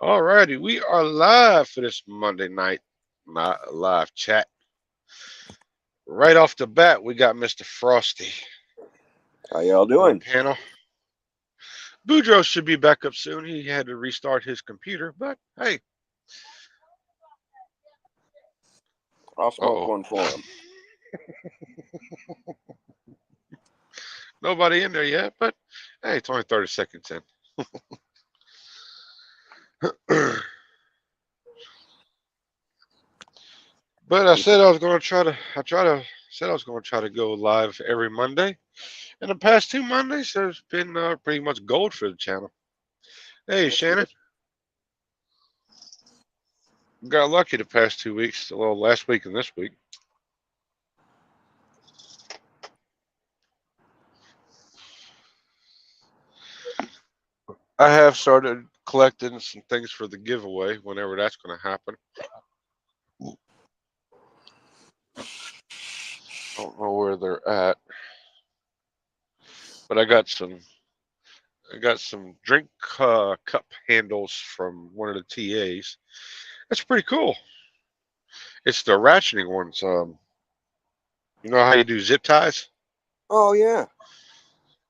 Alrighty, we are live for this Monday night, not live chat. Right off the bat, we got Mr. Frosty How y'all on the doing? panel. Boudreaux should be back up soon. He had to restart his computer, but hey, I'll uh smoke oh, one for him. nobody in there yet, but hey, it's only 30 seconds in. But I said I was going to try to. Said I was going to try to go live every Monday. And the past two Mondays, there's been pretty much gold for the channel. Hey, That's Shannon, good. got lucky the past 2 weeks. Well, last week and this week. I have started collecting some things for the giveaway whenever that's going to happen. Don't know where they're at, but I got some drink cup handles from one of the TAs. That's pretty cool. It's the ratcheting ones. You know how you do zip ties? Oh yeah.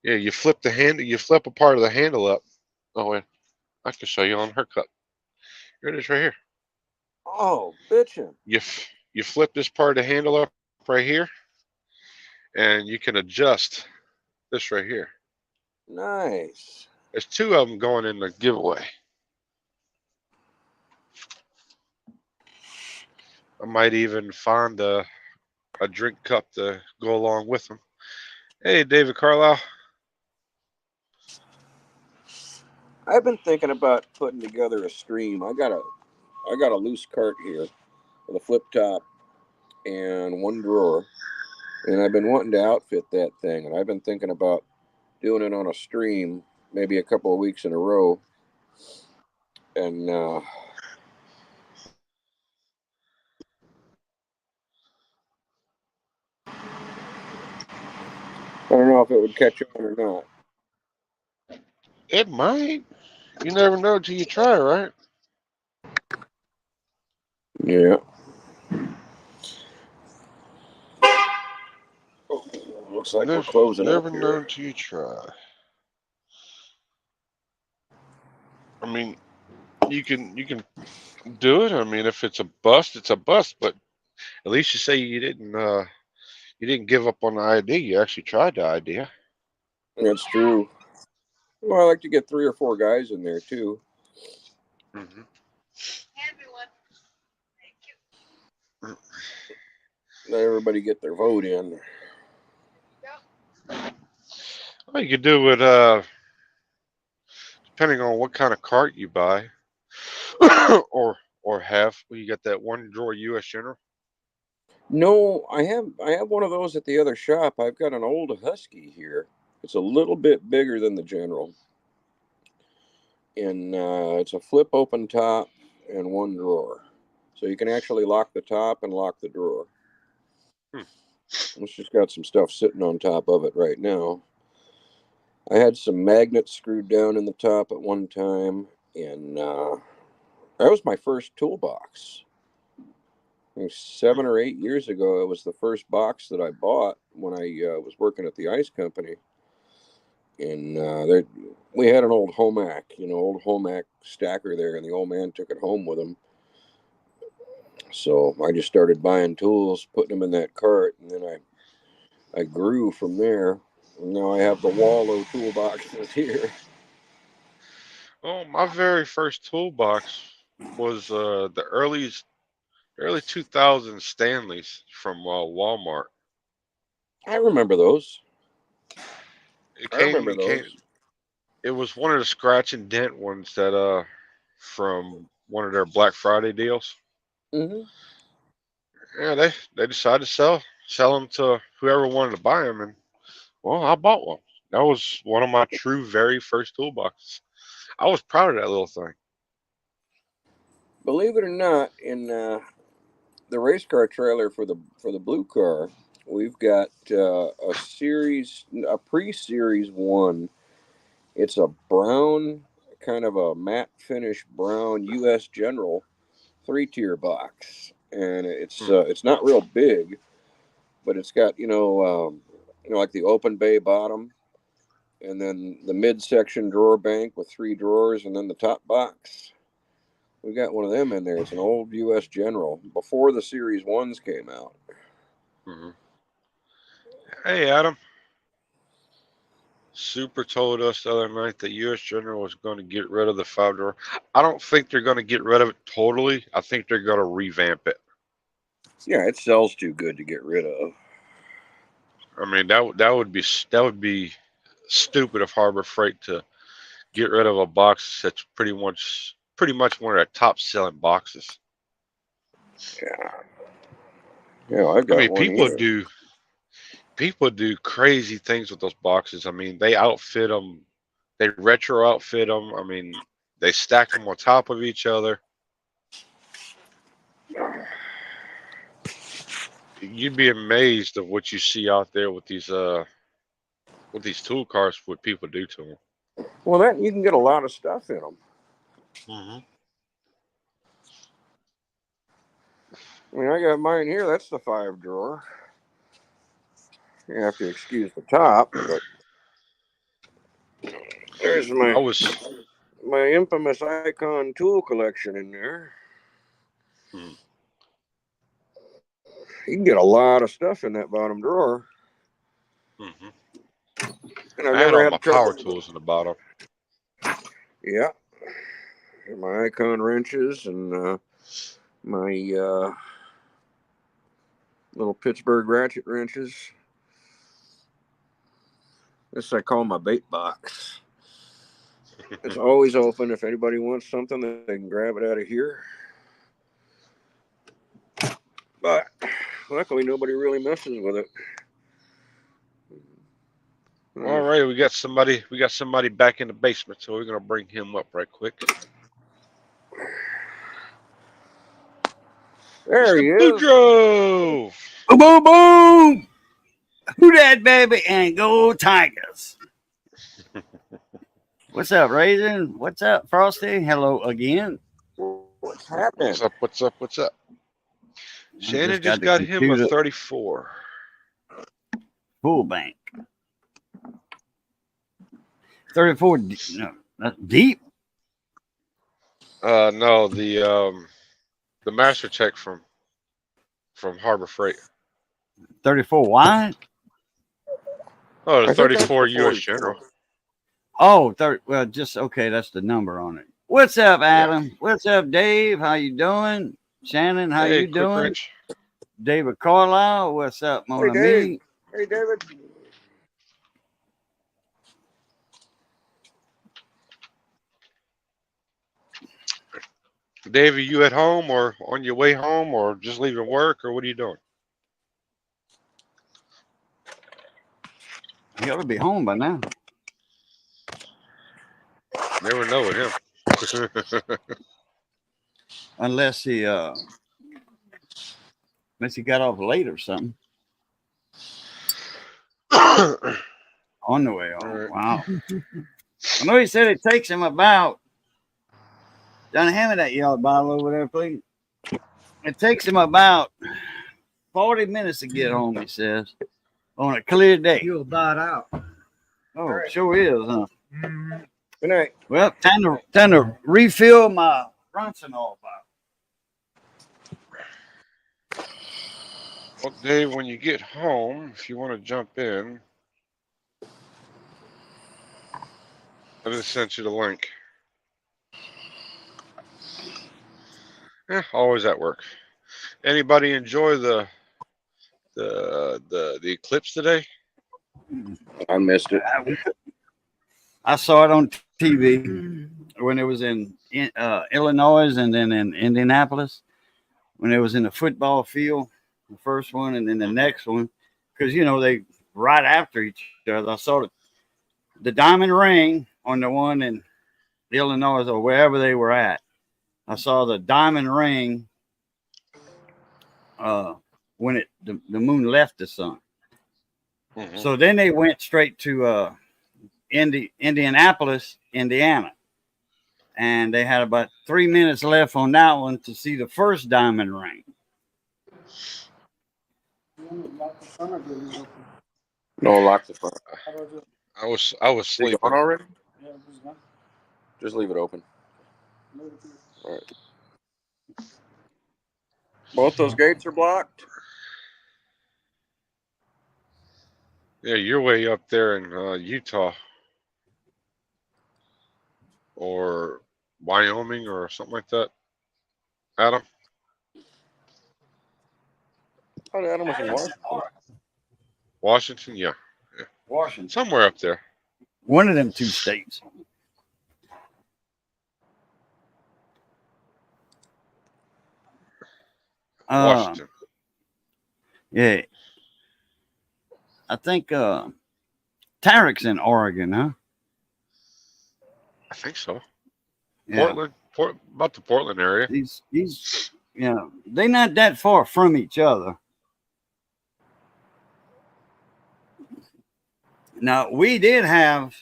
Yeah, you flip the handle, you flip a part of the handle up. Oh wait, I can show you on her cup. Here it is, right here. Oh, bitchin'. You flip this part of the handle up right here, and you can adjust this right here. Nice. There's two of them going in the giveaway. I might even find a drink cup to go along with them. Hey, David Carlisle. I've been thinking about putting together a stream. I got a loose cart here with a flip top and one drawer, and I've been wanting to outfit that thing, and I've been thinking about doing it on a stream, maybe a couple of weeks in a row, and I don't know if it would catch on or not. It might. You never know till you try, right? Yeah. Looks like we're closing up Never here. know till you try. I mean, you can do it. I mean, if it's a bust, it's a bust. But at least you say you didn't give up on the idea. You actually tried the idea. That's true. Well, I like to get three or four guys in there too. Hmm. Let everybody get their vote in. Well, you could do it depending on what kind of cart you buy, or have. Well, you got that one drawer U.S. General. No, I have one of those at the other shop. I've got an old Husky here. It's a little bit bigger than the General, and it's a flip open top and one drawer, so you can actually lock the top and lock the drawer. Hmm. It's just got some stuff sitting on top of it right now. I had some magnets screwed down in the top at one time, and that was my first toolbox. I think 7 or 8 years ago, it was the first box that I bought when I was working at the ice company. And we had an old old Homac stacker there, and the old man took it home with him. So I just started buying tools, putting them in that cart, and then I grew from there. And now I have the Wallow toolboxes here. Oh, my very first toolbox was the early 2000s Stanleys from Walmart. I remember those. It I came remember it came those. it was one of the scratch and dent ones that from one of their Black Friday deals. Hmm. Yeah, they decided to sell them to whoever wanted to buy them, and well, I bought one. That was one of my true very first toolboxes. I was proud of that little thing. Believe it or not, in the race car trailer for the blue car, we've got a pre-series one. It's a brown kind of a matte finish brown U.S. General 3-tier box, and it's not real big, but it's got like the open bay bottom, and then the midsection drawer bank with 3 drawers, and then the top box. We got one of them in there. It's an old U.S. General before the Series 1s came out. Mm-hmm. Hey, Adam. Super told us the other night that U.S. General was going to get rid of the 5-drawer. I don't think they're going to get rid of it totally. I think they're going to revamp it. Yeah, it sells too good to get rid of. I mean, that would be stupid of Harbor Freight to get rid of a box that's pretty much one of their top selling boxes. Yeah, I've got one people do crazy things with those boxes. I mean, they outfit them, they retro outfit them. I mean, they stack them on top of each other. You'd be amazed of what you see out there with these tool cars. What people do to them. Well, that you can get a lot of stuff in them. Mm-hmm. I mean, I got mine here. That's the 5-drawer. You have to excuse the top, but there's my infamous Icon tool collection in there. Hmm. You can get a lot of stuff in that bottom drawer. Mm-hmm. And I had all my power tools in the bottom. Yeah. My Icon wrenches and my little Pittsburgh ratchet wrenches. This I call my bait box. It's always open. If anybody wants something, they can grab it out of here. But luckily, nobody really messes with it. All right, we got somebody back in the basement, so we're gonna bring him up right quick. There he is. Boudreaux. Boom, boom, boom! Who that, baby? And go Tigers! What's up, Raisin? What's up, Frosty? Hello again. What's happening? What's up? Shannon just got him a 34. Full bank. 34. No, that's deep. No, the Master Tech from Harbor Freight. 34 wide. Oh, the 34 U.S. General. Oh, 30. Well, just okay. That's the number on it. What's up, Adam? Yeah. What's up, Dave? How you doing? Shannon, how you doing? Rich. David Carlisle, what's up, Mona? Hey, David. Dave, are you at home or on your way home or just leaving work or what are you doing? He ought to be home by now. Never know with him. Unless he got off late or something. On the way home. Right. Wow. I know he said it takes him about, Johnny, hand me that yellow bottle over there, please. It takes him about 40 minutes to get home, he says, on a clear day. You'll dot out. Oh, right. Sure is, huh? Mm-hmm. Good night. Well, time to refill my Bronson oil bottle. Well, Dave, when you get home, if you want to jump in, I just sent you the link. Always at work. Anybody enjoy the eclipse today? I missed it. I saw it on TV when it was in Illinois and then in Indianapolis when it was in the football field, the first one and then the next one, because they right after each other. I saw the diamond ring on the one in Illinois or wherever they were at. I saw the diamond ring when the moon left the sun. Mm-hmm. So then they went straight to Indianapolis, Indiana. and they had about 3 minutes left on that one to see the first diamond ring. No, lock the front. I was Is it sleeping. on already? Just leave it open. All right. Both those gates are blocked. Yeah, you're way up there in Utah or Wyoming or something like that. Adam, Oh, Adam was in Washington. Washington, yeah, Washington. somewhere up there. One of them two states. Washington. Yeah. I think Tarek's in Oregon, huh? I think so. Yeah. Portland, about the Portland area. He's they're not that far from each other. Now we did have,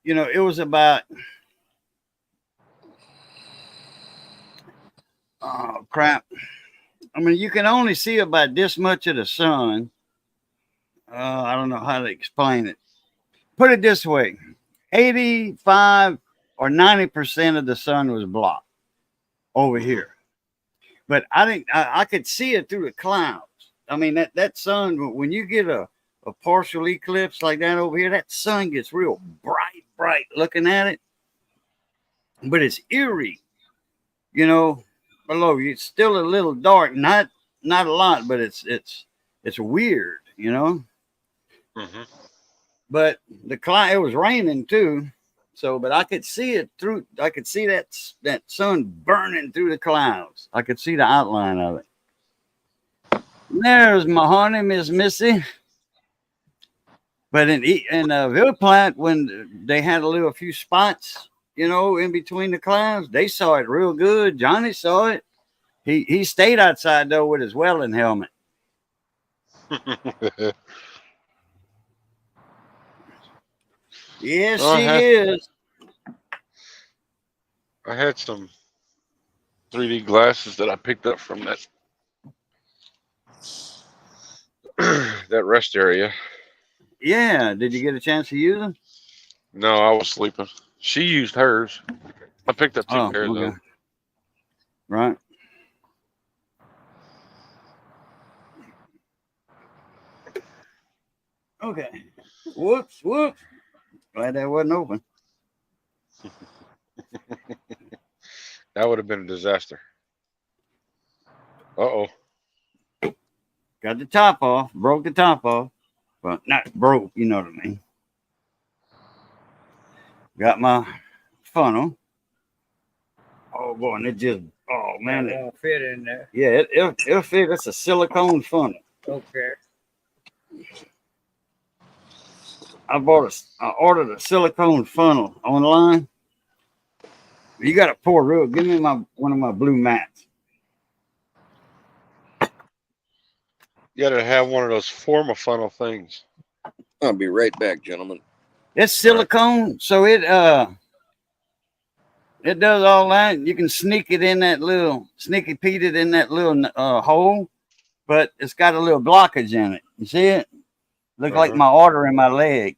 it was about oh crap. I mean, you can only see about this much of the sun. I don't know how to explain it. Put it this way: 85 or 90% of the sun was blocked over here. But I could see it through the clouds. I mean, that sun, when you get a partial eclipse like that over here, that sun gets real bright looking at it. But it's eerie, below you. It's still a little dark, not a lot, but it's weird, Mm-hmm. But the cloud, it was raining too. So, but I could see it through. I could see that sun burning through the clouds. I could see the outline of it. There's my honey, Miss Missy. But in Ville Platte, when they had a few spots, in between the clouds, they saw it real good. Johnny saw it. He stayed outside though with his welding helmet. Yes, she is. I had some 3D glasses that I picked up from that that rest area. Yeah. Did you get a chance to use them? No, I was sleeping. She used hers. I picked up two pairs though. Right. Okay. Whoops. Glad that wasn't open. That would have been a disaster. Uh-oh. Got the top off. Broke the top off. Well, not broke, you know what I mean. Got my funnel. Oh, boy, and it just, oh, man. It won't fit in there. Yeah, it'll fit. It's a silicone funnel. Okay. I ordered a silicone funnel online. You got to pour real. Give me one of my blue mats. You gotta have one of those forma funnel things. I'll be right back, gentlemen. It's silicone, so it does all that. You can sneaky Pete it in that little hole, but it's got a little blockage in it. You see it? Look like my order in my leg.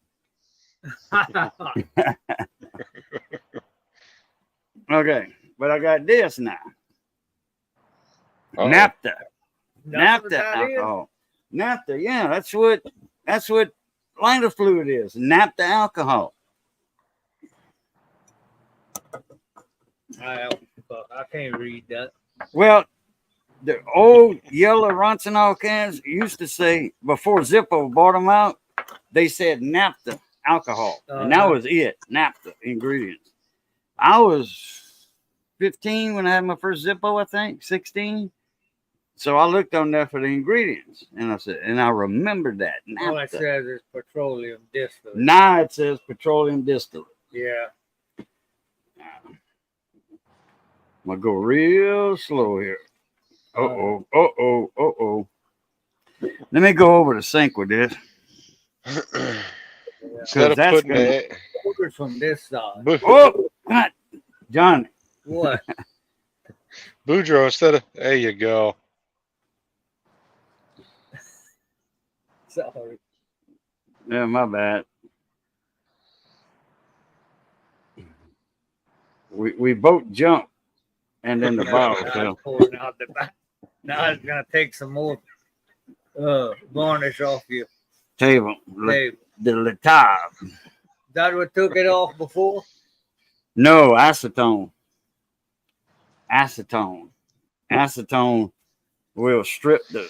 Okay, but I got this now. Naphtha alcohol. Naphtha, yeah, that's what lighter fluid is. Naphtha alcohol. I can't read that. Well, the old yellow Ronsinol cans used to say, before Zippo bought them out, they said naphtha alcohol. And that was it, naphtha ingredients. I was 15 when I had my first Zippo, I think, 16. So I looked on there for the ingredients, and I remembered that. All it says is petroleum distillate. Now it says petroleum distillate. Yeah. I'm gonna go real slow here. Uh-oh. Let me go over the sink with this. Instead of putting it Ordered from this side. Oh, God. Johnny. What? Boudreaux instead of. There you go. Sorry. Yeah, my bad. We both jumped, and then the bottle I was fell. pouring out the back. Now it's gonna take some more varnish off your Table. table. The top. That what took it off before? No, acetone. Acetone. Acetone will strip the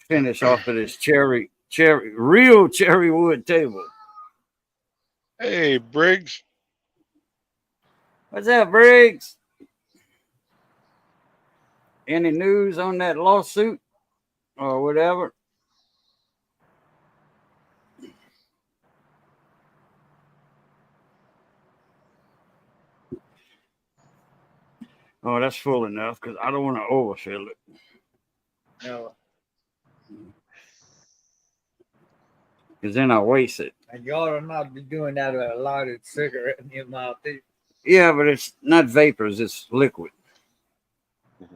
finish off of this real cherry wood table. Hey, Briggs. What's up, Briggs? Any news on that lawsuit or whatever? Oh, that's full enough because I don't want to overfill it. No. Because then I waste it. And you ought to not be doing that with a lighted cigarette in your mouth. Yeah, but it's not vapors, it's liquid.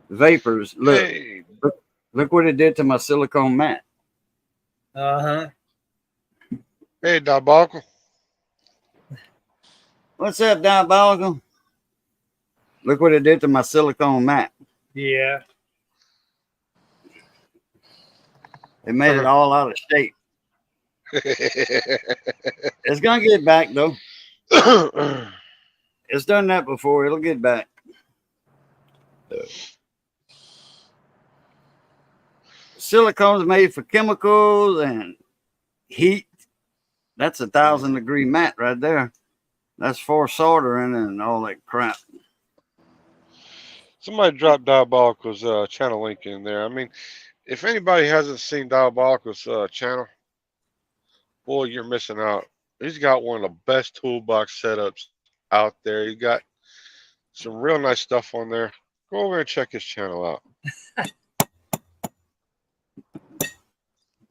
Vapors, look, Hey, look what it did to my silicone mat. Uh-huh. hey, Diabolical. What's up, Diabolical? Look what it did to my silicone mat. Yeah. It made it all out of shape. It's gonna get back though. It's done that before. It'll get back. Silicone's made for chemicals and heat. That's 1,000-degree mat right there. That's for soldering and all that crap. Somebody dropped Diabolical's channel link in there. I mean, if anybody hasn't seen Diabolical's channel, boy, you're missing out. He's got one of the best toolbox setups out there. He got some real nice stuff on there. Go over and check his channel out.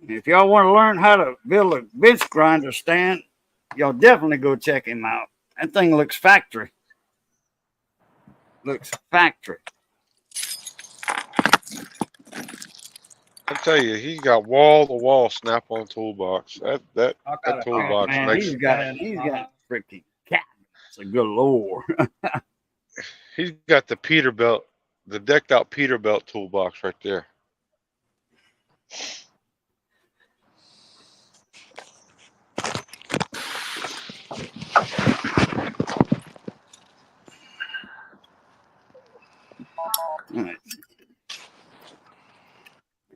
If y'all want to learn how to build a bench grinder stand, y'all definitely go check him out. That thing looks factory. Looks factory. I tell you, he's got wall-to-wall snap-on toolbox. That I got a toolbox Man, makes he's got freaking cabinets galore. he's got the Peterbilt, the decked-out Peterbilt toolbox right there. All right.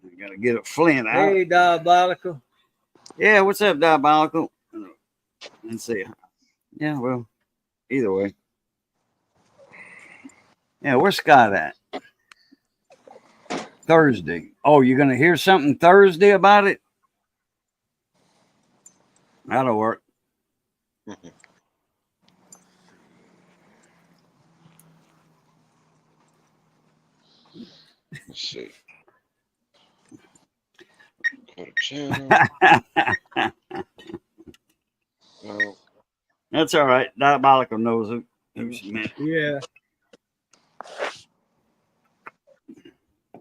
I gotta get a flint out. Hey, Diabolical. Yeah, what's up, Diabolical? Let's see. Yeah, well, either way. Yeah, where's Scott at? Thursday. Oh, you're gonna hear something Thursday about it? That'll work. Let's see. Go to channel. Well, That's all right. Diabolical knows who she meant. Yeah.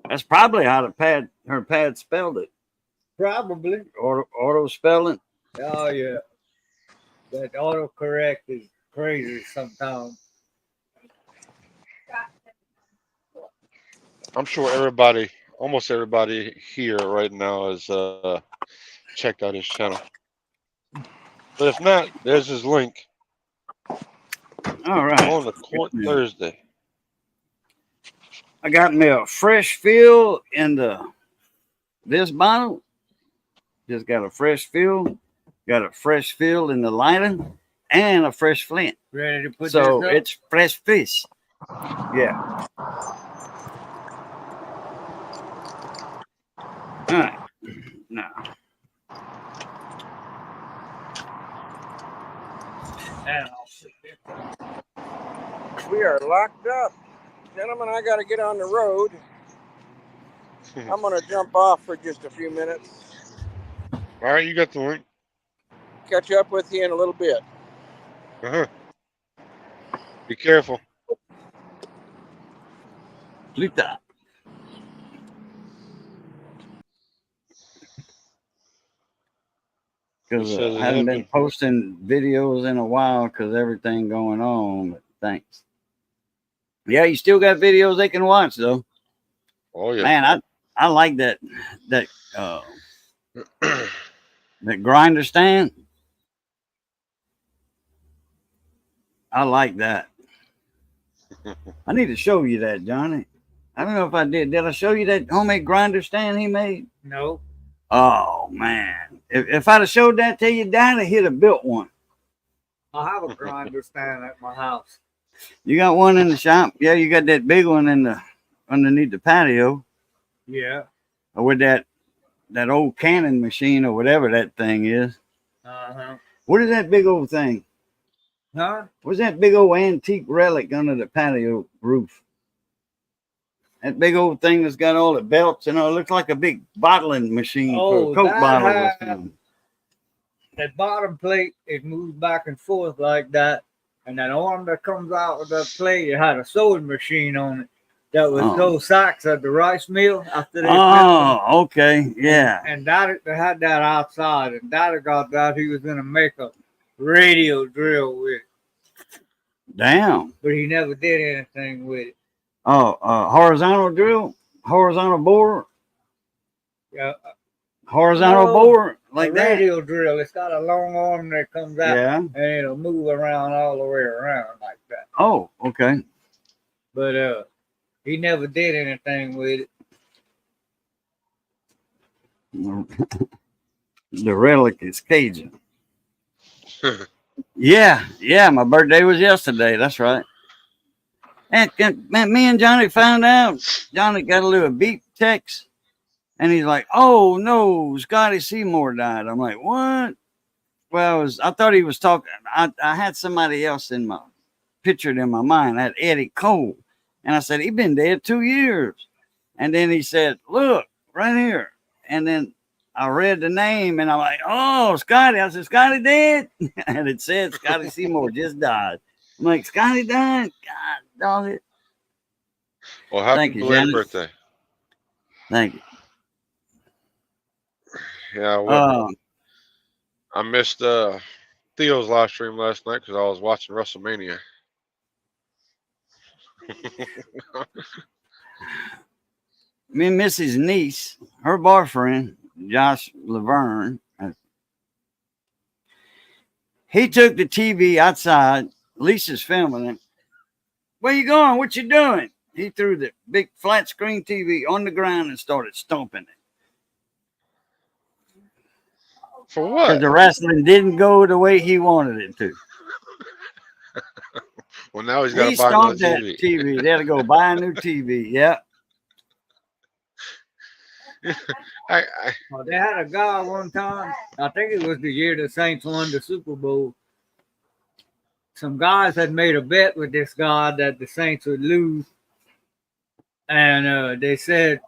That's probably how her pad spelled it. Probably. Auto spelling. Oh, yeah. That autocorrect is crazy sometimes. I'm sure almost everybody here right now has checked out his channel. But if not, there's his link All right. on the Court Thursday. I got me a fresh fill in this bottle. Just got a fresh fill. Got a fresh fill in the lighter and a fresh flint. Ready to put So this up? it's fresh fish. Yeah. All right. Now, And I'll sit there. We are locked up. Gentlemen, I got to get on the road. I'm going to jump off for just a few minutes. All right, you got the link. Catch up with you in a little bit. Uh-huh. Be careful. Pluta. Because It says I it haven't had been been. posting videos in a while because everything going on. But thanks. Yeah, you still got videos they can watch though. Oh yeah. Man, I like that uh that grinder stand. I like that. I need to show you that, Johnny. I don't know if I did. Did I show you that homemade grinder stand he made? No. Oh man. If I'd have showed that to you, Daddy, he'd have built one. I have a grinder stand at my house. You got one in the shop? Yeah, you got that big one in the underneath the patio Yeah. with that old cannon machine or whatever that thing is. Uh-huh. What is that big old thing? Huh? What's that big old antique relic under the patio roof? That big old thing that's got all the belts and all. It looks like a big bottling machine for Oh, Coke that bottles or had- something. That bottom plate, it moves back and forth like that. And that arm that comes out of that plate, it had a sewing machine on it that was Oh. those sacks at the rice mill after they flipped them. Oh, okay. Yeah. And that they had that outside, and Daddy got that. He was gonna make a radio drill with it, Damn. but he never did anything with it. Oh, horizontal drill? Horizontal bore? Yeah, Horizontal No, bore? Like a that? radio drill. It's got a long arm that comes out, Yeah. and it'll move around all the way around like that. Oh, okay. But he never did anything with it. The relic is Cajun. Yeah, my birthday was yesterday. That's right. And man, me and Johnny found out. Johnny got a little beep text, and he's like, "Oh no, Scotty Seymour died." I'm like, "What?" Well, I thought he was talking. I had somebody else in my pictured in my mind. I had Eddie Cole, and I said, "He's been dead 2 years." And then he said, "Look right here," and then I read the name, and I'm like, "Oh, Scotty." I said, "Scotty dead?" And it said Scotty Seymour just died. I'm like, "Scotty died? God dog it." Well, happy Thank you, belated Janet. birthday. Thank you. Yeah, I missed Theo's live stream last night because I was watching WrestleMania. Me and Missy's niece, her boyfriend, Josh Laverne, he took the TV outside. Lisa's filming it. "Where you going? What you doing?" He threw the big flat screen TV on the ground and started stomping it. For Because what? the wrestling didn't go the way he wanted it to. Well, now he's got He to buy another stomped that TV. TV. They had to go buy a new TV. Yeah. I Well, they had a guy one time. I think it was the year the Saints won the Super Bowl. Some guys had made a bet with this guy that the Saints would lose, and they said,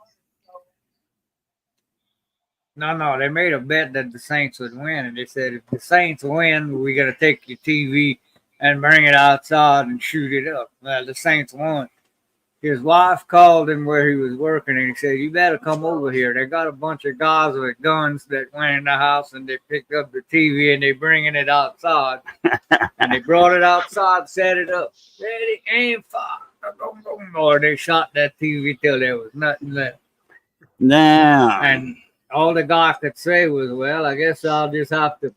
"No, they made a bet that the Saints would win." And they said, "If the Saints win, we got to take your TV and bring it outside and shoot it up." Well, the Saints won. His wife called him where he was working, and he said, "You better come over here. They got a bunch of guys with guns that went in the house, and they picked up the TV, and they bringing it outside." And they brought it outside, set it up. Ready, aim, fire. Or they shot that TV till there was nothing left. Now. And all the guy could say was, "Well, I guess I'll just have to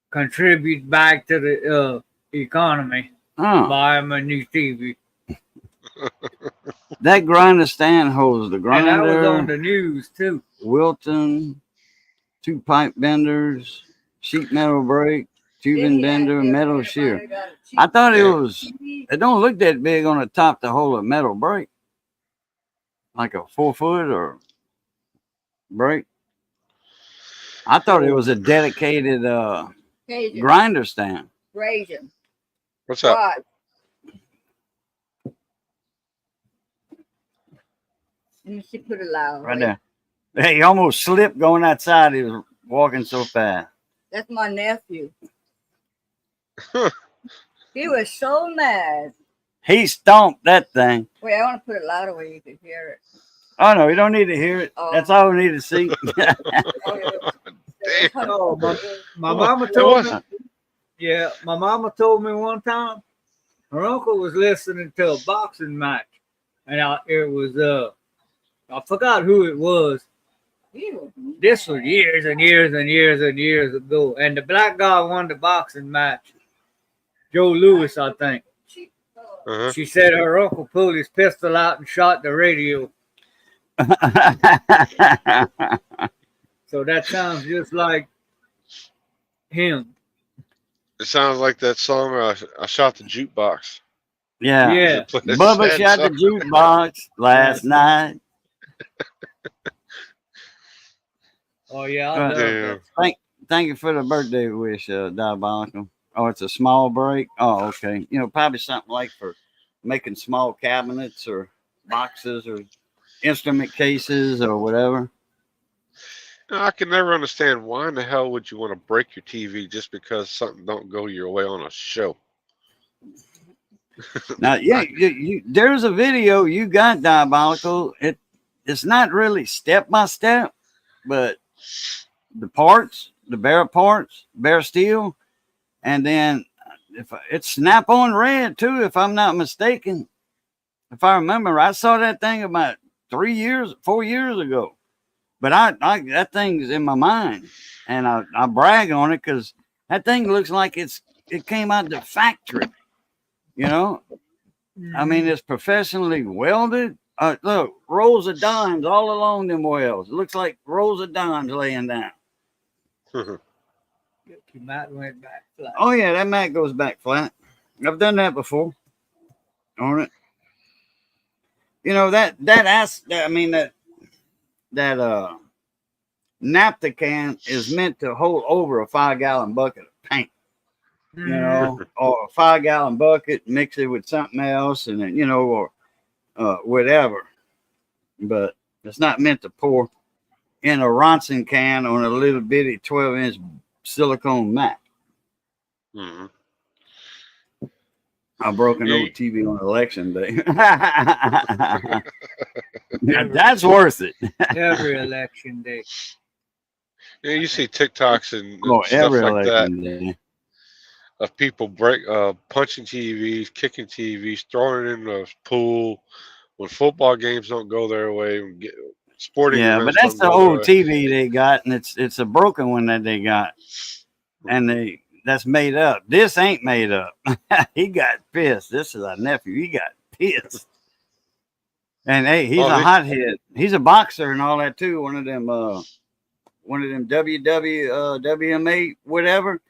contribute back to the economy, buy him a new TV." That grinder stand holds the And that was on grinder, the news too. Wilton, 2 pipe benders, sheet metal brake, tubing bender, metal shear. I thought it don't look that big on the top to hold a metal brake. Like a 4-foot or brake. I thought it was a dedicated Cajun, grinder stand. Raisin, what's up? Rod. Let me see, put it loud. Right there. Hey, he almost slipped going outside. He was walking so fast. That's my nephew. He was so mad. He stomped that thing. Wait, I want to put it louder where you can hear it. Oh no, you don't need to hear it. Oh. That's all we need to see. Oh, Damn. Oh, my Well, mama it told me. wasn't. Yeah, my mama told me one time her uncle was listening to a boxing match, and it was I forgot who it was. Ew. This was years and years and years and years ago, and the black guy won the boxing match. Joe Louis, I think. Uh-huh. She said her uncle pulled his pistol out and shot the radio. So that sounds just like him. It sounds like that song. I shot the jukebox. Yeah. Yeah. Play that Bubba sad shot the song. jukebox last night. Oh yeah, I Uh, love Damn. that. Thank you for the birthday wish, Diabolical. Oh, it's a small break. Oh, okay. You know, probably something like for making small cabinets or boxes or instrument cases or whatever. I can never understand why in the hell would you want to break your TV just because something don't go your way on a show. Now, yeah, there's a video you got, Diabolical. It's not really step by step, but the parts, the bare steel, and then if it's snap on red too, if I'm not mistaken. If I remember, I saw that thing about 4 years ago. But I that thing's in my mind, and I brag on it because that thing looks like it came out the factory. You know, I mean, it's professionally welded. Look, rows of dimes all along them welds. It looks like rows of dimes laying down. Your mat went back flat. Oh yeah, that mat goes back flat. I've done that before on it. You know that naphtha can is meant to hold over a 5-gallon bucket of paint. You know, or a 5-gallon bucket, mix it with something else, and then, you know, or whatever. But it's not meant to pour in a Ronson can on a little bitty 12-inch silicone mat. Mm-hmm. I broke an old TV on election day. That's worth it. Every election day. Yeah, you see TikToks and Oh, stuff every like that election day. of people punching TVs, kicking TVs, throwing it in the pool when football games don't go their way. Sporting Yeah, but events that's don't the go their old way. TV they got, and it's a broken one that they got, and that's made up. This ain't made up. He got pissed. This is our nephew. He got pissed, and hey, he's a hothead. He's a boxer and all that too. One of them WMA whatever.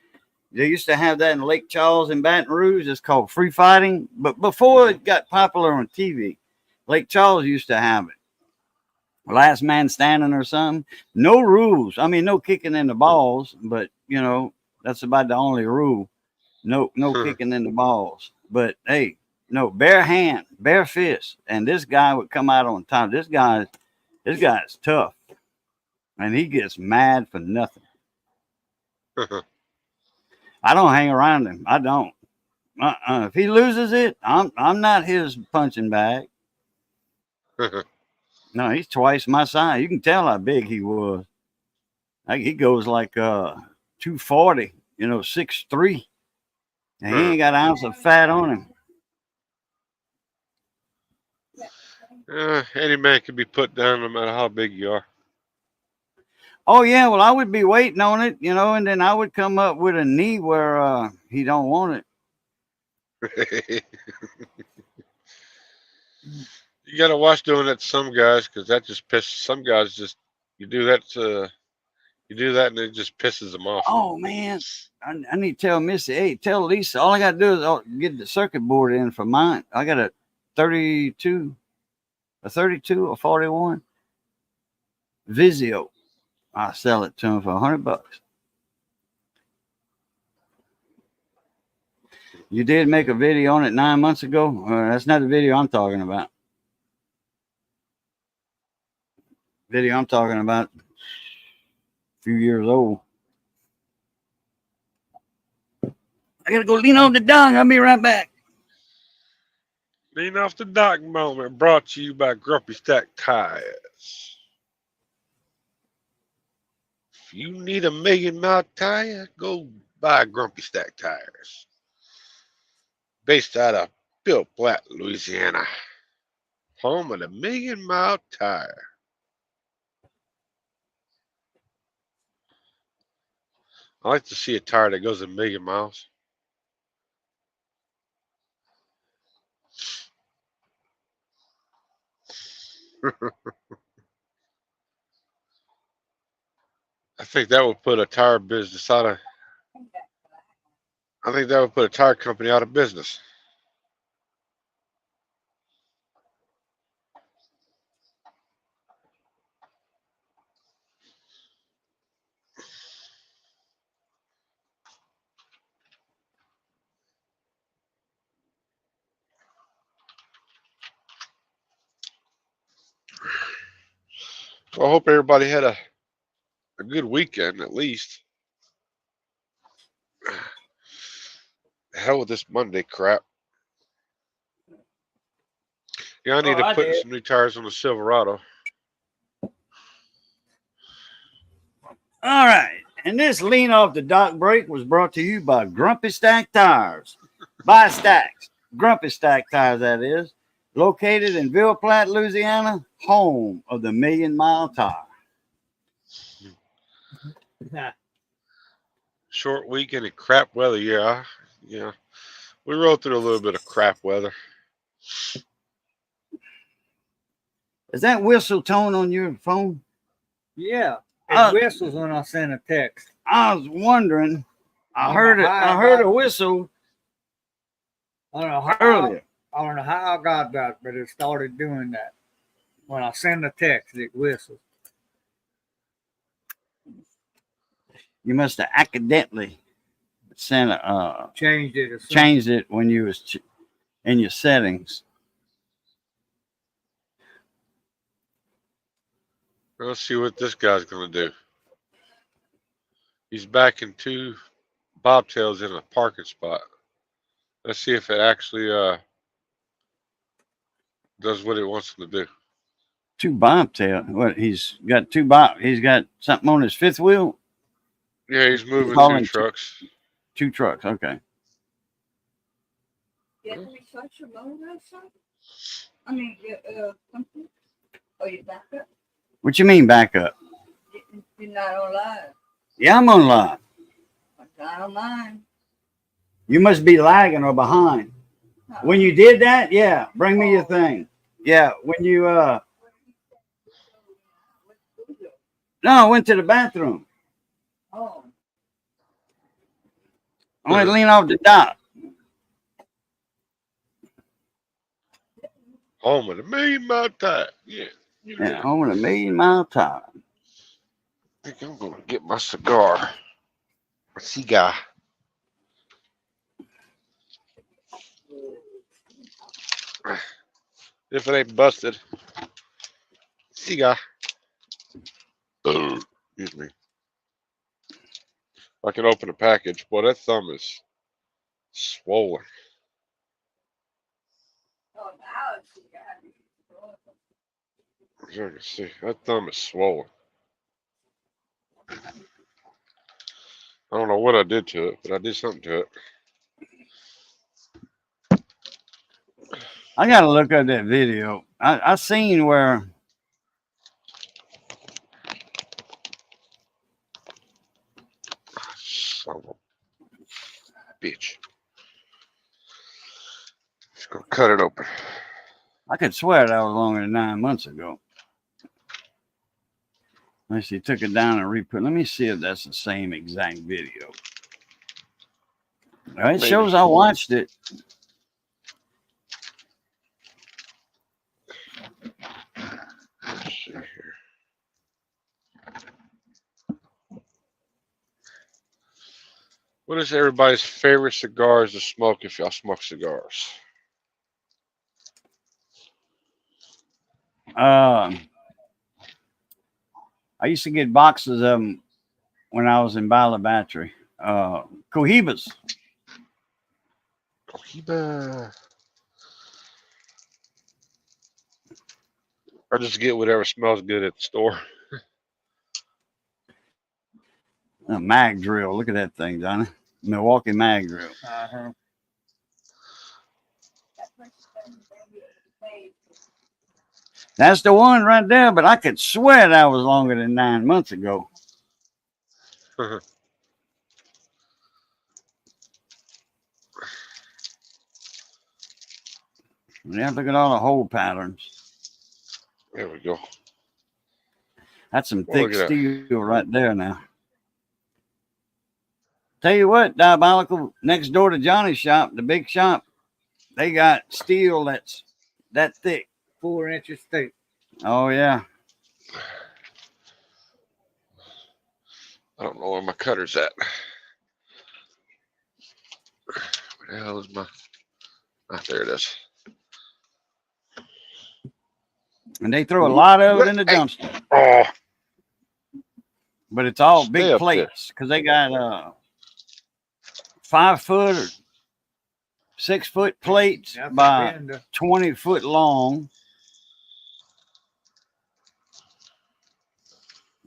They used to have that in Lake Charles and Baton Rouge. It's called free fighting, but before it got popular on TV, Lake Charles used to have it. Last man standing or something. No rules. I mean, no kicking in the balls, but you know, that's about the only rule. No kicking in the balls. But hey, no, bare hand, bare fist. And this guy would come out on top. This guy is tough. And he gets mad for nothing. I don't hang around him. I don't. If he loses it, I'm not his punching bag. No, he's twice my size. You can tell how big he was. He goes like 240, 6'3". And he ain't got an ounce of fat on him. Any man can be put down no matter how big you are. Oh yeah, well I would be waiting on it, and then I would come up with a knee where he don't want it. You gotta watch doing that to some guys because that just pisses some guys. Just you do that and it just pisses them off. Oh man, I need to tell Missy. Hey, tell Lisa. All I gotta do is get the circuit board in for mine. I got a 32, a 41 Vizio. I'll sell it to him for $100. You did make a video on it 9 months ago. That's not the video I'm talking about. Video I'm talking about, a few years old. I gotta go lean on the dock. I'll be right back. Lean off the dock moment brought to you by Grumpy Stack Tires. If you need a million-mile tire, go buy Grumpy Stack Tires. Based out of Bill Platt, Louisiana. Home of the million-mile tire. I like to see a tire that goes a million miles. I think that would put a tire business out of. I think that would put a tire company out of business. So I hope everybody had a good weekend at least. Hell with this Monday crap. Yeah, I need to I put did. some new tires on the Silverado. All right. And this lean off the dock break was brought to you by Grumpy Stack Tires. Buy stacks. Grumpy Stack Tires, that is. Located in Ville Platte, Louisiana, home of the Million Mile Tire. Short weekend and crap weather. Yeah. We rolled through a little bit of crap weather. Is that whistle tone on your phone? Yeah. It Uh, whistles when I send a text. I was wondering. I On heard the it. high I heard a dot. whistle I don't know how earlier. I don't know how I got that, but it started doing that. When I send a text, it whistles. You must have accidentally sent Changed it. As soon- changed it when you was in your settings. Let's see what this guy's gonna do. He's backing two bobtails in a parking spot. Let's see if it actually does what it wants him to do. Two bobtail. What? He's got two bob. He's got something on his fifth wheel. Yeah, he's moving Calling two trucks. Two trucks. Okay. Yeah, can we touch your motor or something? I mean, something? Oh, you back up? What you mean back up? You're not on live. Yeah, I'm on live. I'm not on mine. You must be lagging or behind. No. When you did that, yeah, bring me your thing. Yeah, when you no, I went to the bathroom. Oh, I went to lean off the dock. Home of the million-mile tire. Yeah. Yeah, over a Million Mile Tire. I think I'm gonna get my cigar. A cigar. If it ain't busted. Cigar. Excuse me. I can open a package. Boy, that thumb is swollen. oh, now it's got As you can see, that thumb is swollen. I don't know what I did to it, but I did something to it. I gotta look at that video. I seen where Son of a bitch. Just gonna cut it open. I could swear that was longer than 9 months ago. Unless he took it down and re-put. Let me see if that's the same exact video. Well, it Maybe. shows I watched it. Let's see here. What is everybody's favorite cigars to smoke if y'all smoke cigars? I used to get boxes of them when I was in Bala Battery. Cohibas. Cohiba. I just get whatever smells good at the store. A mag drill. Look at that thing, Johnny. Milwaukee mag drill. Uh-huh. That's the one right there, but I could swear that was longer than 9 months ago. Yeah, look at all the hole patterns. There we go. That's some Oh, thick look at that. steel right there now. Tell you what, Diabolical, next door to Johnny's shop, the big shop, they got steel that's that thick. 4 inches thick. Oh, yeah. I don't know where my cutter's at. Where the hell is my? Ah, there it is. And they throw a lot of it in the Hey. dumpster. Oh, But it's all Stay big up plates because they got 5 foot or 6 foot plates That's a by bender. 20 foot long.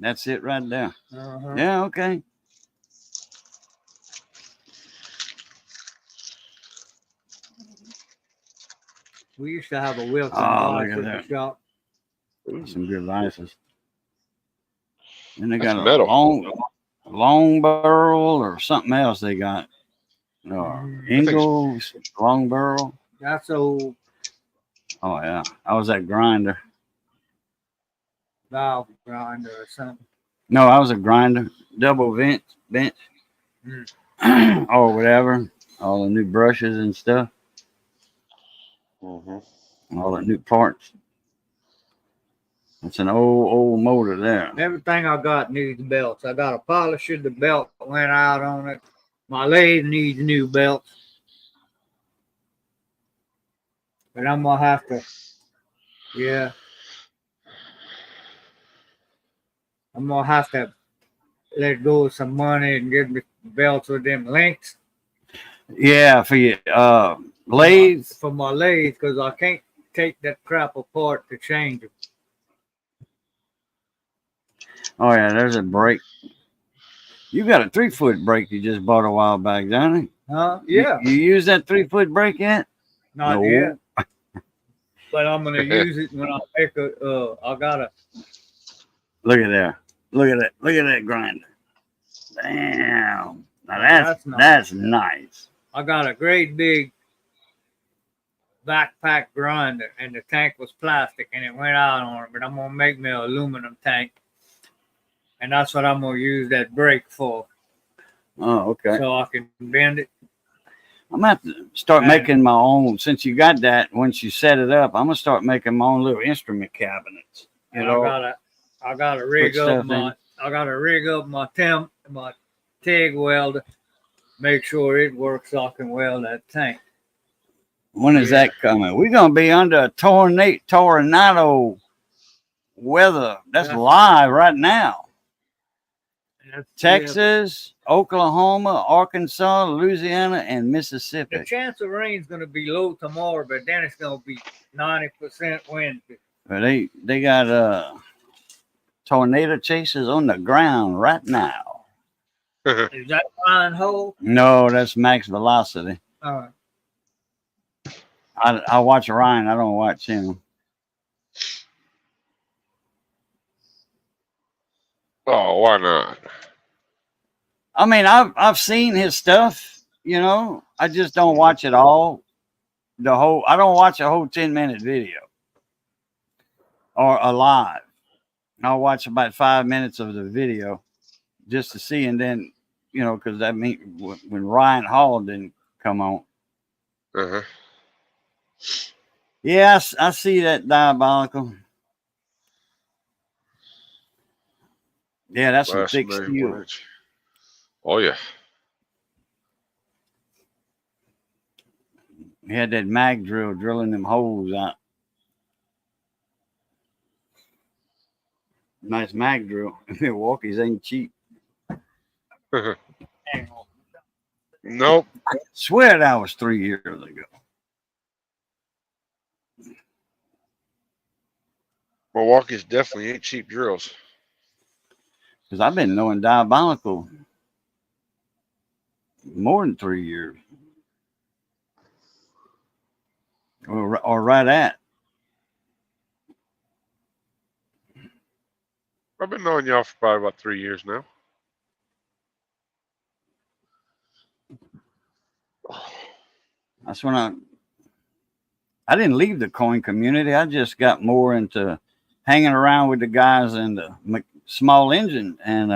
That's it right there. Uh-huh. Yeah, okay. We used to have a Wilson Oh, vice look at at that. the shop. Some good vices. And they That's got a metal. long barrel or something else they got. Ingles, long barrel. That's old Oh, yeah. I was at Grinder. valve grinder or something. No, I was a Grinder. Double bench. Or whatever. All the new brushes and stuff. Mm-hmm. All the new parts. It's an old motor there. Everything I got needs belts. I got a polisher. The belt went out on it. My lathe needs new belts. But I'm going to have to, yeah. I'm going to have to let go of some money and get me belts with them links. Yeah, for your lathes. For my lathe, because I can't take that crap apart to change it. Oh, yeah, there's a brake. You got a 3 foot brake you just bought a while back, Johnny. Huh? Yeah. You use that 3 foot brake yet? Not No. yet. But I'm going to use it when I make I got to. Look at there. Look at that. Look at that grinder. Damn. Now that's nice. I got a great big backpack grinder, and the tank was plastic, and it went out on it. But I'm gonna make me an aluminum tank, and that's what I'm gonna use that brake for, Oh, okay. so I can bend it. I'm gonna have to start making my own. Since you got that, once you set it up, I'm gonna start making my own little instrument cabinets. You And know, I gotta rig put up stuff in. my TIG welder, make sure it works so I can weld that tank. when is that coming? We're gonna be under a tornado weather. That's live right now. Texas, Oklahoma, Arkansas, Louisiana, and Mississippi. The chance of rain's gonna be low tomorrow, but then it's gonna be 90% wind. But they got tornado chasers on the ground right now. Is that Ryan Hole? No, that's max velocity. I watch Ryan. I don't watch him. Oh, why not? I mean, I've seen his stuff. You know, I just don't watch it all. I don't watch a whole 10-minute video or a live. I'll watch about 5 minutes of the video just to see, and then because that means when Ryan Hall didn't come on. Uh-huh. Yes, I see that Diabolical. Yeah, that's some thick steel. Oh, yeah. He had that mag drill drilling them holes out. Nice mag drill. Milwaukee's ain't cheap. Nope. Swear that was 3 years ago. Milwaukee's definitely ain't cheap drills. Because I've been knowing Diabolical more than 3 years. Or right at. I've been knowing y'all for probably about 3 years now. That's when I didn't leave the coin community. I just got more into hanging around with the guys in the small engine and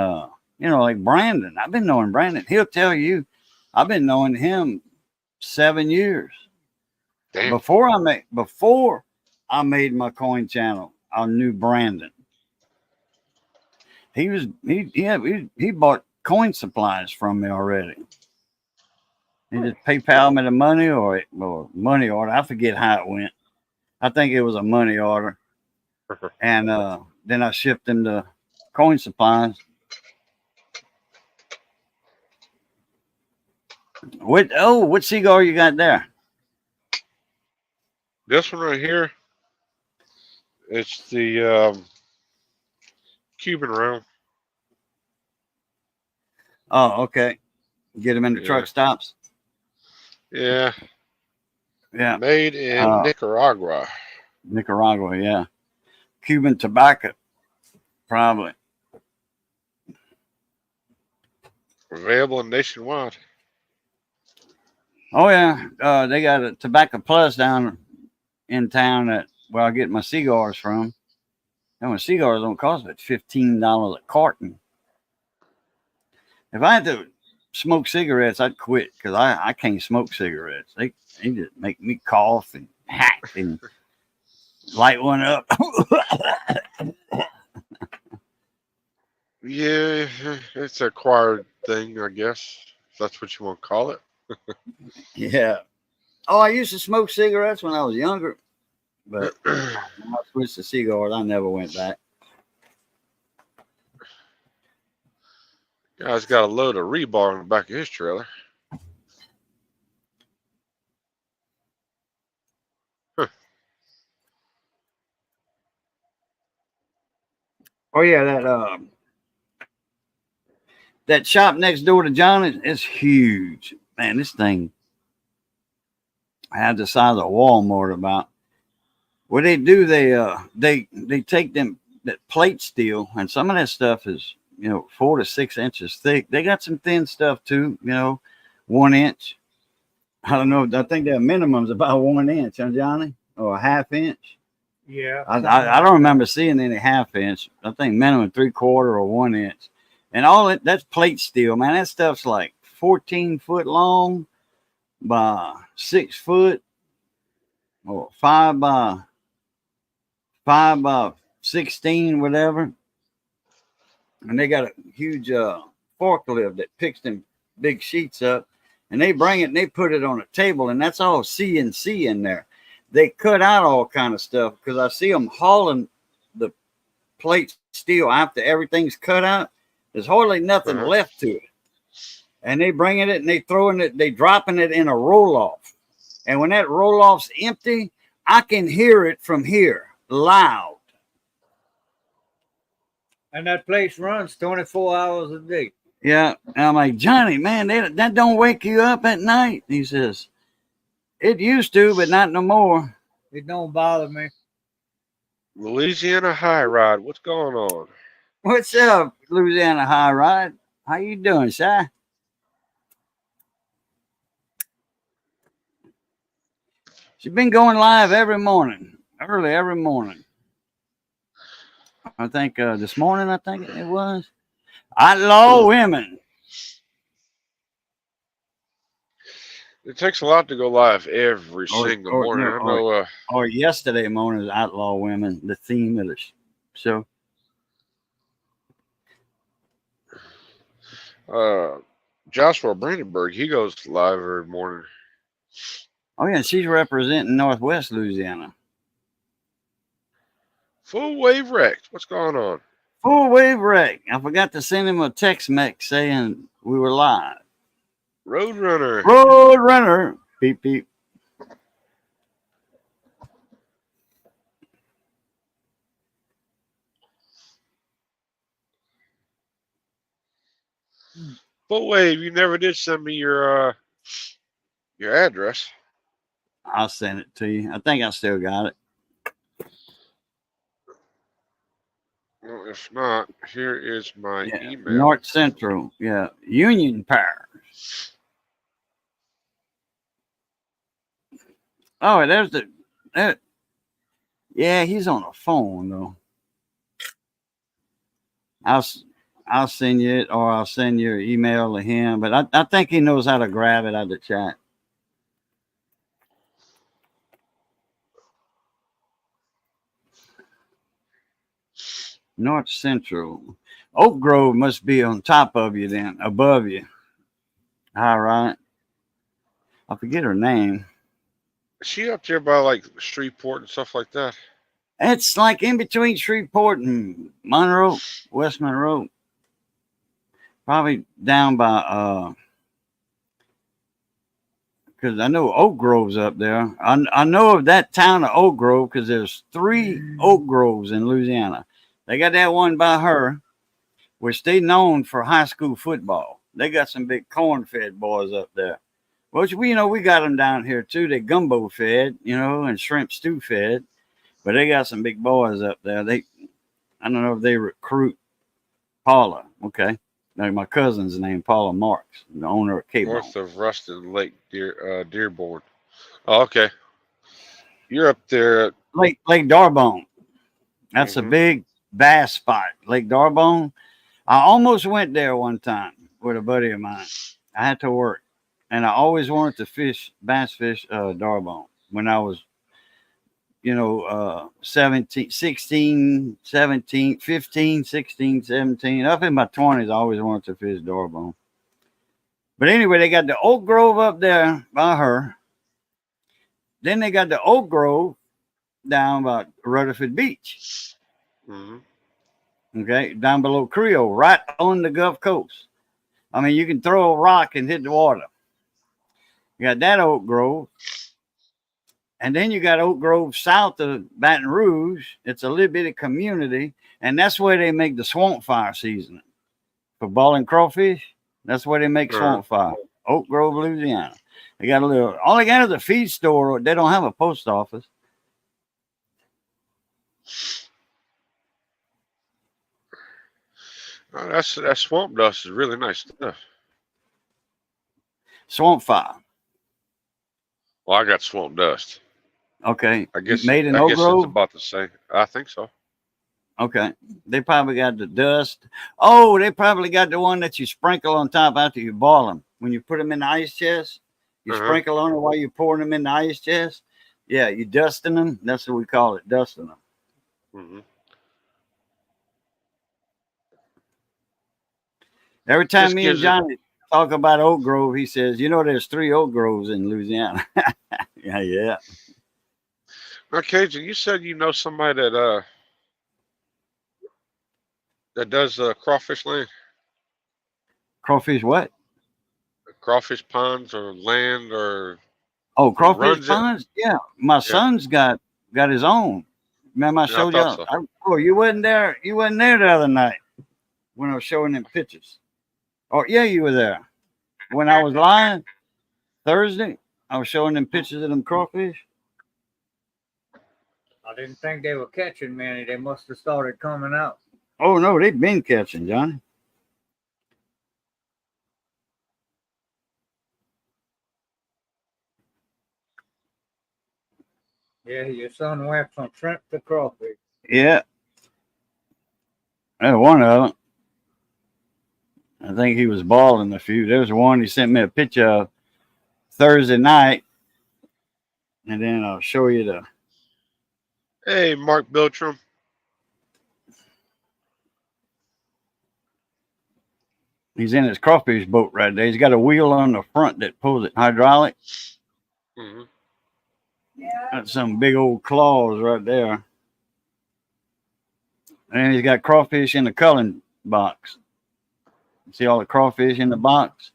like Brandon. I've been knowing Brandon. He'll tell you I've been knowing him 7 years. Damn. Before I made my coin channel, I knew Brandon. He bought coin supplies from me already. He just PayPal me the money or money order. I forget how it went. I think it was a money order. And then I shipped him the coin supplies. What cigar you got there? This one right here, it's the Cuban round. Oh, okay. Get him in the Yeah. truck stops. Yeah. Yeah. Made in Nicaragua. Nicaragua, yeah. Cuban tobacco, probably. Available nationwide. Oh, yeah. They got a Tobacco Plus down in town where I get my cigars from. And my cigars don't cost but $15 a carton. If I had to smoke cigarettes, I'd quit because I can't smoke cigarettes. They just make me cough and hack and light one up. Yeah, it's an acquired thing, I guess, if that's what you want to call it. Yeah. Oh, I used to smoke cigarettes when I was younger, but when I switched to cigars, I never went back. Guy's got a load of rebar in the back of his trailer. Huh. Oh yeah, that shop next door to John is huge. Man, this thing had the size of Walmart about. What they do, they take that plate steel, and some of that stuff is 4 to 6 inches thick. They got some thin stuff too, 1 inch. I don't know. I think their minimum's about 1 inch, huh, Johnny? Or a half inch. Yeah. I don't remember seeing any half inch. I think minimum 3/4 or 1 inch. And all that's plate steel, man. That stuff's like 14 foot long by 6 foot or 5 by 16, whatever. And they got a huge forklift that picks them big sheets up, and they bring it and they put it on a table, and that's all CNC in there. They cut out all kind of stuff because I see them hauling the plate steel after everything's cut out. There's hardly nothing left to it. And they bringing it and they dropping it in a roll-off. And when that roll-off's empty, I can hear it from here, loud. And that place runs 24 hours a day. Yeah. And I'm like, Johnny, man, that don't wake you up at night. He says, it used to, but not no more. It don't bother me. Louisiana High Ride, what's going on? What's up, Louisiana High Ride? How you doing, Si? She's been going live every morning, early every morning. I think this morning, I think it was. Outlaw Women. It takes a lot to go live every single morning. I know. Or yesterday morning was Outlaw Women, the theme of the show. Joshua Brandenburg, he goes live every morning. Oh, yeah, she's representing Northwest Louisiana. Full Wave Wrecked, what's going on? Full Wave Wreck. I forgot to send him a text message saying we were live. Roadrunner. Road Runner. Beep beep. But wait, you never did send me your address. I'll send it to you. I think I still got it. Well, if not, here is my Yeah. email. North Central. Yeah. Union Power. Oh, there's there, yeah, he's on the phone though. I'll send you it, or I'll send your email to him. But I think he knows how to grab it out of the chat. North Central. Oak Grove must be on top of you then, above you. All right. I forget her name. Is she up there by like Shreveport and stuff like that? It's like in between Shreveport and Monroe, West Monroe. Probably down by because I know Oak Grove's up there. I know of that town of Oak Grove because there's 3 Oak Groves in Louisiana. They got that one by her, which they known for high school football. They got some big corn-fed boys up there. Well, we got them down here too. They gumbo fed, and shrimp stew fed. But they got some big boys up there. I don't know if they recruit Paula. Okay. Now, my cousin's name, Paula Marks, the owner of K-Bone. North of Ruston Lake, Dearborn. Oh, okay. You're up there. Lake Darbone. That's a Mhm. big bass spot. Lake Darbone. I almost went there one time with a buddy of mine. I had to work. And I always wanted to bass fish Darbone when I was 17, 16, 17, 15, 16, 17. Up in my 20s, I always wanted to fish Darbone. But anyway, they got the Oak Grove up there by her. Then they got the Oak Grove down by Rutherford Beach. Mm-hmm. Okay, down below Creole, right on the Gulf Coast. I mean, you can throw a rock and hit the water. You got that Oak Grove. And then you got Oak Grove south of Baton Rouge. It's a little bitty community, and that's where they make the swamp fire seasoning for balling crawfish. That's where they make swamp fire. Oak Grove, Louisiana. They got all they got is a feed store. They don't have a post office. Oh, that swamp dust is really nice stuff. Swamp fire. Well, I got swamp dust. Okay. I guess made in I Oak guess Grove? it's about the same. I think so. Okay. They probably got the dust. Oh, they probably got the one that you sprinkle on top after you boil them. When you put them in the ice chest, you sprinkle on it while you're pouring them in the ice chest. Yeah, you dusting them. That's what we call it, dusting them. Mm-hmm. Every time Just me and gives it. Johnny talk about Oak Grove, he says, there's 3 Oak Groves in Louisiana. Yeah. Now, Cajun, you said you know somebody that does crawfish land, Crawfish what? crawfish ponds or land or Oh, crawfish runs it. ponds? Yeah. My son's got his own. Remember I Yeah, I showed thought you? so. Oh, you wasn't there. You wasn't there the other night when I was showing them pictures. Oh, yeah, you were there. When I was lying Thursday, I was showing them pictures of them crawfish. I didn't think they were catching many. They must have started coming out. Oh, no, they've been catching, Johnny. Yeah, your son went from shrimp to crawfish. Yeah. That's one of them. I think he was balling a few. There's one he sent me a picture of Thursday night. And then I'll show you the. Hey, Mark Biltram. He's in his crawfish boat right there. He's got a wheel on the front that pulls it hydraulic. Mm-hmm. Yeah. Got some big old claws right there. And he's got crawfish in the culling box. See all the crawfish in the box?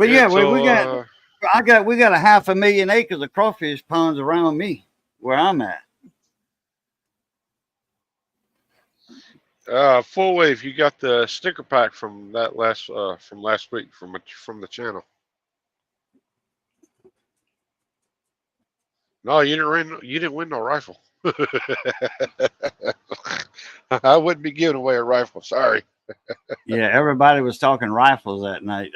But yeah, we till, got we got a 500,000 acres of crawfish ponds around me where I'm at. Full wave. You got the sticker pack from that last week from the channel. No, you didn't win. You didn't win no rifle. I wouldn't be giving away a rifle. Sorry. Yeah, everybody was talking rifles that night.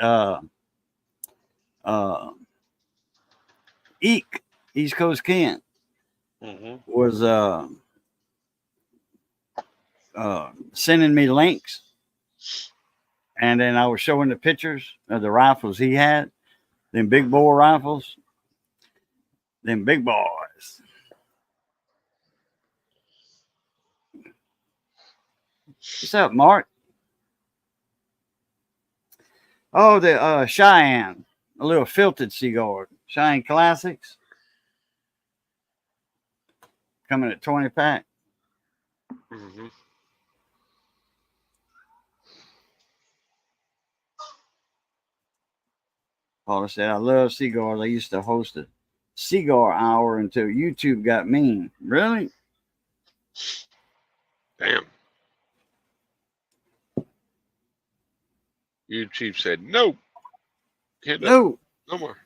Eek, East Coast Ken, was sending me links, and then I was showing the pictures of the rifles he had, them big bore rifles, them big boys. What's up, Mark? Oh, the Cheyenne, a little filtered cigar, Cheyenne Classics, coming at 20 pack. Mm-hmm. Paula said, I love cigars. I used to host a cigar hour until YouTube got mean. Really? Damn. YouTube said no. Can't do it. No. No more.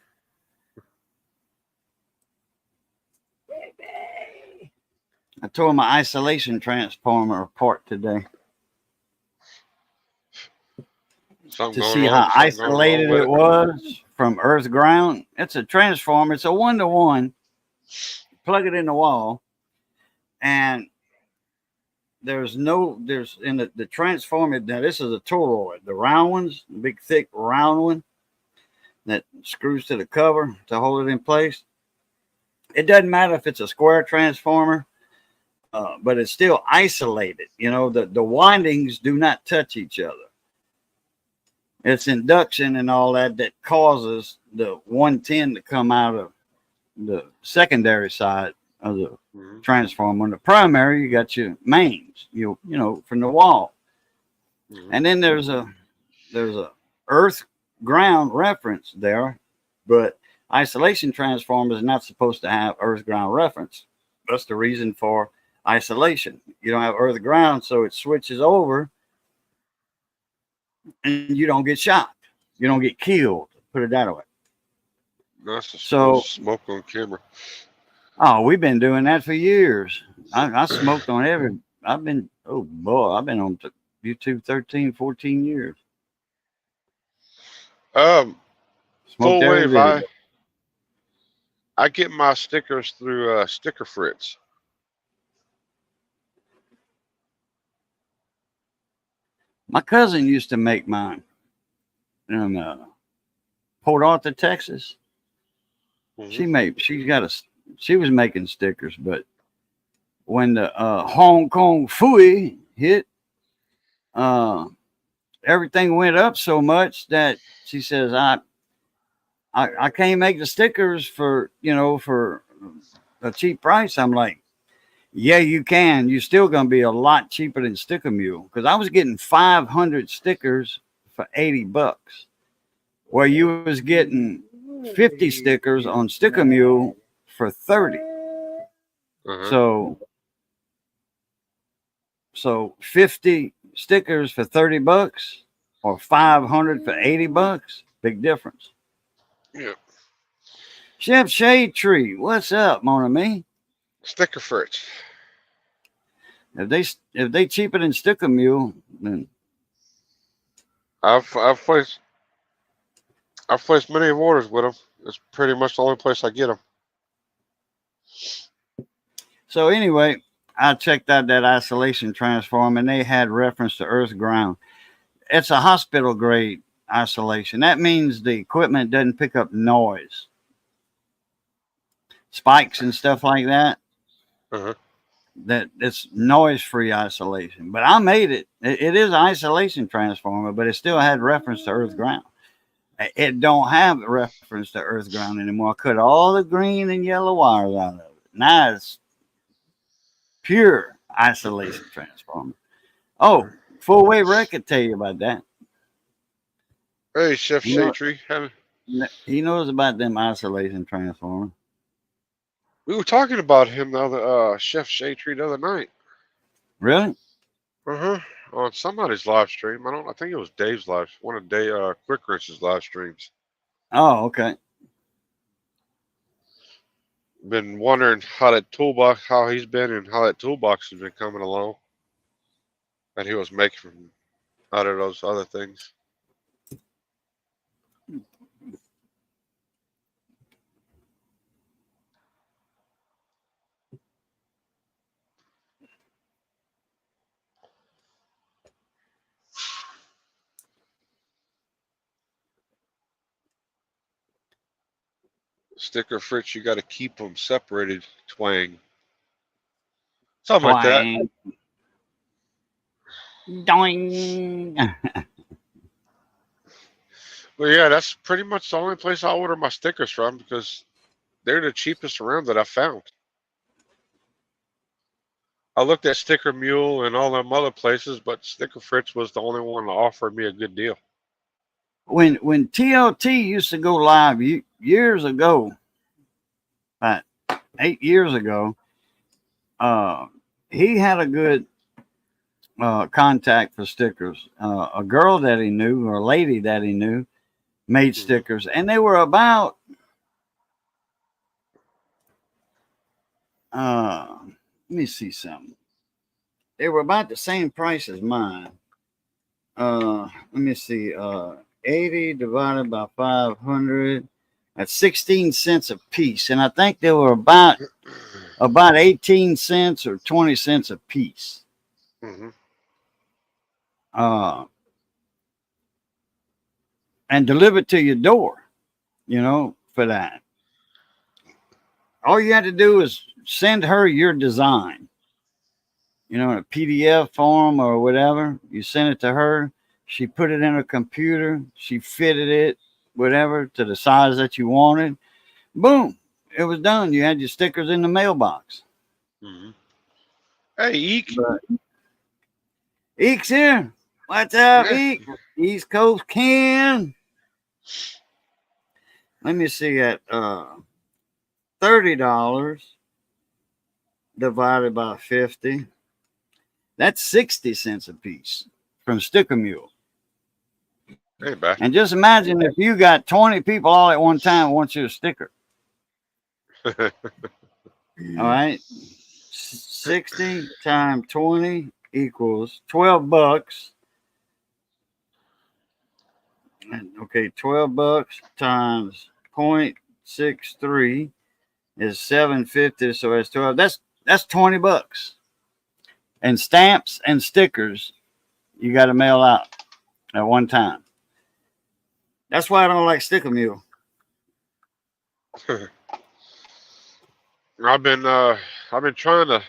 I tore my isolation transformer apart today Something to going see on, how something going wrong isolated with it was from earth ground. It's a transformer. It's a 1-to-1. Plug it in the wall, and there's in the transformer. Now this is a toroid, the round ones, the big thick round one that screws to the cover to hold it in place. It doesn't matter if it's a square transformer, but it's still isolated. You know, the windings do not touch each other. It's induction and all that causes the 110 to come out of the secondary side of the transformer. On the primary, you got your mains, you know, from the wall. And then there's a earth ground reference there, but isolation transformers is not supposed to have earth ground reference. That's the reason for isolation. You don't have earth ground, so it switches over and you don't get shot. You don't get killed. Put it that way. That's So smoke on camera. Oh, we've been doing that for years. I smoked on I've been on YouTube 13, 14 years. Full Smoked every wave. video. I get my stickers through Sticker Fritz. My cousin used to make mine in Port Arthur, Texas. She was making stickers, but when the Hong Kong Fooey hit, everything went up so much that she says, I can't make the stickers for a cheap price. I'm like, yeah, you can. You're still going to be a lot cheaper than Sticker Mule, because I was getting 500 stickers for $80, where you was getting 50 stickers on Sticker Mule for 30. So 50 stickers for $30 or 500 for $80, big difference. Yeah. Chef Shade Tree, what's up, mon ami? Sticker Fritz. If they cheaper than Sticker Mule, then I've placed many orders with them. It's pretty much the only place I get them. So anyway, I checked out that isolation transformer, and they had reference to earth ground. It's a hospital grade isolation. That means the equipment doesn't pick up noise, spikes and stuff like that. That it's noise-free isolation. But I made it. It is an isolation transformer, but it still had reference to earth ground. It don't have reference to earth ground anymore. I cut all the green and yellow wires out of it. Now it's pure isolation transformer. Oh, Full Wave Rec could tell you about that. Hey, Chef Shade Tree. He knows about them isolation transformers. We were talking about him the other Chef Shade Tree the other night. Really? Uh-huh. On somebody's live stream. I think it was Dave's live, one of Dave Quick Rich's live streams. Oh, okay. Been wondering how he's been and how that toolbox has been coming along. That he was making from out of those other things. Sticker Fritz, you got to keep them separated. Twang. Something like that. Doing. Well, yeah, that's pretty much the only place I order my stickers from because they're the cheapest around that I found. I looked at Sticker Mule and all them other places, but Sticker Fritz was the only one to offer me a good deal. When TLT used to go live years ago, about 8 years ago, he had a good contact for stickers. A girl that he knew, or a lady that he knew, made stickers, and they were about let me see something. They were about the same price as mine. Let me see. 80 divided by 500. That's 16 cents a piece, and I think they were about 18 cents or 20 cents a piece. Mm-hmm. And delivered to your door, for that. All you had to do is send her your design, in a PDF form or whatever. You sent it to her. She put it in her computer. She fitted it, whatever, to the size that you wanted. Boom. It was done. You had your stickers in the mailbox. Mm-hmm. Hey, Eek. Eek's here. What's up, Yeah. Eek? East Coast Ken. Let me see at $30 divided by 50. That's 60 cents a piece from Sticker Mule. Hey, bad. And just imagine if you got 20 people all at one time want you a sticker. All right. 60 times 20 equals $12. Okay, $12 times 0.63 is $7.50. So it's 12. That's $20. And stamps and stickers you got to mail out at one time. That's why I don't like Sticker Mule. I've been trying to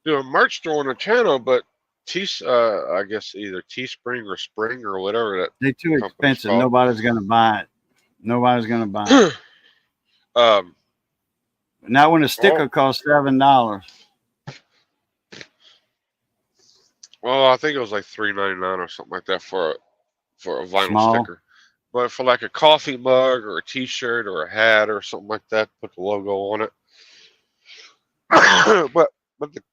do a merch store on the channel, but I guess either Teespring or Spring or whatever that. They're too company's expensive. called. Nobody's gonna buy it. Nobody's gonna buy it. Not when a sticker costs $7. Well, I think it was like $3.99 or something like that for a vinyl Small. sticker. But for like a coffee mug or a T-shirt or a hat or something like that, put the logo on it. but the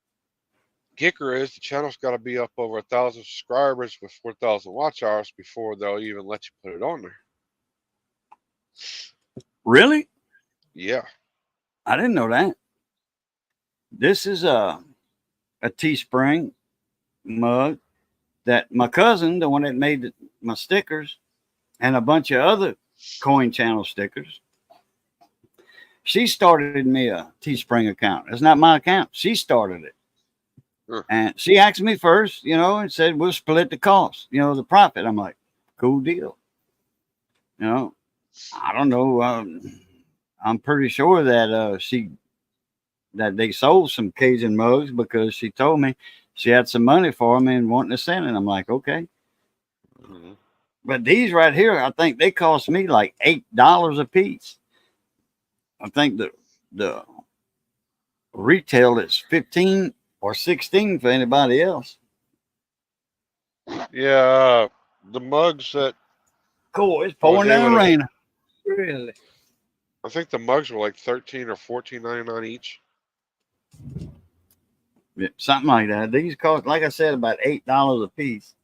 kicker is the channel's got to be up over 1,000 subscribers with 4,000 watch hours before they'll even let you put it on there. Really? Yeah. I didn't know that. This is a Teespring mug that my cousin, the one that made my stickers, and a bunch of other coin channel stickers, she started me a Teespring account. It's not my account. She started it. Sure. And she asked me first, and said, we'll split the cost, the profit. I'm like, cool deal. I don't know. I'm pretty sure that that they sold some Cajun mugs because she told me she had some money for me and wanting to send it. I'm like, okay. Mm-hmm. But these right here, I think they cost me like $8 a piece. I think the retail is 15 or 16 for anybody else. Yeah. The mugs that Cool. It's pouring able down to- rain. Really? I think the mugs were like $13 or $14.99 each. Yeah, something like that. These cost, like I said, about $8 a piece.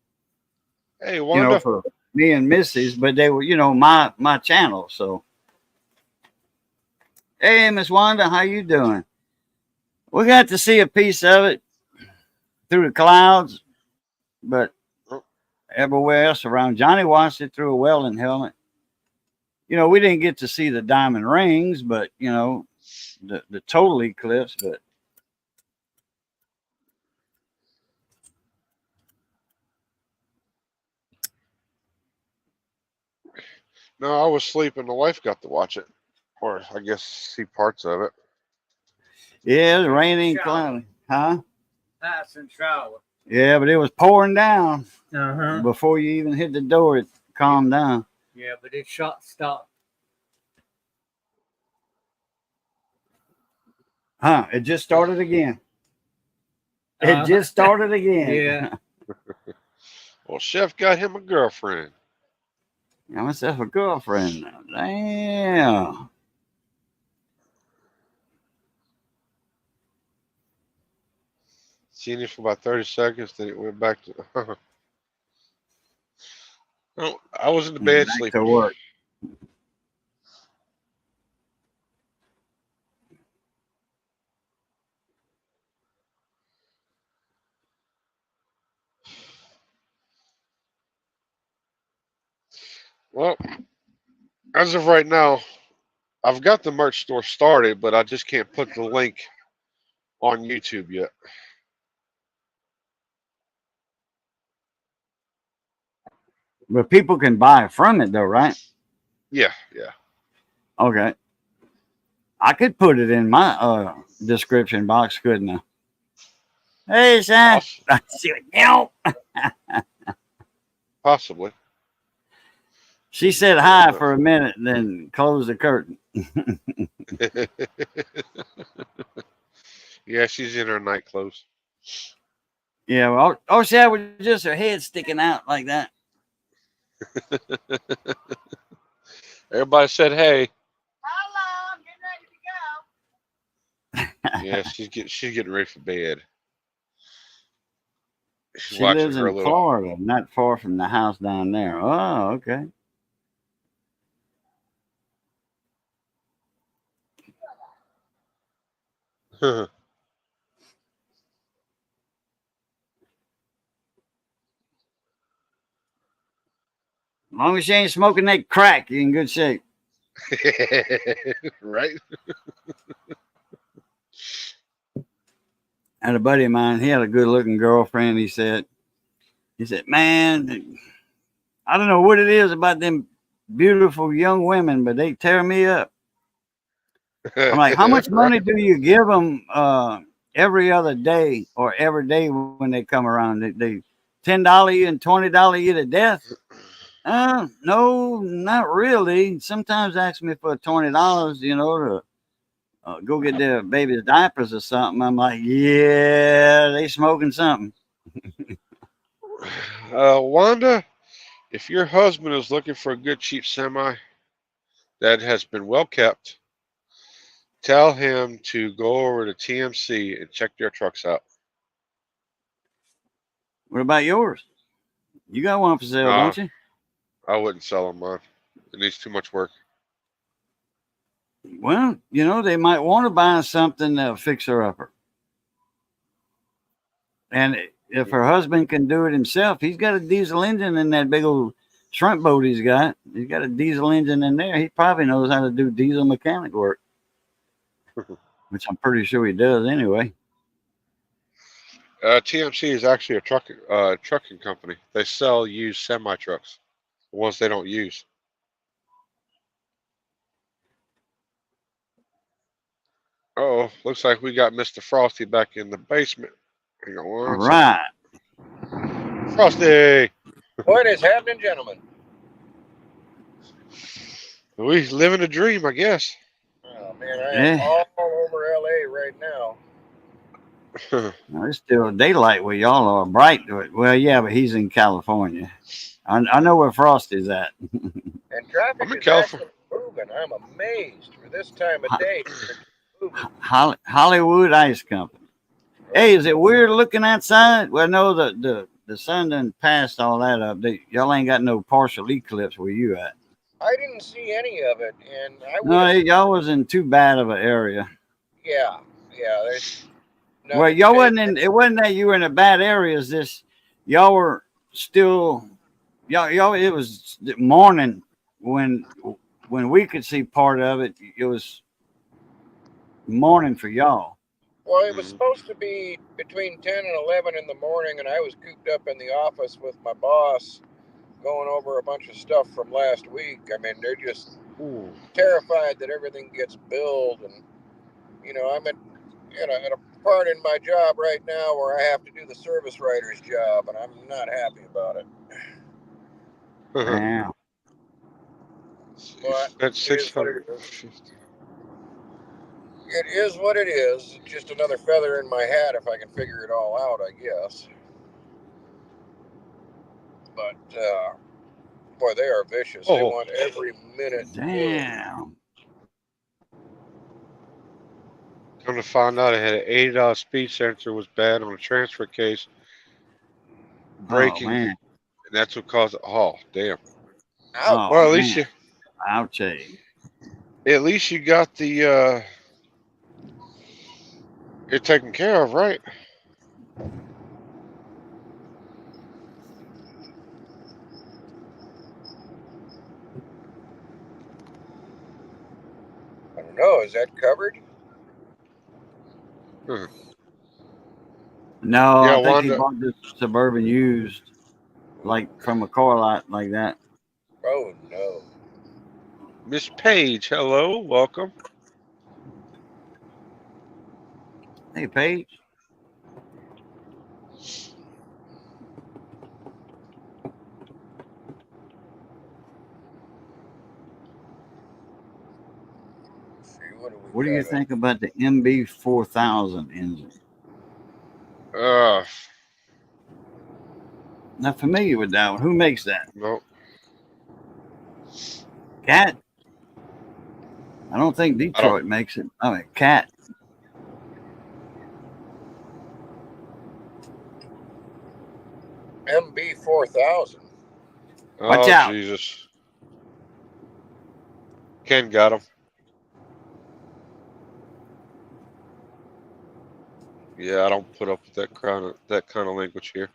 Hey, You Wanda. know, for me and Missy's, but they were, you know, my channel. So, hey, Miss Wanda, how you doing? We got to see a piece of it through the clouds, but everywhere else around, Johnny watched it through a welding helmet. You know, we didn't get to see the diamond rings, but you know, the total eclipse. But No, I was sleeping. The wife got to watch it, or I guess see parts of it. yeah, it was raining, cloudy, huh? Nice and shower. Yeah, but it was pouring down Uh-huh. before you even hit the door. It calmed down. Yeah, but it stopped. Huh? It just started again. It just started again. Yeah. Well, Chef got him a girlfriend. Got myself a girlfriend now. Damn. Seen it for about 30 seconds, then it went back to. Oh, I was in the bed Back sleeping. to work. Well, as of right now, I've got the merch store started, but I just can't put the link on YouTube yet. But people can buy from it though, right? Yeah. Okay. I could put it in my description box, couldn't I? Hey, Sam. Poss- Possibly. She said hi for a minute, then closed the curtain. Yeah, she's in her night clothes. Yeah, well, all she had was just her head sticking out like that. Everybody said hey. Hello, I'm getting ready to go. Yeah, she's getting ready for bed. She's She watching lives her in little. Florida, not far from the house down there. Oh, okay. As long as she ain't smoking that crack, you in good shape. Right? I had a buddy of mine, he had a good looking girlfriend. He said, man, I don't know what it is about them beautiful young women, but they tear me up. I'm like, how much money do you give them every other day or every day when they come around? They $10 you and $20 you to death? No, not really. Sometimes ask me for $20, you know, to go get their baby's diapers or something. I'm like, yeah, they smoking something. Wanda, if your husband is looking for a good cheap semi that has been well kept, tell him to go over to TMC and check their trucks out. What about yours? You got one for sale, Nah. don't you? I wouldn't sell them mine. It needs too much work. Well, you know, they might want to buy something to fix her upper. And if her husband can do it himself, he's got a diesel engine in that big old shrimp boat he's got. He's got a diesel engine in there. He probably knows how to do diesel mechanic work, which I'm pretty sure he does anyway. TMC is actually a trucking company. They sell used semi trucks, the ones they don't use. Oh, looks like we got Mr. Frosty back in the basement. Hang on one All second. right. Frosty! What is happening, gentlemen? We living a dream, I guess. Oh man, I am all over LA right now. No, it's still daylight where y'all are. Bright. Well, yeah, but he's in California. I know where Frosty's at. And traffic I'm in is California. actually moving. I'm amazed for this time of day. They're moving. Hollywood Ice Company. Hey, is it weird looking outside? Well, no, the sun done passed all that up. Y'all ain't got no partial eclipse where you at. I didn't see any of it, and I No, would. y'all was in too bad of an area. Yeah. There's. Well, y'all wasn't in. It wasn't that you were in a bad area. It's this, y'all were still, y'all. It was morning when we could see part of it. It was morning for y'all. Well, it was supposed to be between 10 and 11 in the morning, and I was cooped up in the office with my boss going over a bunch of stuff from last week. I mean, they're just terrified that everything gets billed, and I'm at a part in my job right now where I have to do the service writer's job, and I'm not happy about it. Yeah. But That's it is what 650. it is. What it is. Just another feather in my hat if I can figure it all out, I guess. But boy, they are vicious. They want every minute. Damn. Come to find out, I had an $80 speed sensor was bad on a transfer case. Breaking. Oh, man. And that's what caused it. Oh, damn. Oh, Well, at least Ouchie. at least you got the you're taken care of, right? I don't know. Is that covered? No, Yeah, I think he Wanda. bought this Suburban used, like from a car lot like that. Oh no. Miss Page, hello, welcome. Hey, Paige. What do you think about the MB4000 engine? Not familiar with that one. Who makes that? No. Cat? I don't think Detroit makes it. I mean, Cat. MB4000. Watch out. Jesus. Ken got him. Yeah, I don't put up with that kind of language here.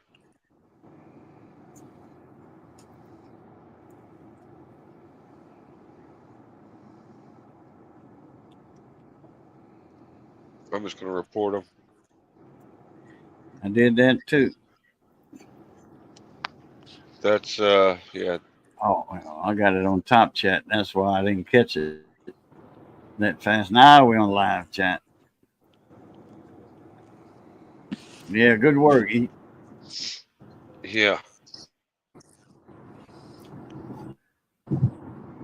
I'm just going to report him. I did that too. That's yeah. Oh, well, I got it on top chat. That's why I didn't catch it that fast. Now we're on live chat. Yeah, good work. Yeah.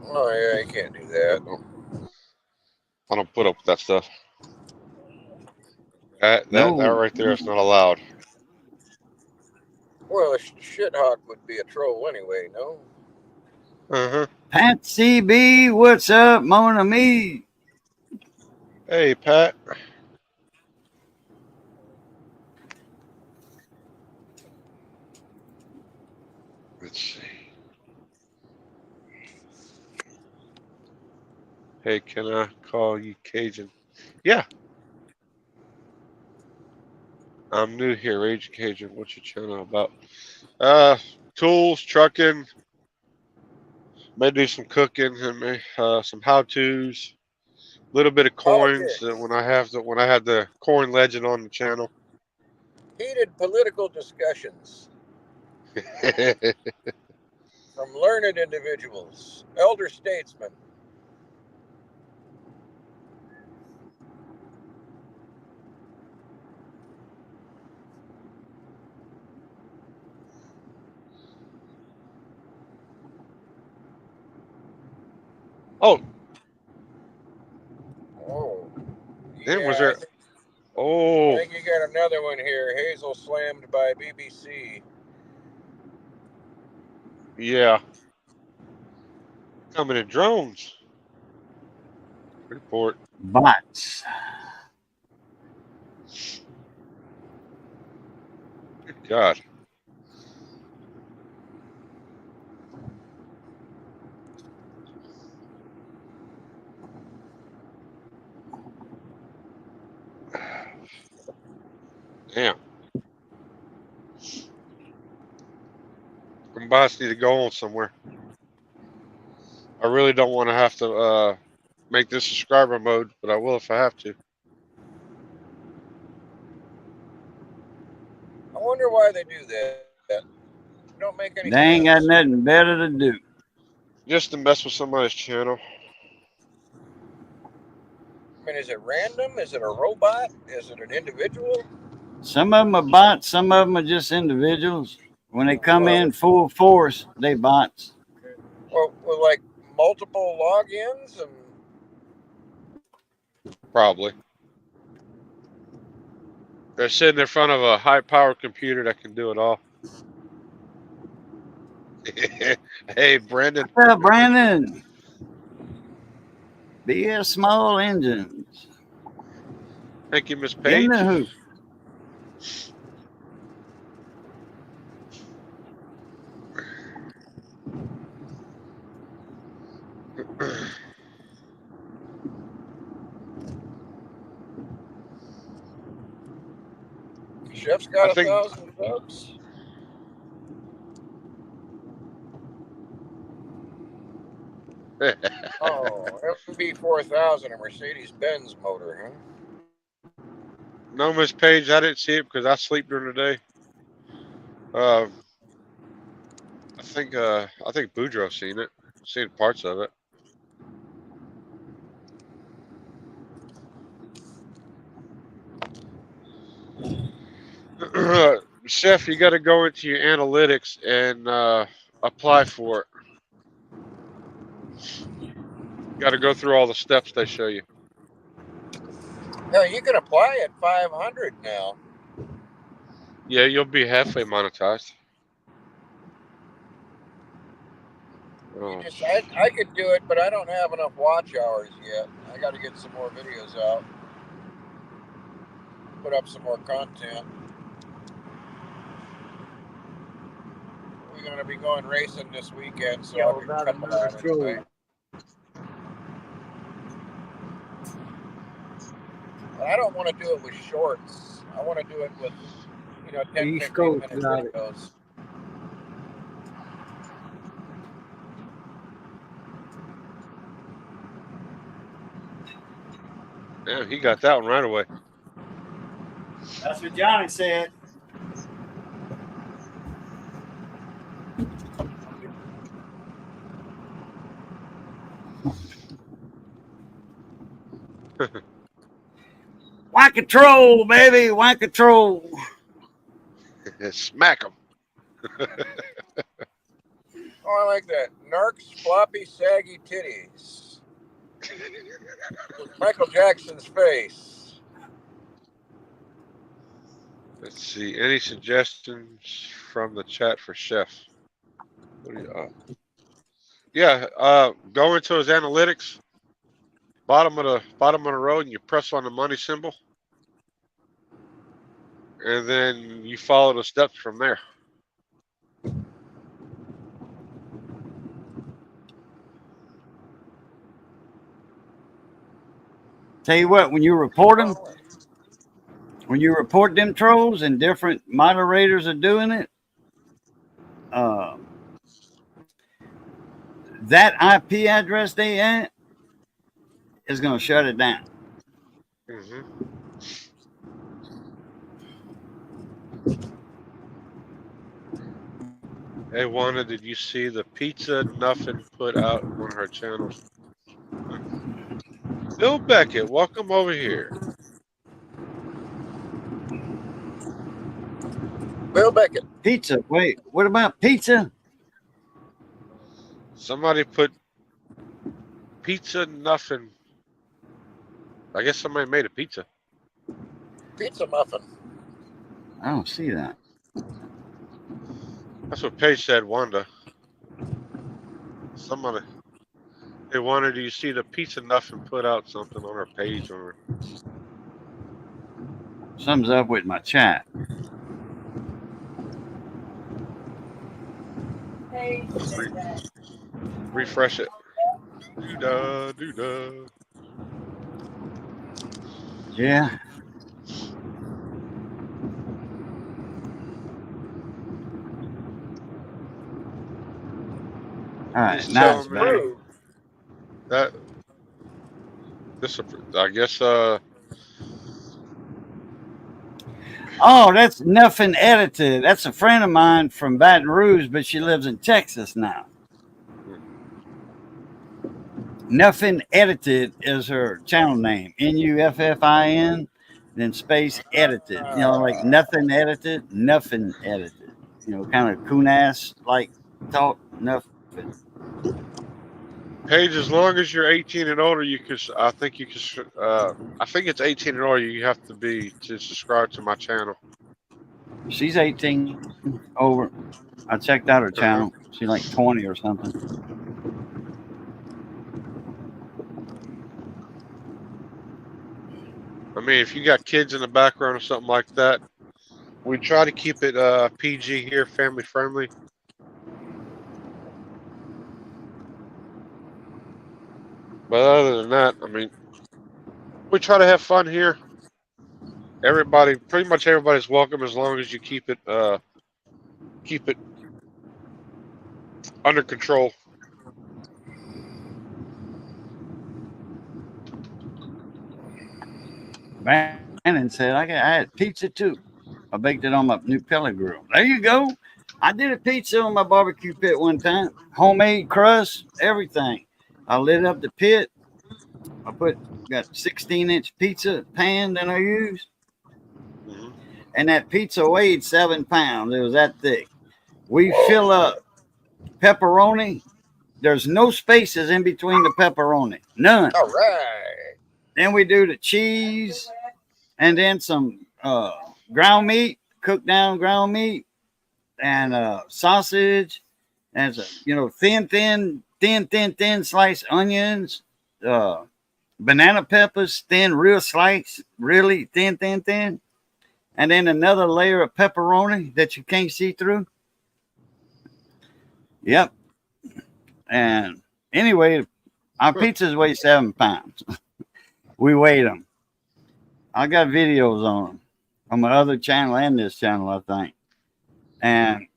Oh yeah, you can't do that. I don't put up with that stuff. That No. right there is not allowed. Well, a shithawk would be a troll anyway, no? Pat CB, what's up, Mon Ami? Hey, Pat. Let's see. Hey, can I call you Cajun? Yeah. I'm new here, Rage Cajun. What's your channel about? Tools, trucking. May do some cooking and some how-tos. A little bit of coins when I have the coin legend on the channel. Heated political discussions from learned individuals, elder statesmen. Oh. Yeah, was there? I think you got another one here. Hazel slammed by BBC. Yeah. Coming in drones. Report. Bots. Good God. Damn. Them bots need to go on somewhere. I really don't want to have to make this subscriber mode, but I will if I have to. I wonder why they do that. Don't make any They ain't got sense. nothing better to do. Just to mess with somebody's channel. I mean, is it random? Is it a robot? Is it an individual? Some of them are bots. Some of them are just individuals. When they come in full force, they bots. Well, with like multiple logins and Probably. They're sitting in front of a high-powered computer that can do it all. Hey, Brandon. What's up, Brandon? BS Small Engines. Thank you, Miss In Page. the hoop. Chef's got I think- 1,000 subs. Oh, MB 4000, a Mercedes-Benz motor, huh? No, Miss Page, I didn't see it because I sleep during the day. I think Boudreaux seen it. Seen parts of it. Chef, you got to go into your analytics and apply for it. Got to go through all the steps they show you. No, you can apply at 500 now. Yeah, you'll be halfway monetized. Oh, I could do it, but I don't have enough watch hours yet. I got to get some more videos out. Put up some more content. We're going to be going racing this weekend, so I'll be couple on it tonight. I don't want to do it with shorts. I want to do it with, 10, East 15 Coast minute got it. videos. damn, he got that one right away. That's what Johnny said. Why control, baby? Why control? Smack him. Oh, I like that. Narc's floppy, saggy titties. Michael Jackson's face. Let's see. Any suggestions from the chat for Chef? What do you, yeah. Go into his analytics. Bottom of the road, and you press on the money symbol, and then you follow the steps from there. Tell you what, when you report them trolls and different moderators are doing it, that IP address they at is going to shut it down. Mm-hmm. Hey, Wanda, did you see the pizza Nuffin put out on her channel? Bill Beckett, welcome over here. Bill Beckett. Pizza. Wait, what about pizza? Somebody put pizza Nuffin. I guess somebody made a pizza. Pizza muffin. I don't see that. That's what Paige said, Wanda. Somebody. They wanted you to see the Pizza Nuffin put out something on our page on our Something's up with my chat. Hey, said that. refresh it. Doo-dah, doo-dah. Yeah. All right, He's now it's telling me better. that this, I guess, Oh, that's nothing edited. That's a friend of mine from Baton Rouge, but she lives in Texas now. Nothing edited is her channel name. Nuffin, then space edited. You know, like nothing edited, nothing edited. You know, kind of coon ass like talk. Nothing. Paige, as long as you're 18 and older, you can. I think you can. I think it's 18 and older. You have to be to subscribe to my channel. She's 18 over. I checked out her channel. She's like 20 or something. I mean, if you got kids in the background or something like that, we try to keep it PG here, family friendly. But other than that, I mean, we try to have fun here. Everybody, pretty much everybody's welcome as long as you keep it under control. Brandon said, I had pizza too. I baked it on my new pellet grill. There you go. I did a pizza on my barbecue pit one time. Homemade crust, everything. I lit up the pit. I got 16-inch pizza pan that I used. Mm-hmm. And that pizza weighed 7 pounds. It was that thick. We fill up pepperoni. There's no spaces in between the pepperoni. None. All right. Then we do the cheese and then some ground meat, cooked down ground meat, and sausage, and some, thin sliced onions, banana peppers, thin, real slice, really thin, and then another layer of pepperoni that you can't see through. Yep. And anyway, our pizzas weigh 7 pounds. We weighed them. I got videos on them on my other channel and this channel, I think. And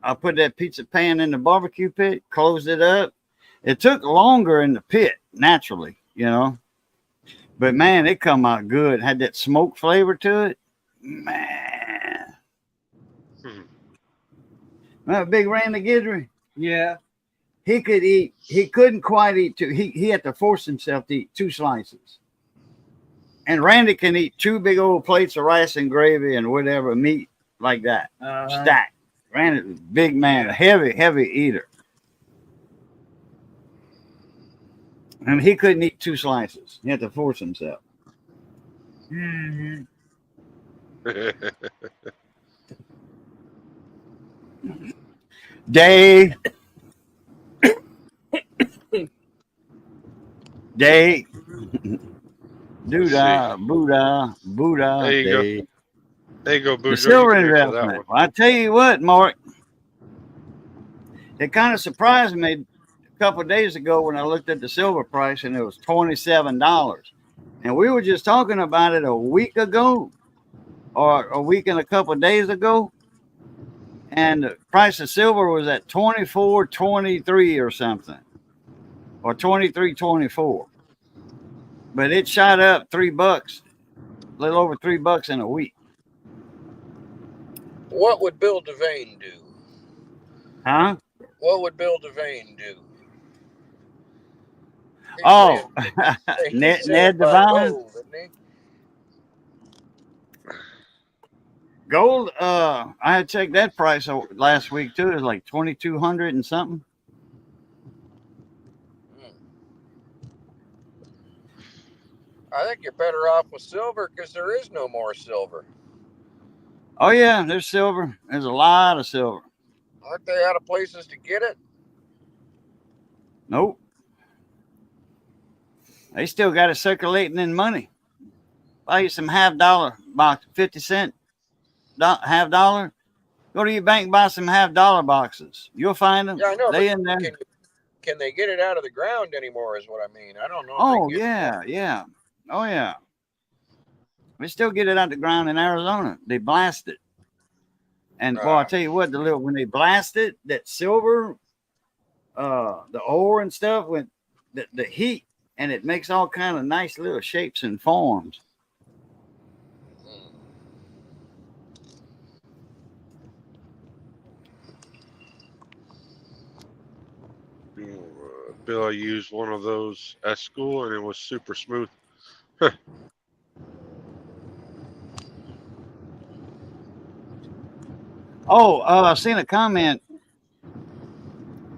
I put that pizza pan in the barbecue pit, closed it up. It took longer in the pit, naturally, you know. But man, it come out good. Had that smoke flavor to it. Man. Remember Big Randy Guidry? Yeah. He couldn't quite eat two. He had to force himself to eat 2 slices. And Randy can eat 2 big old plates of rice and gravy and whatever meat like that. Stacked. Randy's a big man, a heavy eater. And he couldn't eat 2 slices. He had to force himself. Mm-hmm. Day. Doodah, Buddha. There you go. Day. There you go, Boudreaux. The silver You can answer that investment. one. Well, I tell you what, Mark, it kind of surprised me a couple of days ago when I looked at the silver price and it was $27. And we were just talking about it a week ago or a week and a couple of days ago. And the price of silver was at $24.23 or something, or $23.24. But it shot up $3, a little over $3 in a week. What would Bill Devane do? Huh? What would Bill Devane do? Oh, He'd Ned say, Devine. "Whoa," wouldn't he? Gold, I had checked that price last week too. It was like 2,200 and something. I think you're better off with silver because there is no more silver. Oh yeah, there's silver. There's a lot of silver. Aren't they out of places to get it? Nope. They still got it circulating in money. Buy you some $50 box, 50-cent $50. Go to your bank, buy some $50 boxes. You'll find them. Yeah, I know. They But in there. can they get it out of the ground anymore? Is what I mean. I don't know. Oh if they can. yeah. Oh yeah. We still get it out the ground in Arizona. They blast it. And boy, I tell you what, when they blast it, that silver, the ore and stuff, with the heat, and it makes all kind of nice little shapes and forms. Bill used one of those at school, and it was super smooth. Oh, I've seen a comment.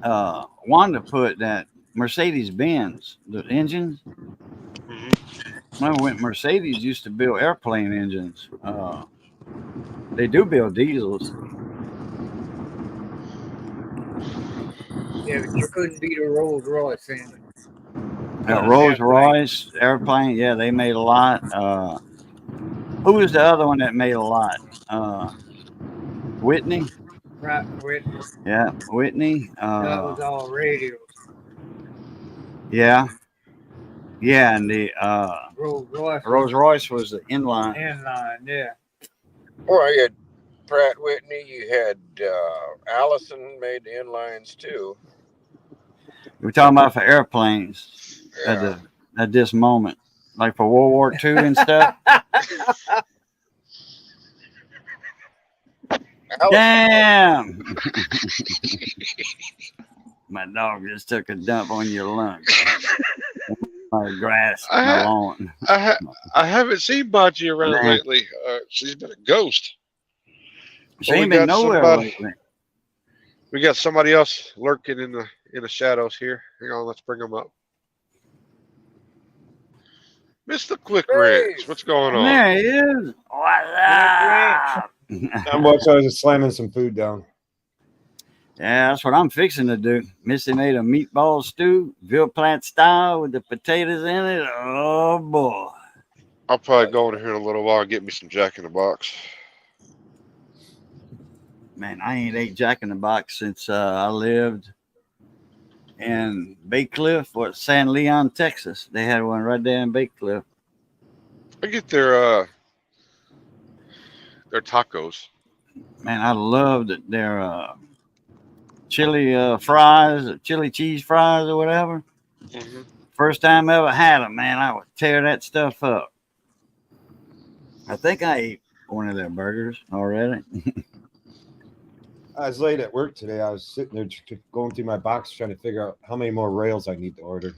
Wanda put that Mercedes Benz, the engines. Remember when Mercedes used to build airplane engines? They do build diesels. Yeah, but you couldn't beat a Rolls Royce engine. Rolls Royce airplane, yeah, they made a lot. Who was the other one that made a lot? Whitney. Pratt & Whitney. Yeah, Whitney. That was all radios. Yeah, and the Rolls Royce was the inline. Inline, yeah. Well, you had Pratt Whitney. You had Allison made the inlines too. We're talking about for airplanes Yeah. at this moment, like for World War II and stuff. Damn! My dog just took a dump on your lunch. My grass, my lawn. I haven't seen Baji around lately. She's been a ghost. She ain't been nowhere lately. We got somebody else lurking in the shadows here. Hang on, let's bring them up. Mr. Quick Ranch, what's going on? There he is. What's up? Not much. I was just slamming some food down. Yeah, that's what I'm fixing to do. Missy made a meatball stew, Ville Platte style, with the potatoes in it. Oh boy! I'll probably go in here in a little while and get me some Jack in the Box. Man, I ain't ate Jack in the Box since I lived in Bay Cliff or San Leon, Texas. They had one right there in Bay Cliff. I get their tacos. Man, I loved their chili fries, chili cheese fries, or whatever. Mm-hmm. First time I ever had them, man, I would tear that stuff up. I think I ate one of their burgers already. I was late at work today. I was sitting there going through my box trying to figure out how many more rails I need to order.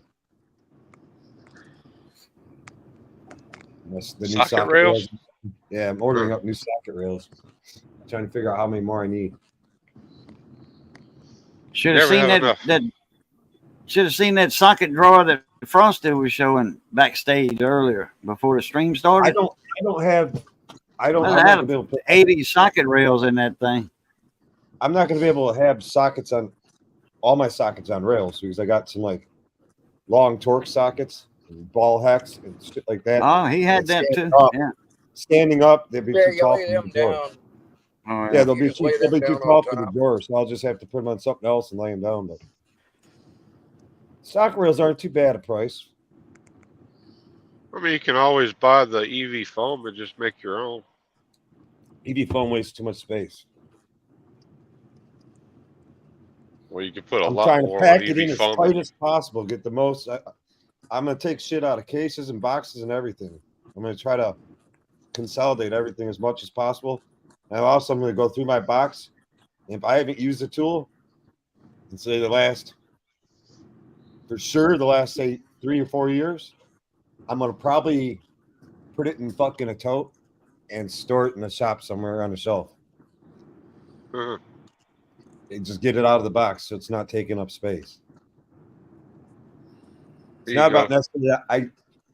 The new socket rails? Yeah, I'm ordering up new socket rails. Trying to figure out how many more I need. Should have seen that socket drawer that Frosty was showing backstage earlier before the stream started. I don't have 80 socket rails in that thing. I'm not going to be able to have sockets on all my sockets on rails because I got some like long torque sockets and ball hex and shit like that. Oh, he had that too. Yeah. Standing up, they'd be too tall for the door. Oh, yeah, they'll be too tall for the door, so I'll just have to put them on something else and lay them down. But socket rails aren't too bad a price. I mean, you can always buy the EV foam and just make your own. EV foam wastes too much space. Well, you can put a I'm lot trying more to pack on it in EV as foam. tight as possible. Get the most. I'm gonna take shit out of cases and boxes and everything. I'm gonna try to consolidate everything as much as possible. And also, I'm gonna go through my box. And if I haven't used the tool, and say the last, say 3 or 4 years, I'm gonna probably put it in fucking a tote and store it in the shop somewhere on the shelf. Uh-huh. And just get it out of the box so it's not taking up space. It's There not you about necessarily.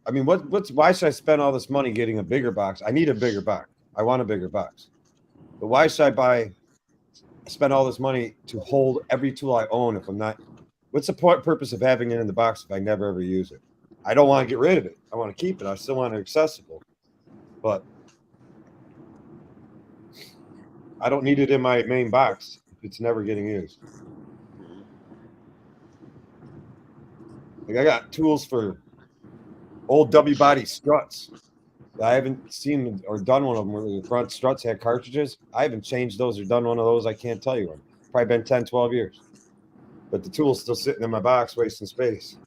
I mean, why should I spend all this money getting a bigger box? I need a bigger box. I want a bigger box. But why should I spend all this money to hold every tool I own if I'm not? What's the purpose of having it in the box if I never ever use it? I don't want to get rid of it. I want to keep it. I still want it accessible, but I don't need it in my main box if it's never getting used. Like I got tools for old W body struts. I haven't seen or done one of them where the front struts had cartridges. I haven't changed those or done one of those. I can't tell you when. Probably been 10, 12 years. But the tool's still sitting in my box, wasting space.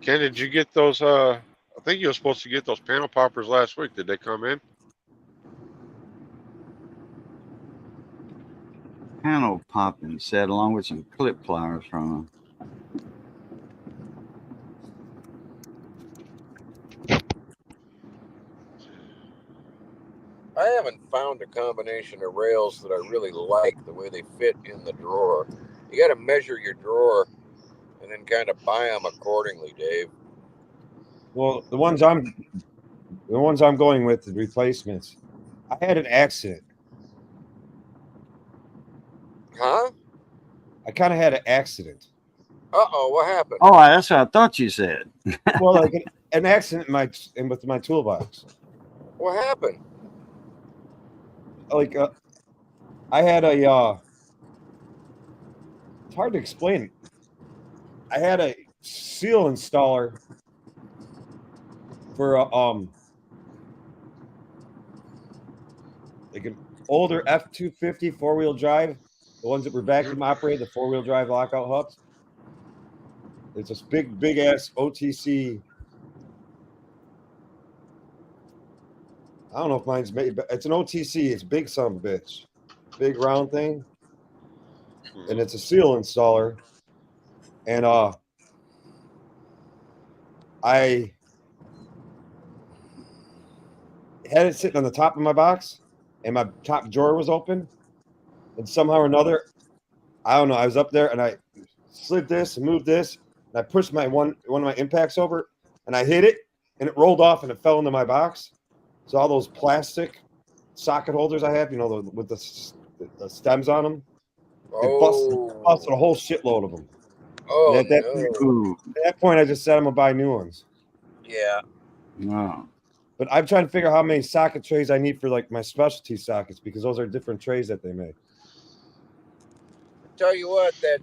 Ken, did you get those? I think you were supposed to get those panel poppers last week. Did they come in? Panel popping set along with some clip pliers from them. I haven't found a combination of rails that I really like the way they fit in the drawer. You got to measure your drawer and then kind of buy them accordingly, Dave. Well, the ones I'm going with, the replacements, I had an accident. Huh? I kind of had an accident. Uh-oh, what happened? Oh, that's what I thought you said. Well, like an accident with my toolbox. What happened? Like I had a it's hard to explain. I had a seal installer for like an older F-250 four-wheel drive, the ones that were vacuum operated, the four-wheel drive lockout hubs. It's this big ass OTC. I don't know if mine's made, but it's an OTC. It's big son of a bitch. Big round thing. And it's a seal installer. And I had it sitting on the top of my box and my top drawer was open. And somehow or another, I don't know, I was up there and I slid this and moved this. And I pushed my one of my impacts over and I hit it and it rolled off and it fell into my box. So all those plastic socket holders I have, you know, with the stems on them, it busted a whole shitload of them. Oh, And Ooh, at that point, I just said I'm gonna buy new ones. yeah. no. But I'm trying to figure out how many socket trays I need for like my specialty sockets because those are different trays that they make. Tell you what, that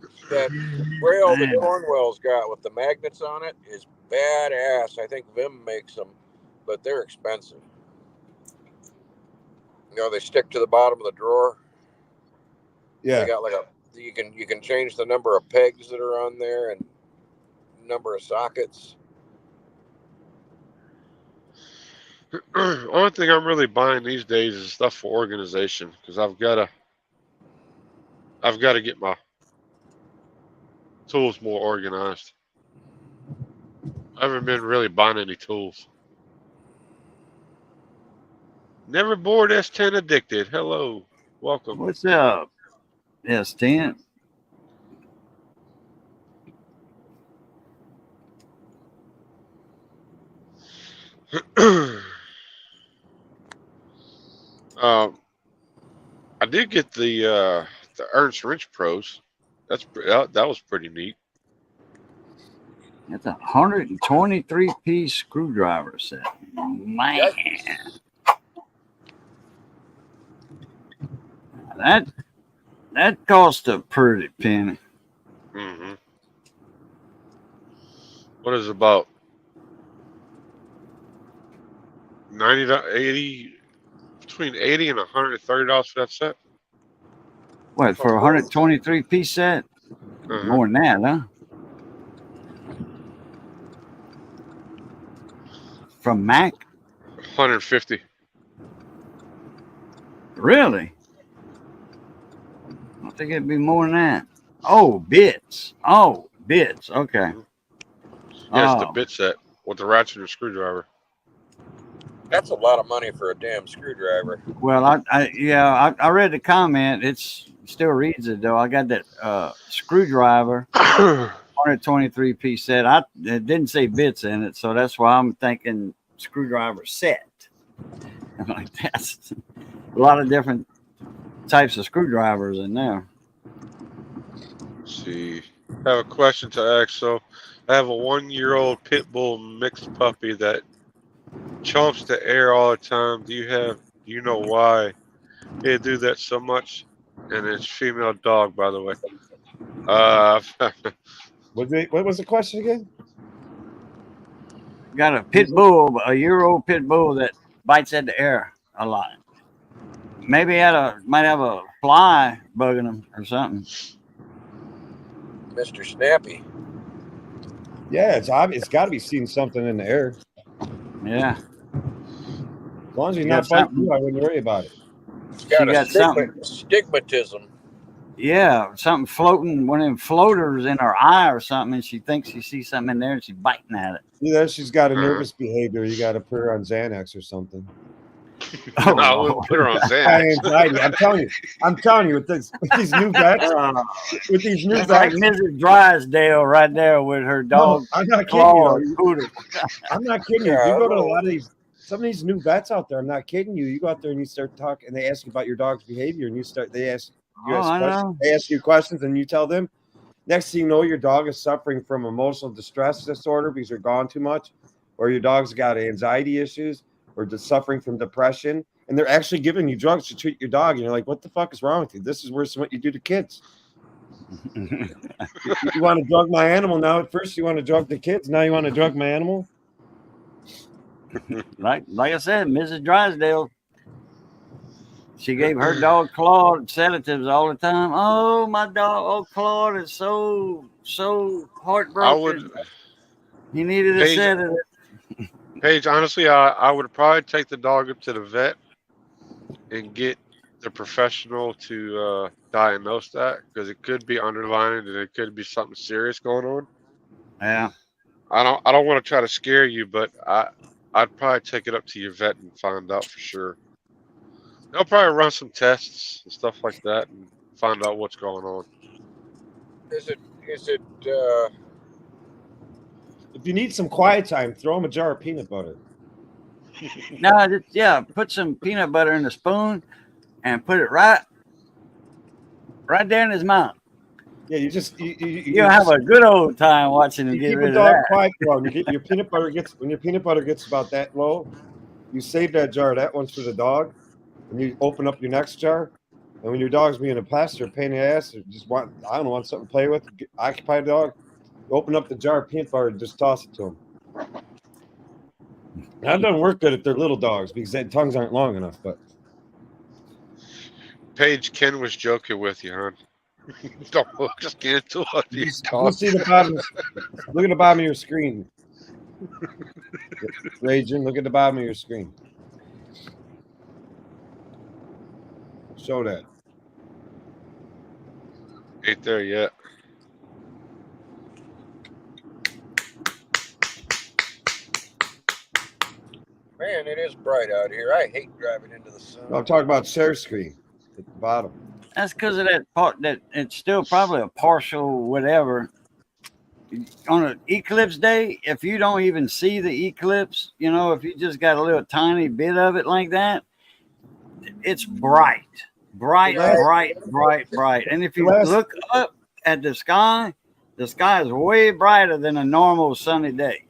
rail that Cornwell's got with the magnets on it is badass. I think Vim makes them, but they're expensive. You know, they stick to the bottom of the drawer. Yeah. They got like you can change the number of pegs that are on there and number of sockets. Only thing I'm really buying these days is stuff for organization because I've got to get my tools more organized. I haven't been really buying any tools. Never bored, S10 addicted. Hello, welcome. What's up? S10. I did get the Ernst Wrench Pros. That was pretty neat. It's a 123-piece screwdriver set. Man. That cost a pretty penny. Mm-hmm. What is it, about 90 to 80, between 80 and $130 for that set? What, for a 123-piece set? Uh-huh. More than that, huh? From Mac? 150. Really? I think it'd be more than that. Oh, bits. Okay. Yeah, it's the bit set with the ratchet and screwdriver. That's a lot of money for a damn screwdriver. Well, I read the comment. It still reads it though. I got that screwdriver, 123-piece set. It didn't say bits in it, so that's why I'm thinking screwdriver set. I'm like, that's a lot of different types of screwdrivers in there. Let's see. I have a question to ask. So, I have a 1-year-old pit bull mixed puppy that chomps the air all the time. Do you know why they do that so much? And it's female dog, by the way. What was the question again? Got a pit bull, a year-old pit bull that bites at the air a lot. Maybe might have a fly bugging him or something. Mr. Snappy. Yeah, it's obvious. It's got to be seeing something in the air. Yeah. As long as you're You not got biting something. you, I wouldn't worry about it. It's She got a got something. stigmatism. Yeah, something floating, one of them floaters in her eye or something, and she thinks she sees something in there and she's biting at it. Yeah, she's got a nervous behavior. You got to put her on Xanax or something. Oh, I wouldn't put her on High Xanax. anxiety. I'm telling you, with these new vets, with these new That's like vets. Mrs. Drysdale right there with her dog I'm not kidding claw you. poodle. I'm not kidding you. You go to a lot of some of these new vets out there. I'm not kidding you. You go out there and you start talking, and they ask you about your dog's behavior, and they ask you questions, and you tell them. Next thing you know, your dog is suffering from emotional distress disorder because you're gone too much, or your dog's got anxiety issues, or just suffering from depression, and they're actually giving you drugs to treat your dog, and you're like, what the fuck is wrong with you? This is worse than what you do to kids. You want to drug my animal now. At first you want to drug the kids, now you want to drug my animal. Like I said, Mrs. Drysdale, she gave her dog Claude sedatives all the time. Oh, my dog, Claude is so heartbroken. He needed a sedative. Paige, honestly, I would probably take the dog up to the vet and get the professional to diagnose that, because it could be underlying and it could be something serious going on. Yeah. I don't want to try to scare you, but I'd probably take it up to your vet and find out for sure. They'll probably run some tests and stuff like that and find out what's going on. Is it If you need some quiet time, throw him a jar of peanut butter. No, put some peanut butter in a spoon and put it right there in his mouth. Yeah, You'll have a good old time watching him get rid of that. Quiet, well, your peanut butter gets about that low, you save that jar. That one's for the dog, and you open up your next jar. And when your dog's being a pest or a pain in the ass, or just want something to play with, occupy the dog, open up the jar of peanut butter and just toss it to them. That doesn't work good if they're little dogs because their tongues aren't long enough. But Paige, Ken was joking with you, huh? Don't just get into what you you see the bottom. Look at the bottom of your screen. Raging, look at the bottom of your screen. Show that. Ain't there yet. Man, it is bright out here. I hate driving into the sun. I'm talking about share screen at the bottom. That's because of that part. That it's still probably a partial whatever. On an eclipse day, if you don't even see the eclipse, if you just got a little tiny bit of it like that, it's bright. And if you look up at the sky is way brighter than a normal sunny day.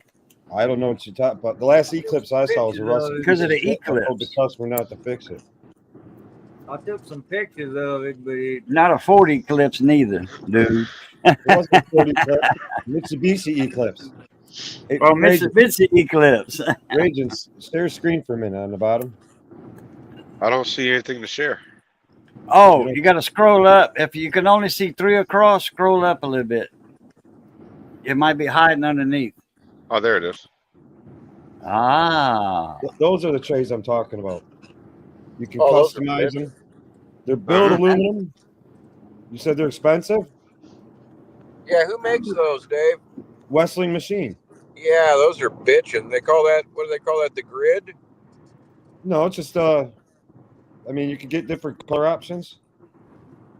I don't know what you're talking about. The last eclipse I saw was a Russell. Because of the eclipse. I told the customer not to fix it. I took some pictures of it, but Not a 40 eclipse neither, dude. It wasn't a 40 eclipse. Mitsubishi eclipse. Mitsubishi eclipse. Raging, share screen for a minute on the bottom. I don't see anything to share. Oh, you got to scroll up. If you can only see 3 across, scroll up a little bit. It might be hiding underneath. Oh, there it is. Ah. Those are the trays I'm talking about. You can customize them. They're built aluminum. You said they're expensive? Yeah, who makes those, Dave? Wrestling Machine. Yeah, those are bitchin'. They call that, what do they call that, the grid? No, it's just you can get different color options.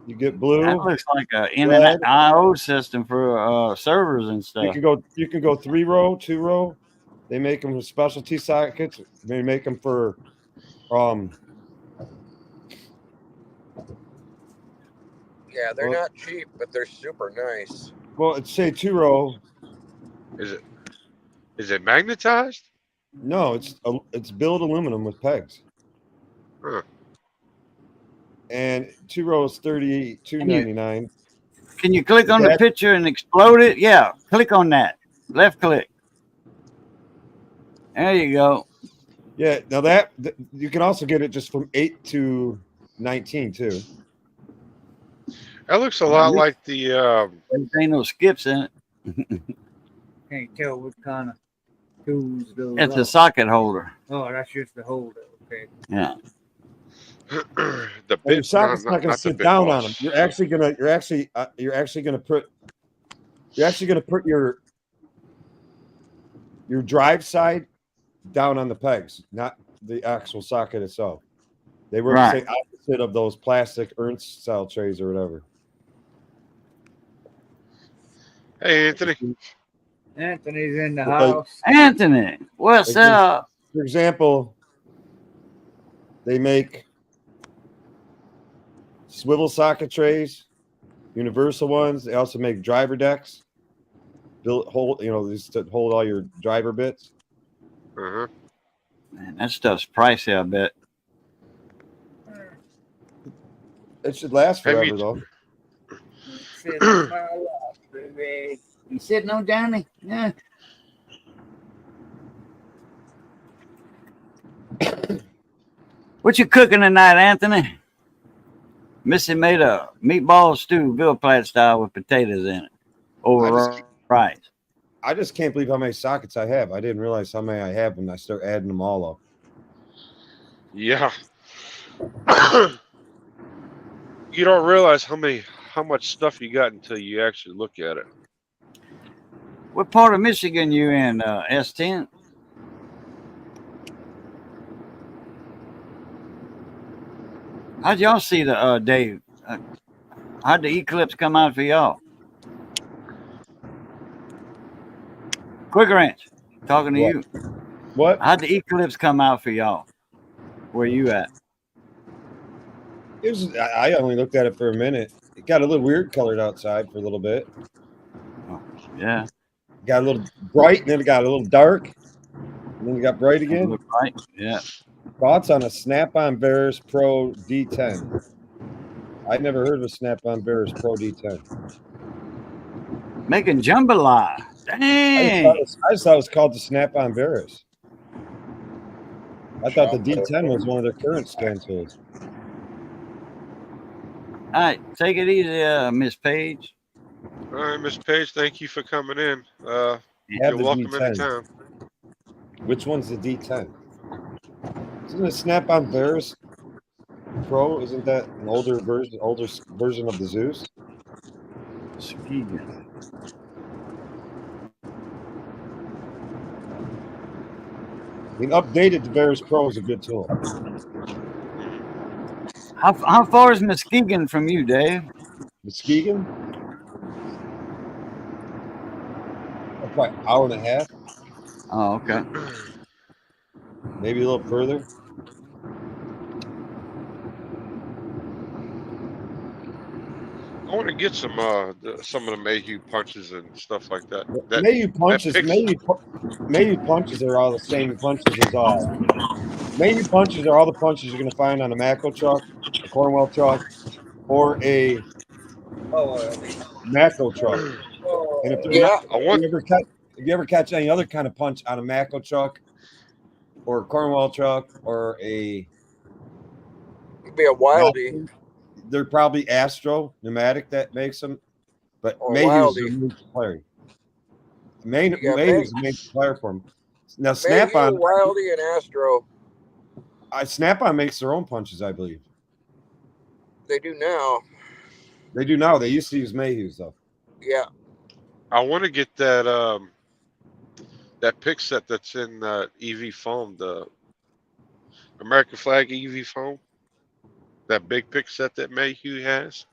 You get blue. That looks like an internet I/O system for servers and stuff. You can go 3-row, 2-row. They make them with specialty sockets. They make them for Yeah, they're not cheap, but they're super nice. Well, it's say 2-row. Is it magnetized? No, it's billet aluminum with pegs. Huh. And 2-row is $32.99. Can you click on the That- picture and explode it? Yeah, click on that. Left click. There you go. Yeah. Now you can also get it just from 8 to 19 too. That looks a lot like the There ain't no skips in it. Can't tell what kind of tools those It's are. a socket holder. Oh, that's just the holder. Okay. Yeah. the Well, your bit. socket's not going to the sit bit down boss. on them. You're actually going to put your drive side down on the pegs, not the actual socket itself. They work Right. the opposite of those plastic Ernst style trays or whatever. Hey, Anthony. Anthony's in the Like- house. Anthony, what's Like this. up? For example, they make swivel socket trays, universal ones. They also make driver decks. These to hold all your driver bits. Uh-huh. Man, that stuff's pricey, I bet. It should last Have forever you- though. Sitting on my lap, baby. You sitting on Johnny? Yeah. What you cooking tonight, Anthony? Missy made a meatball stew, Bill Platt style, with potatoes in it. Over rice. I just can't believe how many sockets I have. I didn't realize how many I have when I start adding them all up. Yeah. You don't realize how much stuff you got until you actually look at it. What part of Michigan you in, S10? How'd y'all see the Dave? How'd the eclipse come out for y'all? Quick Ranch, talking to What? you. What? How'd the eclipse come out for y'all? Where you at? I only looked at it for a minute. It got a little weird colored outside for a little bit. Yeah. Got a little bright, and then it got a little dark, and then it got bright again. Right. Yeah. Thoughts on a Snap-on Veris Pro D10? I'd never heard of a Snap-on Veris Pro D10. Making jambalaya. Dang. I just thought it was called the Snap-on Veris. I thought the D10 was one of their current scan tools. All right, take it easy, Miss Page. All right, Miss Page, thank you for coming in. Have You're the welcome D10. anytime. Which one's the D10? Isn't the Snap-on Veris Pro? Isn't that an older version of the Zeus? Skeegan. I mean, updated, the Veris Pro is a good tool. How far is Muskegon from you, Dave? Muskegon? Probably an hour and a half, Oh, okay. maybe a little further. I want to get some of the Mayhew punches and stuff like that. That Mayhew punches. picks- Mayhew punches are all the same punches as all. Mayhew punches are all the punches you're gonna find on a Macco truck, a Cornwell truck, or a Macco truck. And if they're not, I want if you ever catch any other kind of punch on a Macco truck, or a Cornwell truck, or a It'd be a wildie. they're probably Astro pneumatic that makes them, but Or Mayhew's Wildie. the main supplier. You got Mayhew's the main supplier for them. Now Snap-on, Mayhew, Wildie, and Astro. Snap-on makes their own punches, I believe. They do now. They do now. They used to use Mayhew's though. Yeah. I want to get that that pick set that's in EV foam, the American flag EV foam. That big pick set that Mayhew has.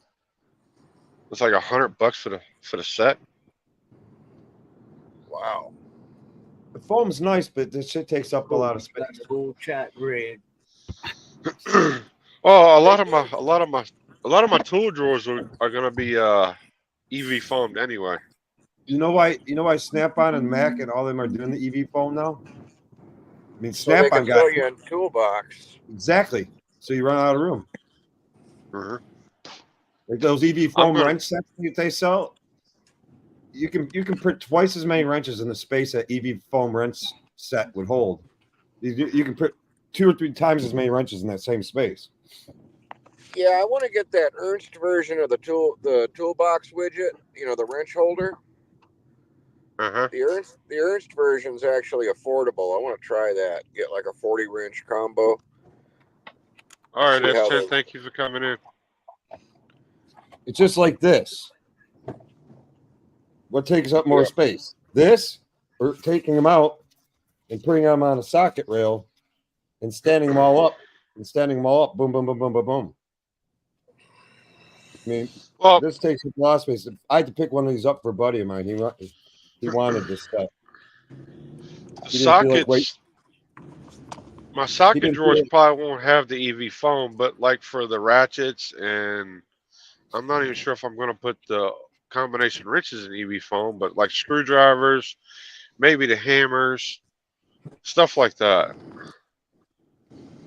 It's like $100 for the set. Wow. The foam's nice, but this shit takes up a lot of space. Bull chat red. Oh, a lot of my tool drawers are gonna be EV foamed anyway. You know why? You know why Snap-on and Mac and all them are doing the EV foam now? I mean, So they Snap-on can got throw you in toolbox. exactly. So you run out of room. Mhm. Like those EV I'm foam gonna- wrench sets that they sell, you can put twice as many wrenches in the space that EV foam wrench set would hold. You can put 2 or 3 times as many wrenches in that same space. Yeah, I want to get that Ernst version of the toolbox widget. You know, the wrench holder. Uh-huh. The Ernst version's actually affordable. I want to try that. Get like a 40 wrench combo. All right, See how F10, those- thank you for coming in. It's just like this. What takes up more Yeah. space? This or taking them out and putting them on a socket rail and standing them all up boom, boom, boom, boom, boom, boom. I mean, Well, this takes up a lot of space. I had to pick one of these up for a buddy of mine. He wanted this stuff. He didn't feel like sockets. My socket didn't drawers feel- probably won't have the EV foam, but like for the ratchets, and I'm not even sure if I'm going to put the combination wrenches in EV foam, but like screwdrivers, maybe the hammers, stuff like that.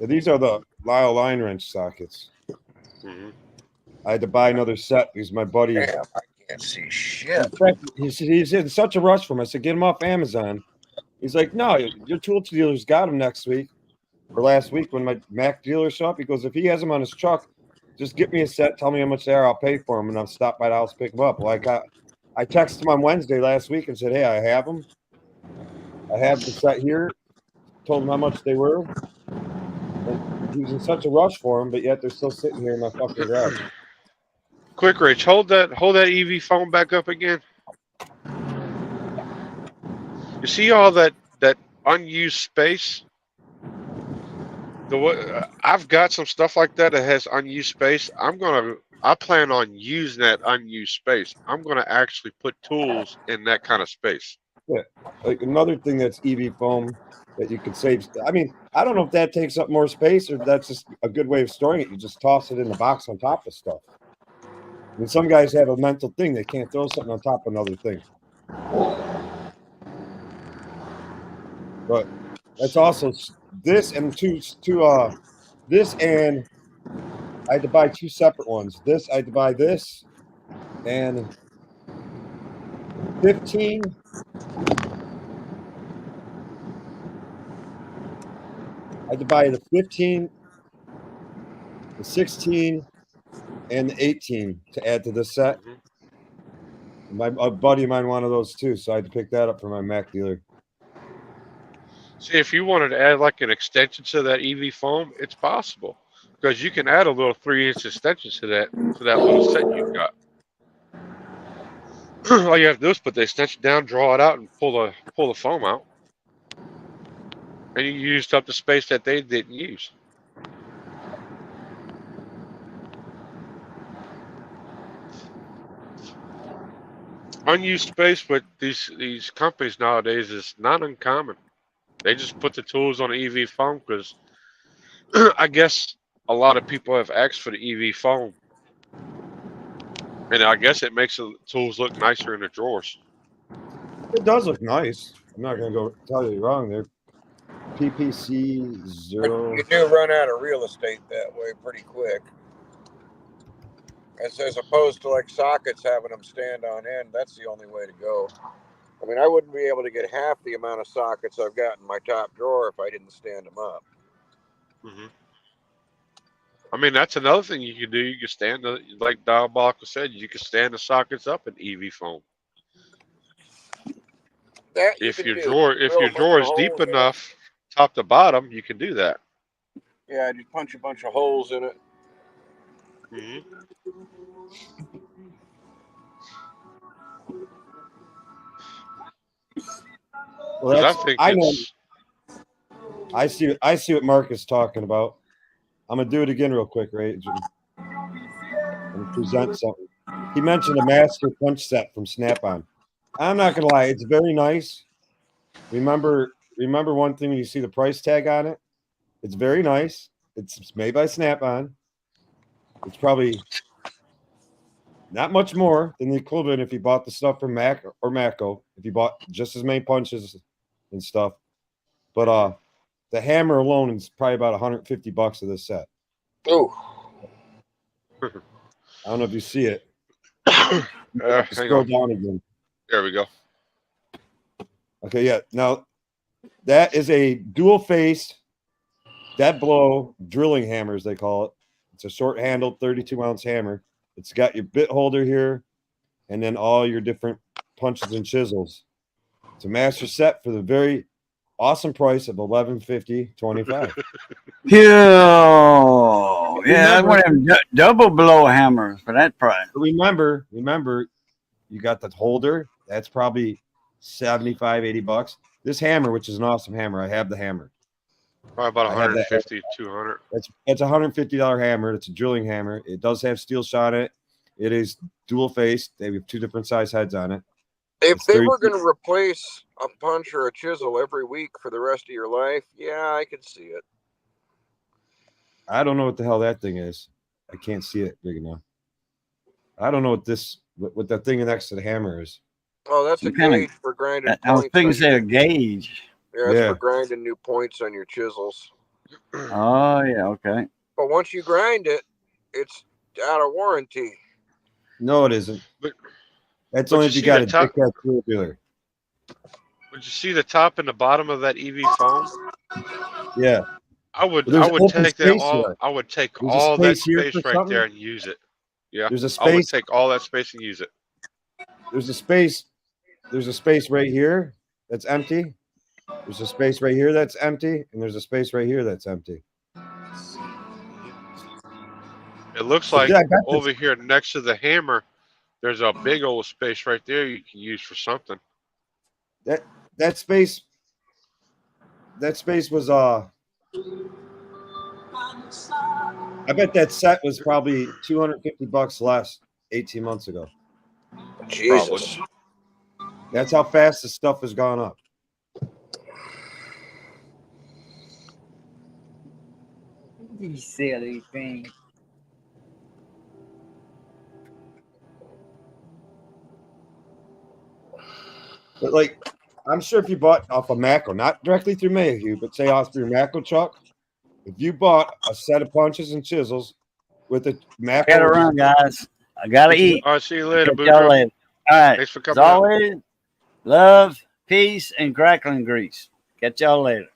These are the Lyle line wrench sockets. Hmm. I had to buy another set because my buddy. Damn, I can't see shit. In fact, he's in such a rush for them. I said, get them off Amazon. He's like, no, your tool dealer's got them next week or last week when my Mac dealer shop. He goes, if he has them on his truck, just get me a set. Tell me how much they are. I'll pay for them, and I'll stop by the house pick them up. Well, I texted him on Wednesday last week and said, hey, I have them. I have the set here. Told him how much they were. And he was in such a rush for them, but yet they're still sitting here in my fucking garage. Quick, Rich, hold that EV foam back up again. You see all that unused space? I've got some stuff like that has unused space. I plan on using that unused space. I'm gonna actually put tools in that kind of space. Like another thing that's EV foam that you could save. I mean, I don't know if that takes up more space or if that's just a good way of storing it. You just toss it in the box on top of stuff. I mean, some guys have a mental thing; they can't throw something on top of another thing. But that's also this and this and I had to buy 2 separate ones. This I had to buy this and 15. I had to buy the 15, the 16, and the 18 to add to the set. A buddy of mine wanted those too, so I had to pick that up for my Mac dealer. See, if you wanted to add like an extension to that EV foam, it's possible because you can add a little 3-inch extension to that little set you've got. All you have to do is put the extension down, draw it out, and pull the foam out, and you used up the space that they didn't use. Unused space with these companies nowadays is not uncommon. They just put the tools on the EV foam because I guess a lot of people have asked for the EV foam, and I guess it makes the tools look nicer in the drawers. It does look nice. I'm not gonna go tell you wrong there. PPC 0. You do run out of real estate that way pretty quick. As opposed to like sockets having them stand on end, that's the only way to go. I mean, I wouldn't be able to get half the amount of sockets I've got in my top drawer if I didn't stand them up. Hmm. I mean, that's another thing you can do. You can stand like Diabolical said, you can stand the sockets up in EV foam. That you If can your do. drawer is deep holes in it. enough, top to bottom, you can do that. Yeah, just punch a bunch of holes in it. Hmm. Well, Because I that's, think I know. it's I see what Mark is talking about. I'm gonna do it again real quick, right? And present something. He mentioned a master punch set from Snap-on. I'm not gonna lie, it's very nice. Remember one thing when you see the price tag on it? It's very nice. It's made by Snap-on. It's probably Not much more than the equivalent if you bought the stuff from Mac or Macco. If you bought just as many punches and stuff, but the hammer alone is probably about $150 of this set. Oh, I don't know if you see it. Hang Scroll on. down again. There we go. Okay, yeah. Now that is a dual-faced dead blow drilling hammer, as they call it. It's a short-handled 32-ounce hammer. It's got your bit holder here, and then all your different punches and chisels. It's a master set for the very awesome price of $11.50.25. Yeah, that's Remember- one of them double blow hammers for that price. Remember, you got the holder. That's probably $75-$80. This hammer, which is an awesome hammer, I have the hammer. Probably about I have that. 150, 200. It's a $150 hammer. It's a drilling hammer. It does have steel shot in it. It is dual faced. They have 2 different size heads on it. if It's they 30 were going to replace a punch or a chisel every week for the rest of your life, yeah, I could see it. I don't know what the hell that thing is. I can't see it big enough. I don't know what that thing next to the hammer is. Oh, that's a Some kind of- gauge for grinding I was points. thinking on say your- a gauge. Yeah, that's Yeah. for grinding new points on your chisels. Oh yeah, okay. But once you grind it, it's out of warranty. No, it isn't. But- That's but only you if you see got the a top- dickhead tool dealer. Would you see the top and the bottom of that EV foam? Yeah. I would There's take open that space all. here. I would take There's a all that space here space for right there something? and use it. Yeah, There's a I would space. take all that space and use it. There's a space. There's a space right here that's empty. There's a space right here that's empty, and there's a space right here that's empty. It looks So, like yeah, I got this. over here next to the hammer, there's a big old space right there you can use for something. That space. That space was I bet that set was probably $250 less 18 months ago. Jesus. That's how fast the stuff has gone up. You silly thing. But like, I'm sure if you bought off a Macro, not directly through Mayhew, but say off through Macro truck, if you bought a set of punches and chisels with a Macro, Gotta run, guys. I gotta eat. All right, see you later, Catch y'all Boudreaux. later. All right. Thanks for As coming out. always, love, peace, and crackling grease. Catch y'all later.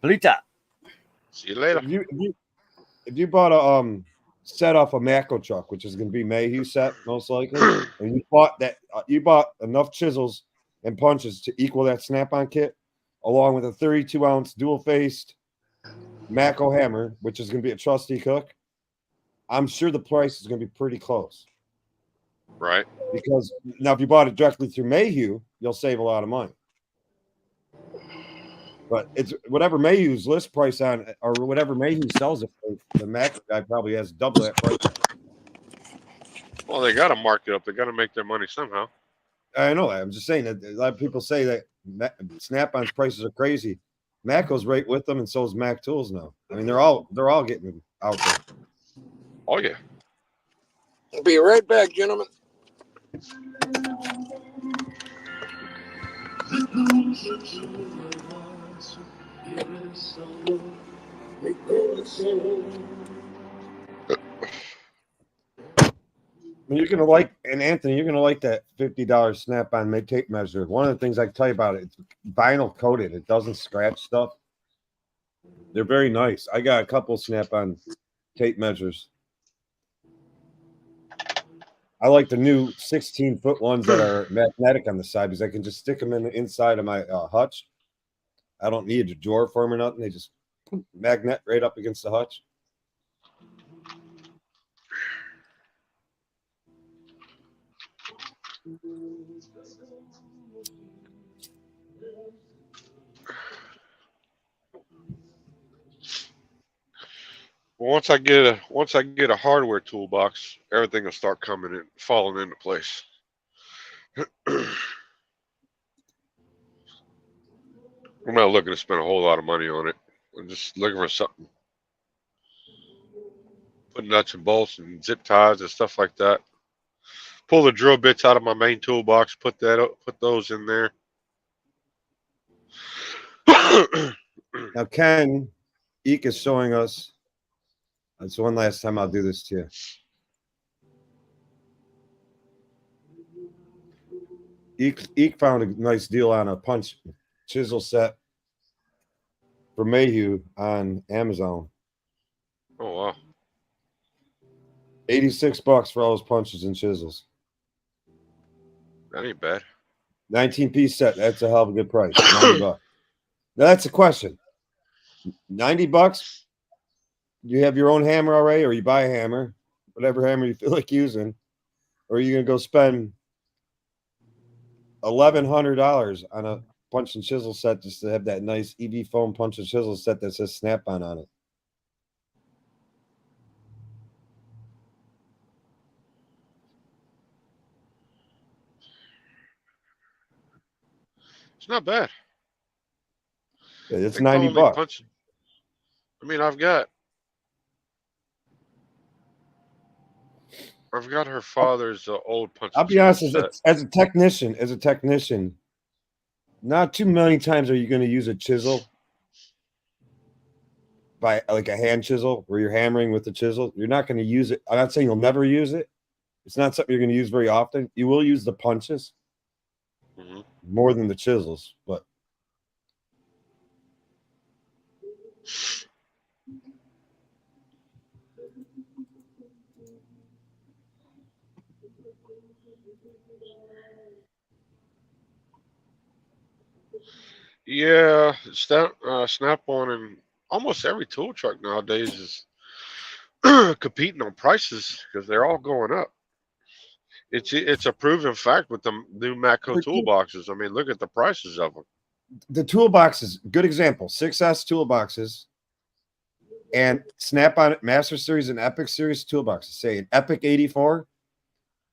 Pluta. See you later. if you bought a set off a Macro truck, which is going to be Mayhew set most likely, and you bought enough chisels and punches to equal that snap-on kit, along with a 32-ounce dual-faced Macro hammer, which is going to be a trusty cook, I'm sure the price is going to be pretty close. Right. Because now, if you bought it directly through Mayhew, you'll save a lot of money. But it's whatever Mayhew's list price on, or whatever Mayhew sells it for, the Macro guy probably has double that price. Well, they got to mark it up. They got to make their money somehow. I know. I'm just saying that a lot of people say that Snap-on's prices are crazy. Macco's right with them, and so is Mac Tools now. I mean, they're all getting out there. Oh yeah. Be right back, gentlemen. I mean, you're gonna like, and Anthony, you're gonna like that $50 Snap-on tape measure. One of the things I can tell you about it, it's vinyl coated. It doesn't scratch stuff. They're very nice. I got a couple Snap-on tape measures. I like the new 16-foot ones that are magnetic on the side because I can just stick them in the inside of my hutch. I don't need a drawer for them or nothing. They just magnet right up against the hutch. Well, once I get a hardware toolbox, everything will start falling into place. I'm not looking to spend a whole lot of money on it. I'm just looking for something. Put nuts and bolts and zip ties and stuff like that. pull the drill bits out of my main toolbox, put those in there. Now, Ken Eek is showing us. That's one last time I'll do this to you. Eek found a nice deal on a punch chisel set for Mayhew on Amazon. Oh wow. $86 for all his punches and chisels. That ain't bad. 19-piece set. That's a hell of a good price. $90. Now that's a question. $90? You have your own hammer already, or you buy a hammer, whatever hammer you feel like using, or are you gonna go spend $1,100 on a punch and chisel set just to have that nice EV foam punch and chisel set that says Snap-on on it? It's not bad. Yeah, it's They call me $90. punching. I mean, I've got her father's old punch. I'll be honest, as a technician, not too many times are you going to use a chisel by like a hand chisel where you're hammering with the chisel. You're not going to use it. I'm not saying you'll never use it. It's not something you're going to use very often. You will use the punches more than the chisels, but yeah, Snap-on and almost every tool truck nowadays is competing on prices because they're all going up. It's a proven fact with the new Matco toolboxes. I mean, look at the prices of them. the toolboxes, good example, 6S toolboxes and Snap-on Master Series and Epic Series toolboxes. Say an Epic 84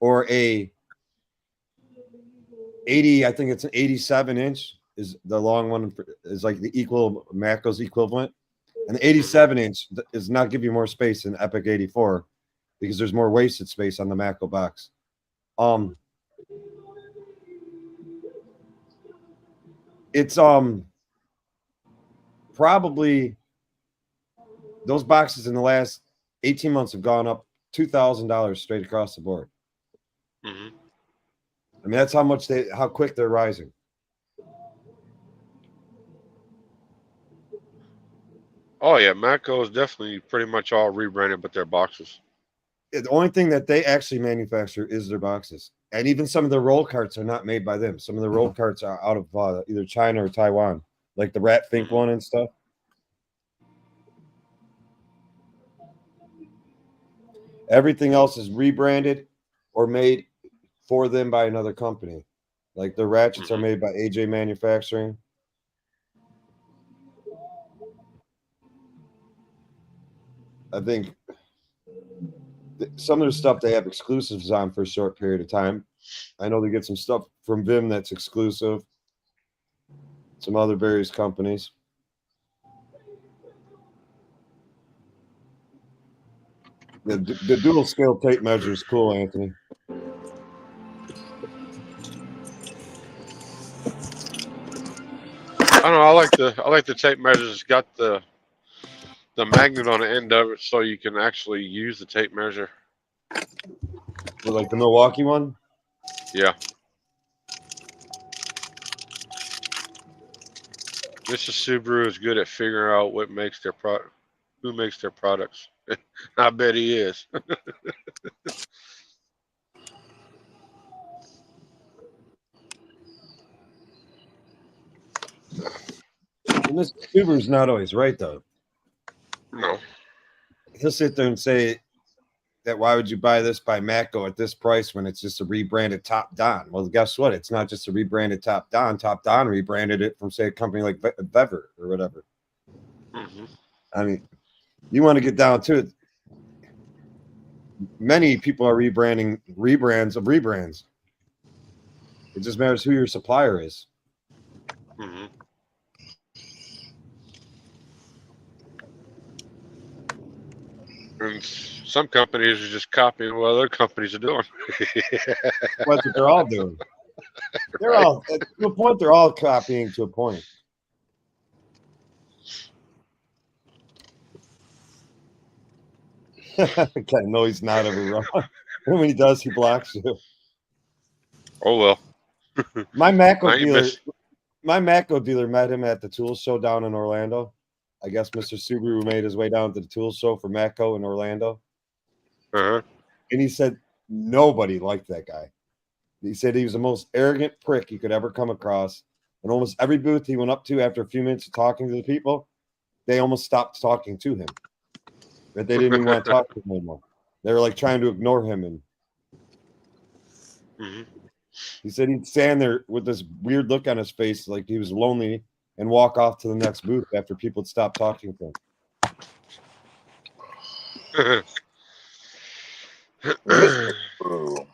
or a 80, I think it's an 87-inch is the long one, is like the equal Matco's equivalent. And the 87-inch does not give you more space than Epic 84 because there's more wasted space on the Matco box. It's probably those boxes in the last 18 months have gone up $2,000 straight across the board. Mm-hmm. I mean, that's how quick they're rising. Oh yeah, Matco is definitely pretty much all rebranded, but their boxes. The only thing that they actually manufacture is their boxes, and even some of the roll carts are not made by them. Some of the roll carts are out of either China or Taiwan, like the Rat Fink one and stuff. Everything else is rebranded or made for them by another company. Like the ratchets are made by AJ Manufacturing. I think some of the stuff they have exclusives on for a short period of time. I know they get some stuff from Vim that's exclusive. Some other various companies. The dual scale tape measure is cool, Anthony. I don't know. I like the tape measures. It's got the magnet on the end of it, so you can actually use the tape measure. Like the Milwaukee one. Yeah. Mr. Subaru is good at figuring out what makes their product, who makes their products. I bet he is. And this Subaru's not always right, though. No. He'll sit there and say that why would you buy this by Matco at this price when it's just a rebranded Top Don? Well, guess what? It's not just a rebranded Top Don. Top Don rebranded it from, say, a company like Bever or whatever. Mm-hmm. I mean, you want to get down to it. Many people are rebranding rebrands of rebrands. It just matters who your supplier is. Mm-hmm. And Some companies are just copying what other companies are doing. That's what they're all doing. They're all to a point. They're all copying to a point. Okay, no, he's not ever wrong. And when he does, he blocks you. Oh well. My I Matco ain't dealer, miss- my Matco dealer met him at the tool show down in Orlando. I guess Mr. Subaru made his way down to the tool show for Matco in Orlando, Uh-huh. and he said nobody liked that guy. He said he was the most arrogant prick you could ever come across. And almost every booth he went up to after a few minutes of talking to the people, they almost stopped talking to him. That they didn't even want to talk to him anymore. They were like trying to ignore him. And Mhm. he said he'd stand there with this weird look on his face, like he was lonely, and walk off to the next booth after people had stopped talking to him. Ooh.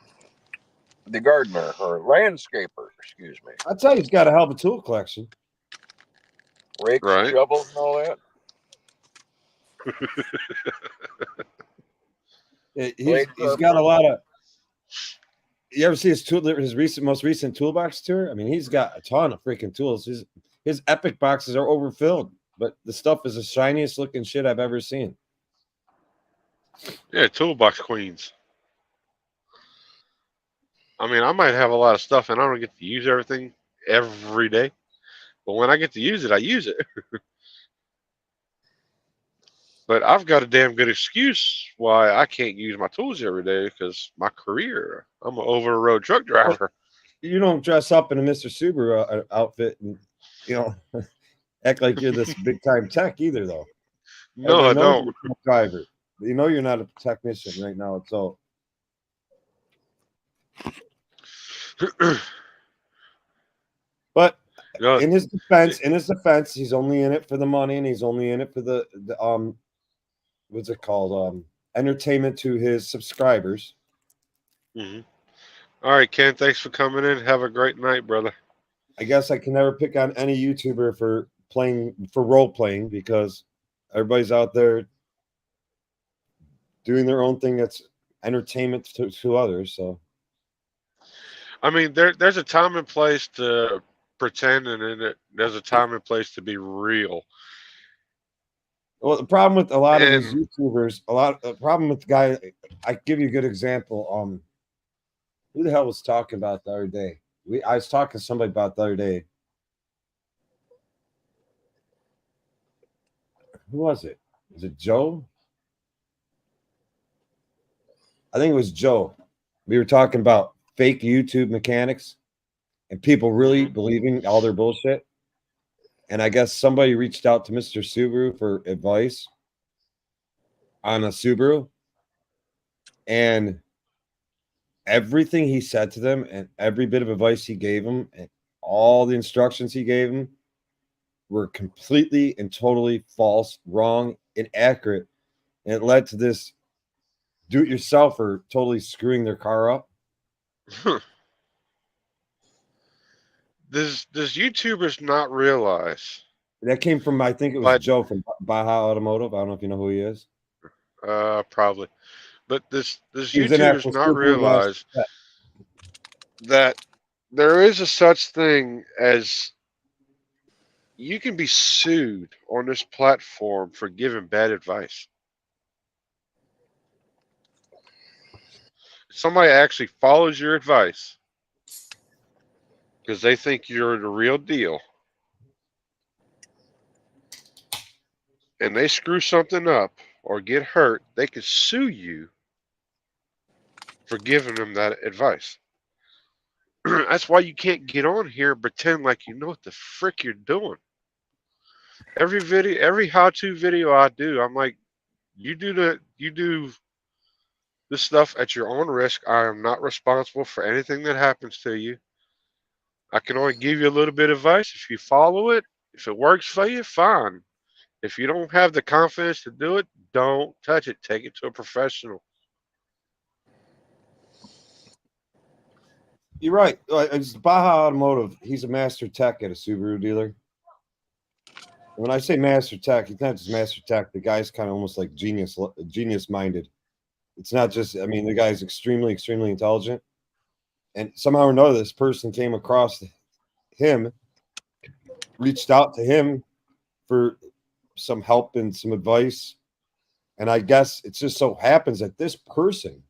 The gardener or landscaper, excuse me. I'd tell you he's got a hell of a tool collection. Rakes, Right. shovels, and all that. He's got a lot of. You ever see his most recent toolbox tour? I mean, he's got a ton of freaking tools. His epic boxes are overfilled, but the stuff is the shiniest looking shit I've ever seen. Yeah, toolbox queens. I mean, I might have a lot of stuff and I don't get to use everything every day. But when I get to use it, I use it. But I've got a damn good excuse why I can't use my tools every day because my career. I'm an over the road truck driver. You don't dress up in a Mr. Subaru outfit and act like you're this big time tech either, though. No, I Everybody knows don't. you're a driver. You know you're not a technician right now. So but No, in his defense, he's only in it for the money, and he's only in it for the what's it called? Entertainment to his subscribers. mhm. All right, Ken, thanks for coming in. Have a great night, brother. I guess I can never pick on any YouTuber for role playing because everybody's out there doing their own thing that's entertainment to others. So I mean, there's a time and place to pretend, and then there's a time and place to be real. well, the problem with a lot of these And YouTubers, the problem with the guy, I give you a good example. Who the hell was talking about the other day? I was talking to somebody about the other day. Who was it? Was it Joe? I think it was Joe. We were talking about fake YouTube mechanics and people really believing all their bullshit. And I guess somebody reached out to Mr. Subaru for advice on a Subaru. And everything he said to them and every bit of advice he gave them and all the instructions he gave them were completely and totally false, wrong, inaccurate. And it led to this do-it-yourselfer totally screwing their car up. does YouTubers not realize? That came from, I think it was But Joe from Baja Automotive. I don't know if you know who he is. probably, but does He was in YouTubers Apple not Subaru realize last- that there is a such thing as you can be sued on this platform for giving bad advice. Somebody actually follows your advice because they think you're the real deal, and they screw something up or get hurt, they can sue you for giving them that advice. That's why you can't get on here and pretend like you know what the frick you're doing. Every how-to video I do, I'm like, you do this stuff at your own risk. I am not responsible for anything that happens to you. I can only give you a little bit of advice. If you follow it, if it works for you, fine. If you don't have the confidence to do it, don't touch it. Take it to a professional. You're right. It's Baja Automotive. He's a master tech at a Subaru dealer. When I say master tech, he's not just master tech. The guy's kind of almost like genius minded. It's not just, I mean, the guy's extremely, extremely intelligent. And somehow or another, this person came across him, reached out to him for some help and some advice. And I guess it just so happens that this person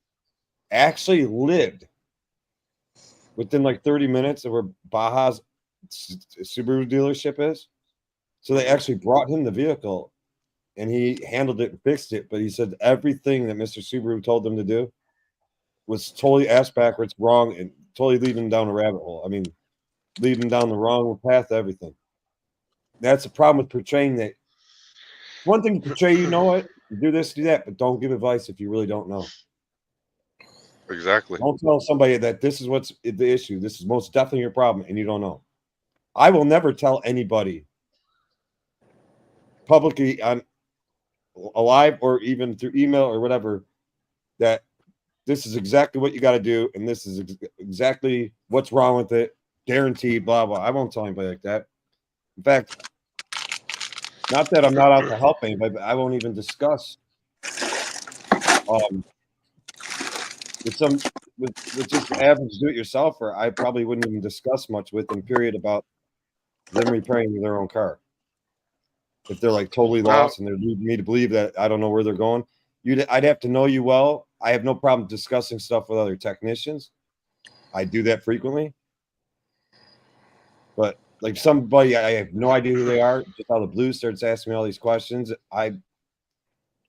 actually lived within like 30 minutes of where Baja's Subaru dealership is. So they actually brought him the vehicle and he handled it and fixed it. But he said everything that Mr. Subaru told them to do was totally ass backwards, wrong, and totally leading down a rabbit hole. I mean, leading down the wrong path to everything. That's the problem with portraying that. One thing to portray, you know what, do this, do that, but don't give advice if you really don't know. Exactly. Don't tell somebody that this is what's the issue. This is most definitely your problem, and you don't know. I will never tell anybody publicly on alive or even through email or whatever that this is exactly what you got to do, and this is exactly what's wrong with it. Guaranteed, blah blah. I won't tell anybody like that. In fact, not that I'm not out to help anybody, but I won't even discuss with just the average do-it-yourselfer. I probably wouldn't even discuss much with them. Period about them repairing their own car. If they're like totally lost and they're leading me to believe that I don't know where they're going, I'd have to know you well. I have no problem discussing stuff with other technicians. I do that frequently. But like somebody, I have no idea who they are. Just out of the blue starts asking me all these questions. I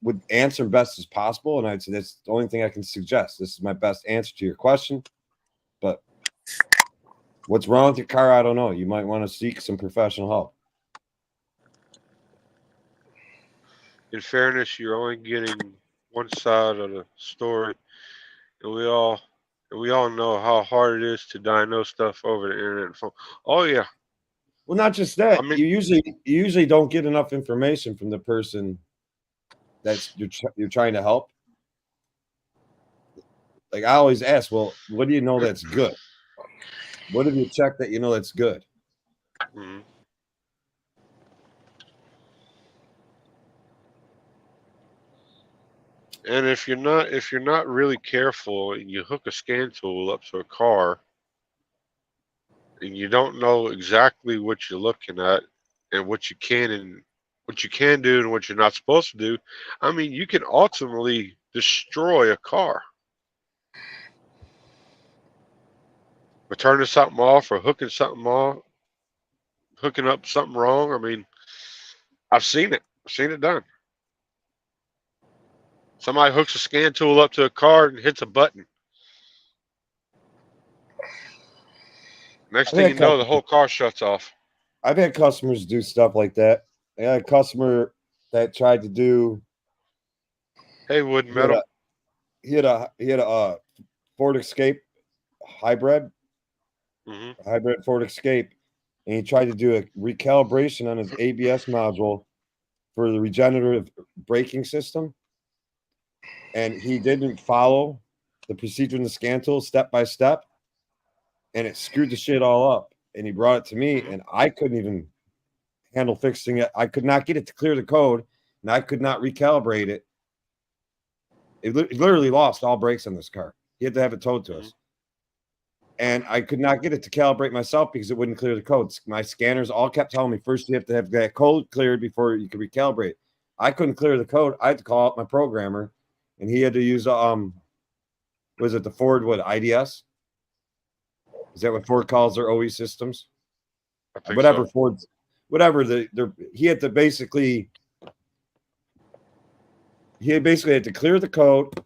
would answer best as possible. And I'd say, that's the only thing I can suggest. This is my best answer to your question. But what's wrong with your car? I don't know. You might want to seek some professional help. In fairness, you're only getting one side of the story, and we all know how hard it is to diagnose stuff over the internet and phone. Oh yeah. Well, not just that. I mean, you usually don't get enough information from the person that's you're trying to help. Like I always ask, well, what do you know that's good? What have you checked that you know that's good? mm-hmm. And if you're not really careful and you hook a scan tool up to a car and you don't know exactly what you're looking at and what you can do and what you're not supposed to do, I mean, you can ultimately destroy a car. Or turning something off or hooking something off, hooking up something wrong. I mean, I've seen it. I've seen it done. Somebody hooks a scan tool up to a car and hits a button. Next thing you know, the whole car shuts off. I've had customers do stuff like that. I had a customer that tried to do. Hey, wood and metal. He had a Ford Escape hybrid, hybrid Ford Escape, and he tried to do a recalibration on his ABS module for the regenerative braking system. And he didn't follow the procedure in the scan tool step by step, and it screwed the shit all up. And he brought it to me, and I couldn't even handle fixing it. I could not get it to clear the code, and I could not recalibrate it. It literally lost all brakes on this car. He had to have it towed to us. And I could not get it to calibrate myself because it wouldn't clear the code. My scanners all kept telling me first you have to have that code cleared before you can recalibrate. I couldn't clear the code. I had to call up my programmer, and he had to use was it the Ford IDS? Is that what Ford calls their OE systems? Whatever so. Ford's, whatever he had to basically had to clear the code.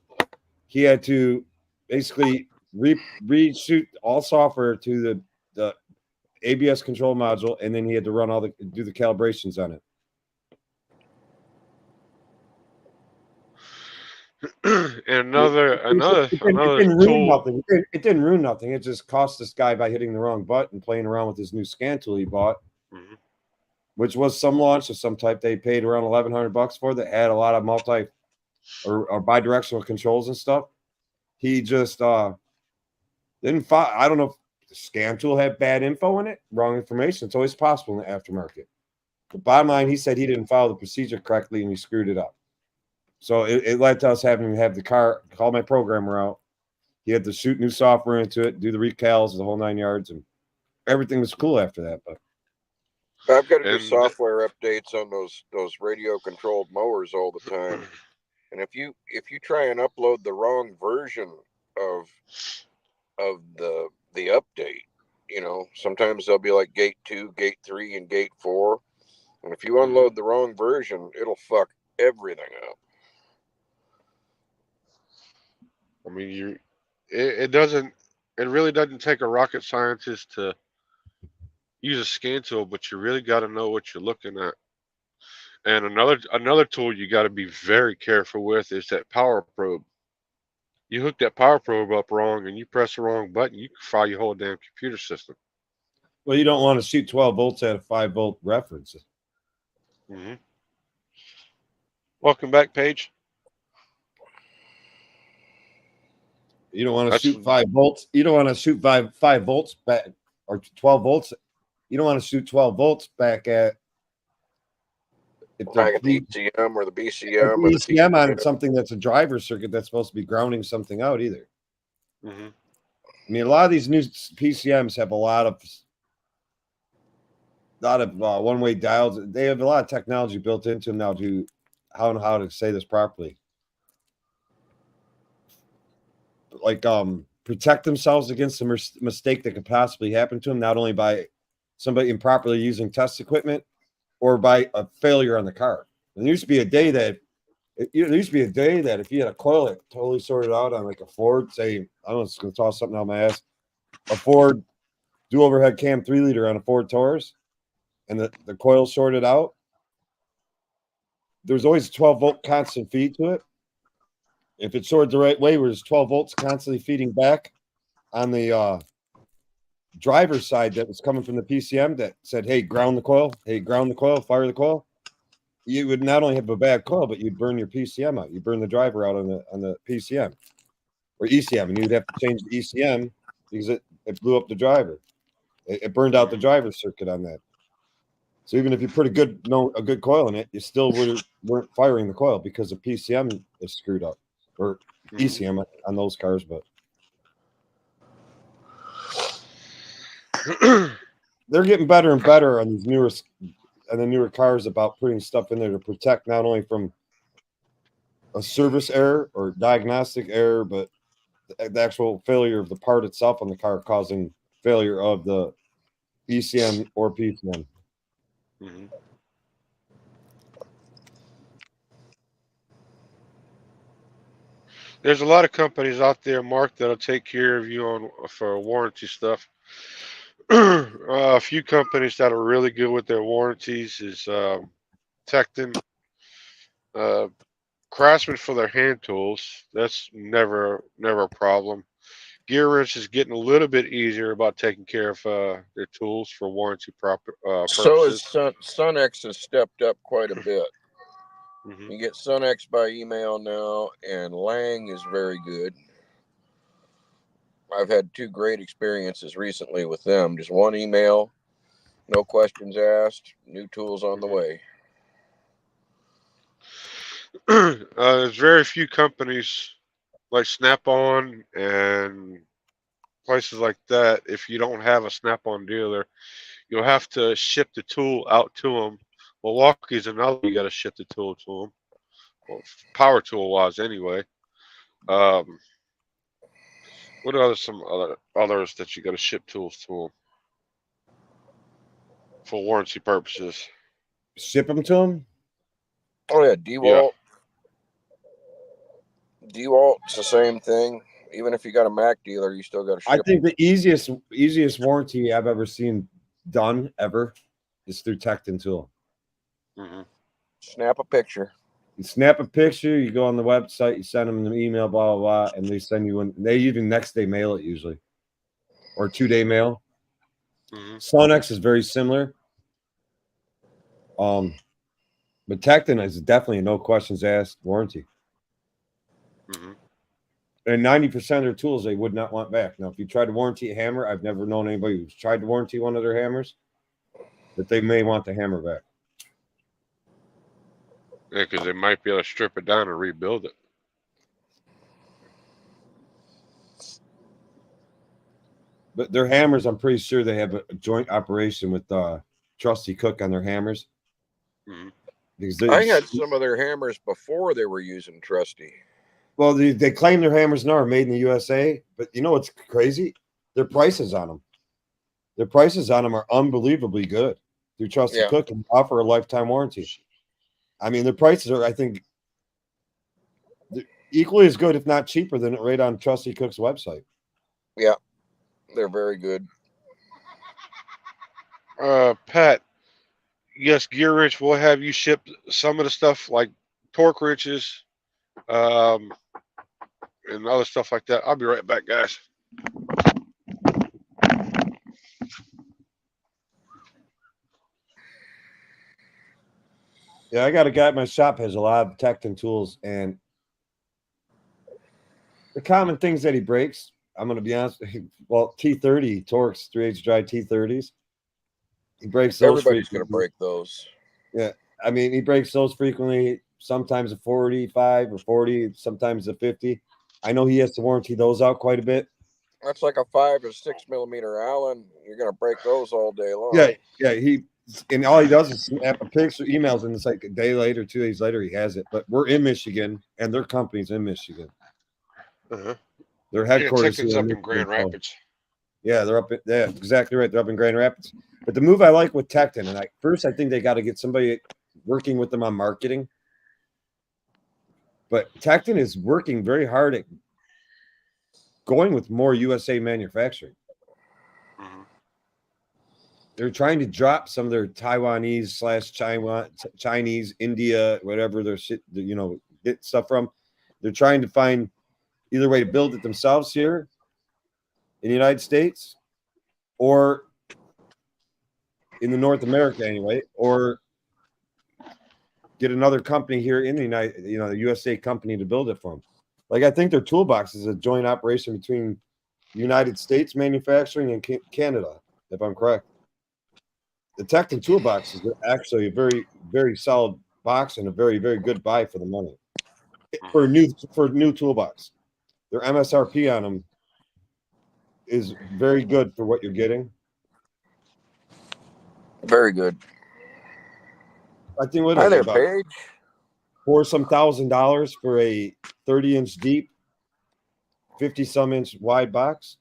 He had to basically reshoot all software to the ABS control module, and then he had to run do the calibrations on it. And another it didn't ruin nothing. It didn't ruin nothing. It just cost this guy by hitting the wrong button, playing around with his new scan tool he bought, which was some launch of some type. They paid around $1,100 for that had a lot of multi or bidirectional controls and stuff. He just didn't follow. I don't know if the scan tool had bad info in it, wrong information. It's always possible in the aftermarket. The bottom line, he said he didn't follow the procedure correctly and he screwed it up. So it led to us having to have the car, call my programmer out. He had to shoot new software into it, do the recals, the whole 9 yards, and everything was cool after that. But I've got to do And software updates on those radio controlled mowers all the time. And if you try and upload the wrong version of the update, you know, sometimes they'll be like gate 2, gate 3, and gate 4. And if you unload the wrong version, it'll fuck everything up. I mean, it really doesn't take a rocket scientist to use a scan tool, but you really got to know what you're looking at. And another tool you got to be very careful with is that power probe. You hook that power probe up wrong and you press the wrong button, you can fry your whole damn computer system. well, you don't want to shoot 12 volts at a 5-volt reference. Mm-hmm. Welcome back, Paige. You don't want to That's- shoot 5 volts. You don't want to shoot 5 volts back or 12 volts. You don't want to shoot 12 volts back at if Back at the the ECM or the BCM or the ECM on TCM. something that's a driver circuit that's supposed to be grounding something out either. Mm-hmm. I mean, a lot of these new PCMs have a lot of one-way dials. They have a lot of technology built into them now to how to say this properly. Like protect themselves against a mistake that could possibly happen to them, not only by somebody improperly using test equipment or by a failure on the car. There used to be a day that if you had a coil that totally sorted out on like a Ford, say, I don't know, it's going to toss something out my ass, a Ford dual overhead cam 3-liter on a Ford Taurus, and the coil sorted out, there's always a 12-volt constant feed to it. If it's sorted the right way, where there's 12 volts constantly feeding back on the driver's side that was coming from the PCM that said, hey, ground the coil, fire the coil, you would not only have a bad coil, but you'd burn your PCM out. You burn the driver out on the PCM or ECM, and you'd have to change the ECM because it blew up the driver. It burned out the driver circuit on that. So even if you put a good coil in it, you still weren't firing the coil because the PCM is screwed up, or ECM on those cars. But they're getting better and better on these newer cars about putting stuff in there to protect not only from a service error or diagnostic error, but the actual failure of the part itself on the car causing failure of the ECM or PCM. Mm-hmm. There's a lot of companies out there, Mark, that'll take care of you for warranty stuff. A few companies that are really good with their warranties is Tecton, Craftsman for their hand tools. That's never a problem. Gear Wrench is getting a little bit easier about taking care of their tools for warranty So is purposes. Sunex has stepped up quite a bit. Mhm. You get Sunex by email now, and Lang is very good. I've had 2 great experiences recently with them. Just one email, no questions asked, new tools on the way. There's very few companies like Snap-on and places like that. If you don't have a Snap-on dealer, you'll have to ship the tool out to them. Milwaukee's another you got to ship the tool to them. Well, power tool wise, anyway. What are some others that you got to ship tools to them for warranty purposes? Ship them to them? Oh yeah, DeWalt. DeWalt's the same thing. Even if you got a Mac dealer, you still got to ship. I think the easiest warranty I've ever seen done ever is through Tecton Tool. Mm-hmm. Snap a picture. You snap a picture, you go on the website, you send them an email, blah, blah, blah, and they send you one. They even next day mail it usually, or 2-day mail. Mm-hmm. Sonex is very similar. But Tecton is definitely a no questions asked warranty. Mm-hmm. And 90% of their tools they would not want back. Now, if you tried to warranty a hammer, I've never known anybody who's tried to warranty one of their hammers that they may want the hammer back. Yeah, because they might be able to strip it down and rebuild it. But their hammers, I'm pretty sure they have a joint operation with Trusty Cook on their hammers. Mhm. Because I had some of their hammers before they were using Trusty. well, they claim their hammers now are made in the USA, but you know what's crazy? Their prices on them. Their prices on them are unbelievably good through Trusty Yeah. Cook and offer a lifetime warranty. I mean, their prices are, I think, equally as good, if not cheaper, than right on Trusty Cook's website. Yeah, they're very good. Pat, yes, Gear Wrench will have you ship some of the stuff like torque wrenches, and other stuff like that. I'll be right back, guys. Yeah, I got a guy at my shop has a lot of Tecton tools, and the common things that he breaks, I'm going to be honest. Well, T30 Torx 3H drive T30s. He breaks those Everybody's going to frequently. break those. Yeah, I mean, he breaks those frequently. Sometimes a 45 or 40, sometimes a 50. I know he has to warranty those out quite a bit. That's like a 5 or 6 millimeter Allen. You're going to break those all day long. Yeah. And all he does is snap a picture, emails, and it's like a day later, 2 days later, he has it. But we're in Michigan, and their company's in Michigan. Uh-huh. Their Yeah, headquarters Tecton's here up in in Grand Michigan. Rapids. Yeah, they're up. Yeah, exactly right. They're up in Grand Rapids. But the move I like with Tecton, and I think they got to get somebody working with them on marketing. But Tecton is working very hard at going with more USA manufacturing. Mm-hmm. They're trying to drop some of their Taiwanese / Chinese, India, whatever their shit, get stuff from. They're trying to find either way to build it themselves here in the United States, or in the North America anyway, or get another company here in the USA company to build it from. Like, I think their toolbox is a joint operation between United States manufacturing and Canada, if I'm correct. The Tecton toolbox is actually a very, very solid box and a very, very good buy for the money for a new toolbox. Their MSRP on them is very good for what you're getting. Very good. I think what Hi is it, there, about Paige. $4,000 for a 30-inch deep, 50-some inch wide box.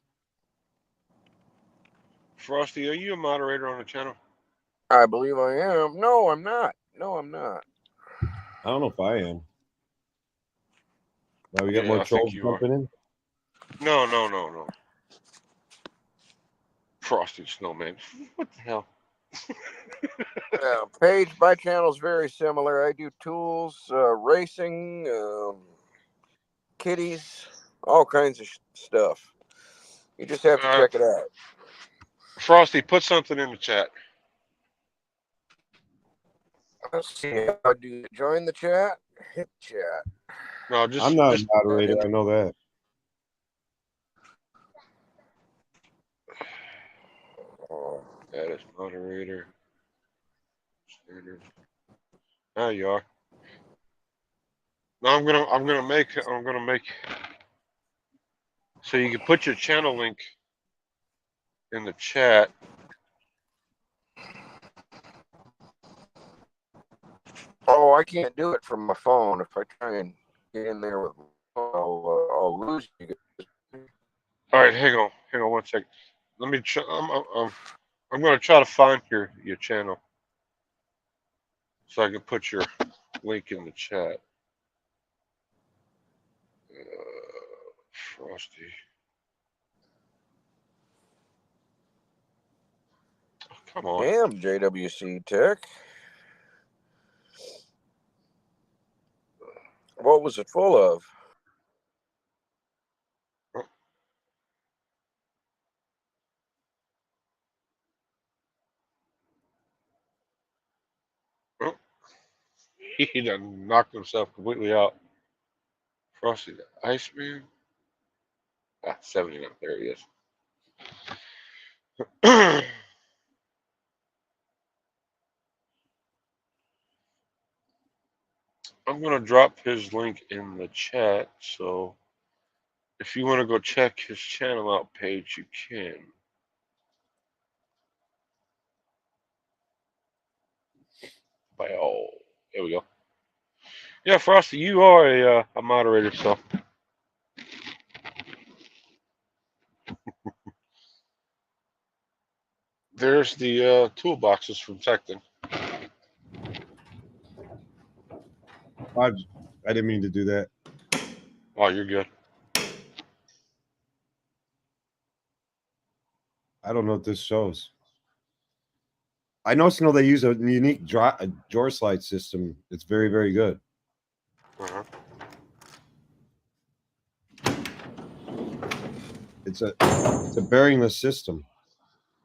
Frosty, are you a moderator on the channel? I believe I am. No, I'm not. No, I'm not. I don't know if I am. Now we got Yeah, more I think trolls you are. jumping in. No. Frosty Snowman. What the hell? Paige, my channel is very similar. I do tools, racing, kitties, all kinds of stuff. You just have to check it out. Frosty, put something in the chat. Let's see how I do. Join the chat. Hit chat. No, I'm not a moderator. I know that. That is moderator. Standard. There you are. No, I'm gonna make. So you can put your channel link in the chat. Oh, I can't do it from my phone. If I try and get in there with my phone, I'll lose you guys. All right, hang on 1 second. Let me. I'm gonna try to find your channel so I can put your link in the chat. Frosty. Oh, come on. Damn, JWC Tech. What was it full of? Oh, he done knocked himself completely out. Frosty the Iceman. 79. There he is. I'm gonna drop his link in the chat, so if you want to go check his channel out page, you can. By all, there we go. Yeah, Frosty, you are a moderator, so there's the toolboxes from Tecton. I didn't mean to do that. Oh, you're good. I don't know what this shows. I know they use a unique drawer slide system. It's very, very good. Uh-huh. It's a bearingless system.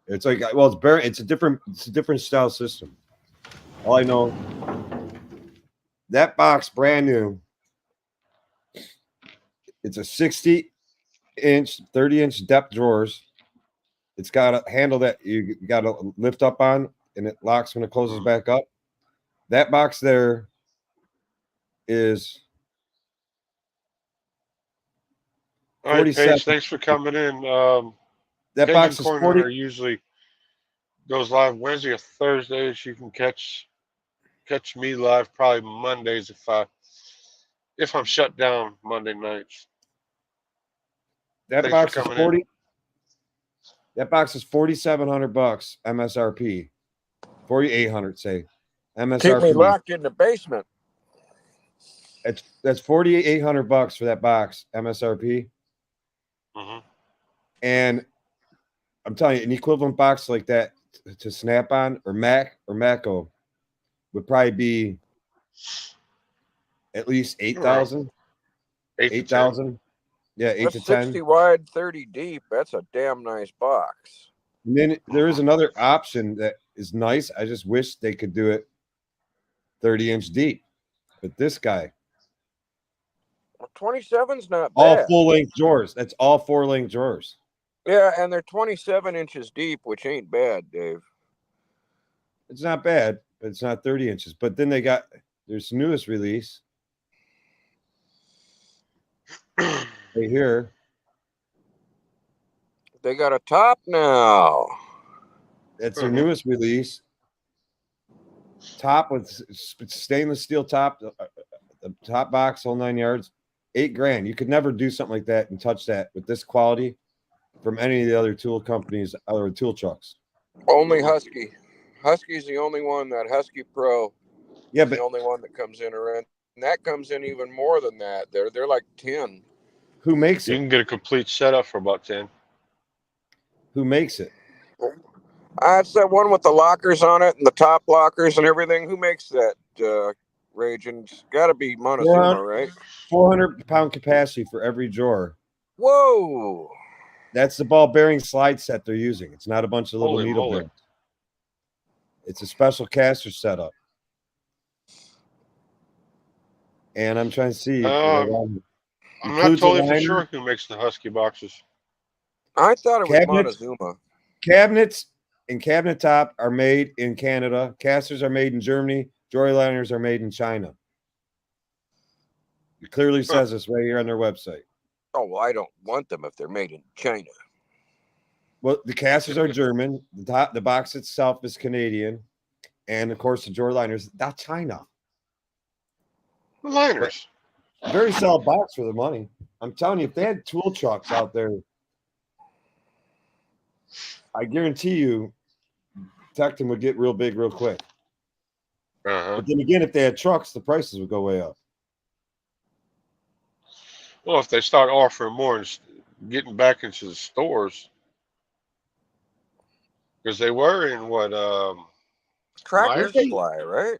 It's like, well, it's a different style system. All I know, that box brand new. It's a 60-inch, 30-inch depth drawers. It's got a handle that you got to lift up on, and it locks when it closes back up. That box there is All right, 47. Paige, thanks for coming in. That Paige box and is Corner 40. usually goes live Wednesday or Thursdays. You can catch me live probably Mondays if I'm shut down Monday nights. That Thanks box for is coming 40. That box is $4,700 MSRP. 4,800 say Keep me MSRP. locked in the basement. That's $4,800 for that box MSRP. Mm-hmm. And I'm telling you, an equivalent box like that to Snap-on or Mac or Mako would probably be at least 8,000. 8,000. Yeah, 8 That's to 10. 60 wide, 30 deep. That's a damn nice box. And then there is another option that is nice. I just wish they could do it 30-inch deep. But this guy, Well, 27's not all bad. full-length drawers. That's all 4-length drawers. Yeah, and they're 27 inches deep, which ain't bad, Dave. It's not bad, but it's not 30 inches. But then there's newest release right here. They got a top now. That's their newest release. Top with stainless steel top, the top box, whole 9 yards, $8,000. You could never do something like that and touch that with this quality from any of the other tool companies, other tool trucks. Only Husky. Husky's the only one, that Husky Pro. Yeah, The but only one that comes in around. And that comes in even more than that. They're like 10. who makes You it? can get a complete setup for about 10. Who makes it? It's that one with the lockers on it and the top lockers and everything. Who makes that, Raging? It's got to be Montezuma, right? 400-pound capacity for every drawer. Whoa. That's the ball bearing slide set they're using. It's not a bunch of little Holy needle moly. bearings. It's a special caster setup. And I'm trying to see. I'm not Includes a totally for liner. sure who makes the Husky boxes. I thought it was Cabinets. Montezuma. Cabinets and cabinet top are made in Canada. Casters are made in Germany. Drawer liners are made in China. It clearly says this right here on their website. Oh, well, I don't want them if they're made in China. Well, the casters are German. The box itself is Canadian. And, of course, the drawer liners, not China. The liners. Very solid box for the money. I'm telling you, if they had tool trucks out there, I guarantee you Tecton would get real big real quick. Uh-huh. But then again, if they had trucks, the prices would go way up. Well, if they start offering more and getting back into the stores, because they were in what Tractor Myers? Supply, right?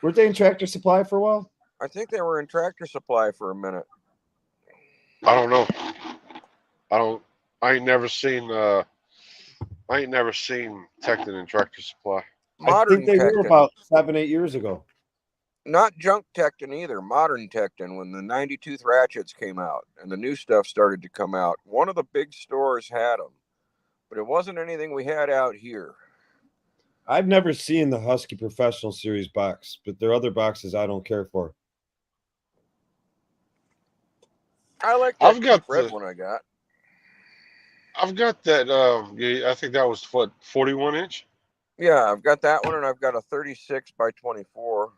Weren't they in Tractor Supply for a while? I think they were in Tractor Supply for a minute. I don't know. I ain't never seen Tecton and Tractor Supply. I think they were Tecton. about 7-8 years ago. Not junk Tecton either. Modern Tecton, when the 90-tooth ratchets came out and the new stuff started to come out. One of the big stores had them, but it wasn't anything we had out here. I've never seen the Husky Professional Series box, but there are other boxes I don't care for. I like that I've got red the one I got. I've got that. Yeah, I think that was what 41 inch. Yeah, I've got that one, and I've got a 36 by 24.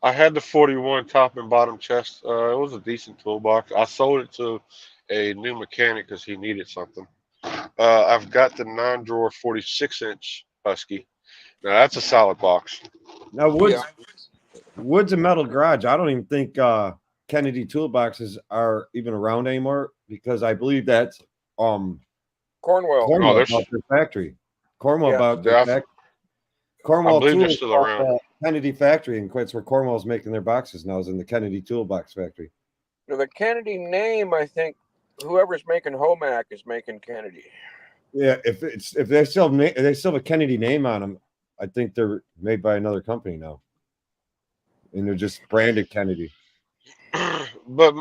I had the 41 top and bottom chest. It was a decent toolbox. I sold it to a new mechanic because he needed something. I've got the 9 drawer 46-inch Husky. Now that's a solid box. Now, Yeah, Woods and Metal Garage. I don't even think Kennedy toolboxes are even around anymore because I believe that's Cornwell. No, Cornwell there's. bought their factory. Cornwell Yeah. bought their I factory. Cornwell believe they're Tools still bought around. the Kennedy factory, and that's where Cornwell's making their boxes now. Is in the Kennedy Toolbox factory. Now, the Kennedy name, I think, whoever's making Homac is making Kennedy. Yeah, if they still have a Kennedy name on them, I think they're made by another company now, and they're just branded Kennedy. But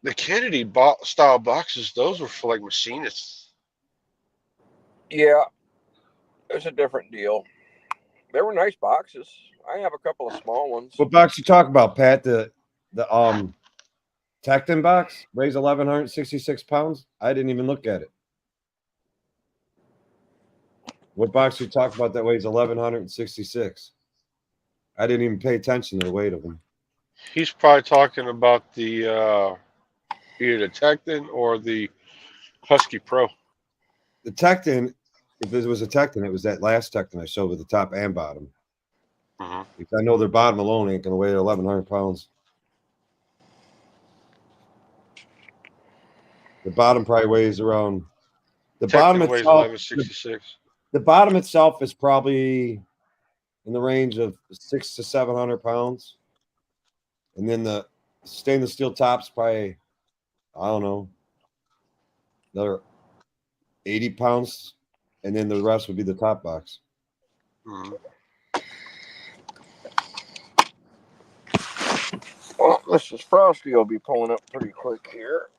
the Kennedy style boxes, those were for like machinists. Yeah, it's a different deal. They were nice boxes. I have a couple of small ones. What box you talk about, Pat? The Tecton box weighs 1,166 pounds. I didn't even look at it. What box you talk about that weighs 1,166? I didn't even pay attention to the weight of them. He's probably talking about the either the Tecton or the Husky Pro. The Tecton, if it was a Tecton, it was that last Tecton I showed with the top and bottom. Mhm. Because I know their bottom alone ain't going to weigh 1,100 pounds. The bottom probably weighs around. The bottom Tecton weighs itself. 1166. The bottom itself is probably in the range of 600 to 700 pounds, and then the stainless steel top's probably, I don't know, another 80 pounds, and then the rest would be the top box. Mhm. Well, Mrs. Frosty will be pulling up pretty quick here.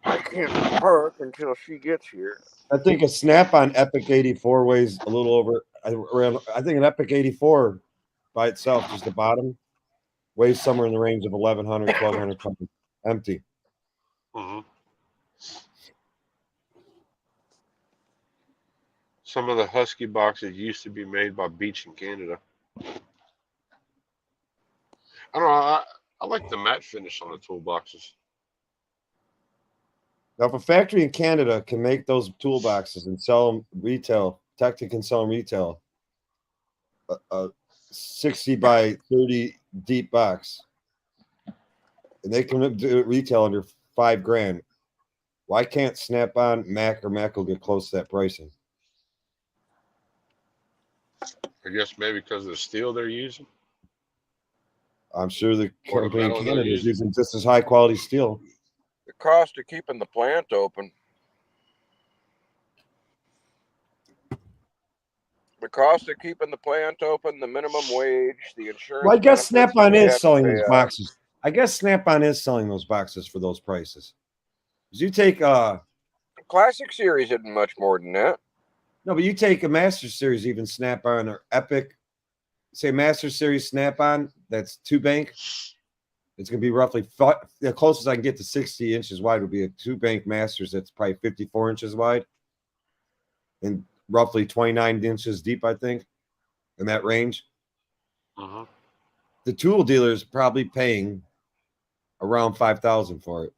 I can't park until she gets here. I think a Snap-on Epic 84 weighs a little over. I think an Epic 84 by itself, just the bottom, weighs somewhere in the range of 1,100, 1,200 pounds, empty. Mhm. Some of the Husky boxes used to be made by Beach in Canada. I don't know. I like the matte finish on the toolboxes. Now, if a factory in Canada can make those toolboxes and sell them retail, Tecton can sell them retail, a 60 by 30 deep box, and they can do it retail under $5,000. Why can't Snap-on, Mac, or Mac will get close to that pricing? I guess maybe because of the steel they're using I'm sure the or the company in metal they're Canada is using. using just as high quality steel. The cost of keeping the plant open. The cost of keeping the plant open, the minimum wage, the insurance. Well, I guess benefits Snap-on that they is have to selling pay those out. boxes. I guess Snap-on is selling those boxes for those prices. 'Cause you take Classic Series isn't much more than that. no, but you take a Master Series, even Snap-on or Epic, say Master Series Snap-on, that's 2-bank. It's going to be roughly the closest I can get to 60 inches wide would be a 2-bank Masters that's probably 54 inches wide and roughly 29 inches deep, I think, in that range. Mhm. The tool dealer is probably paying around 5,000 for it,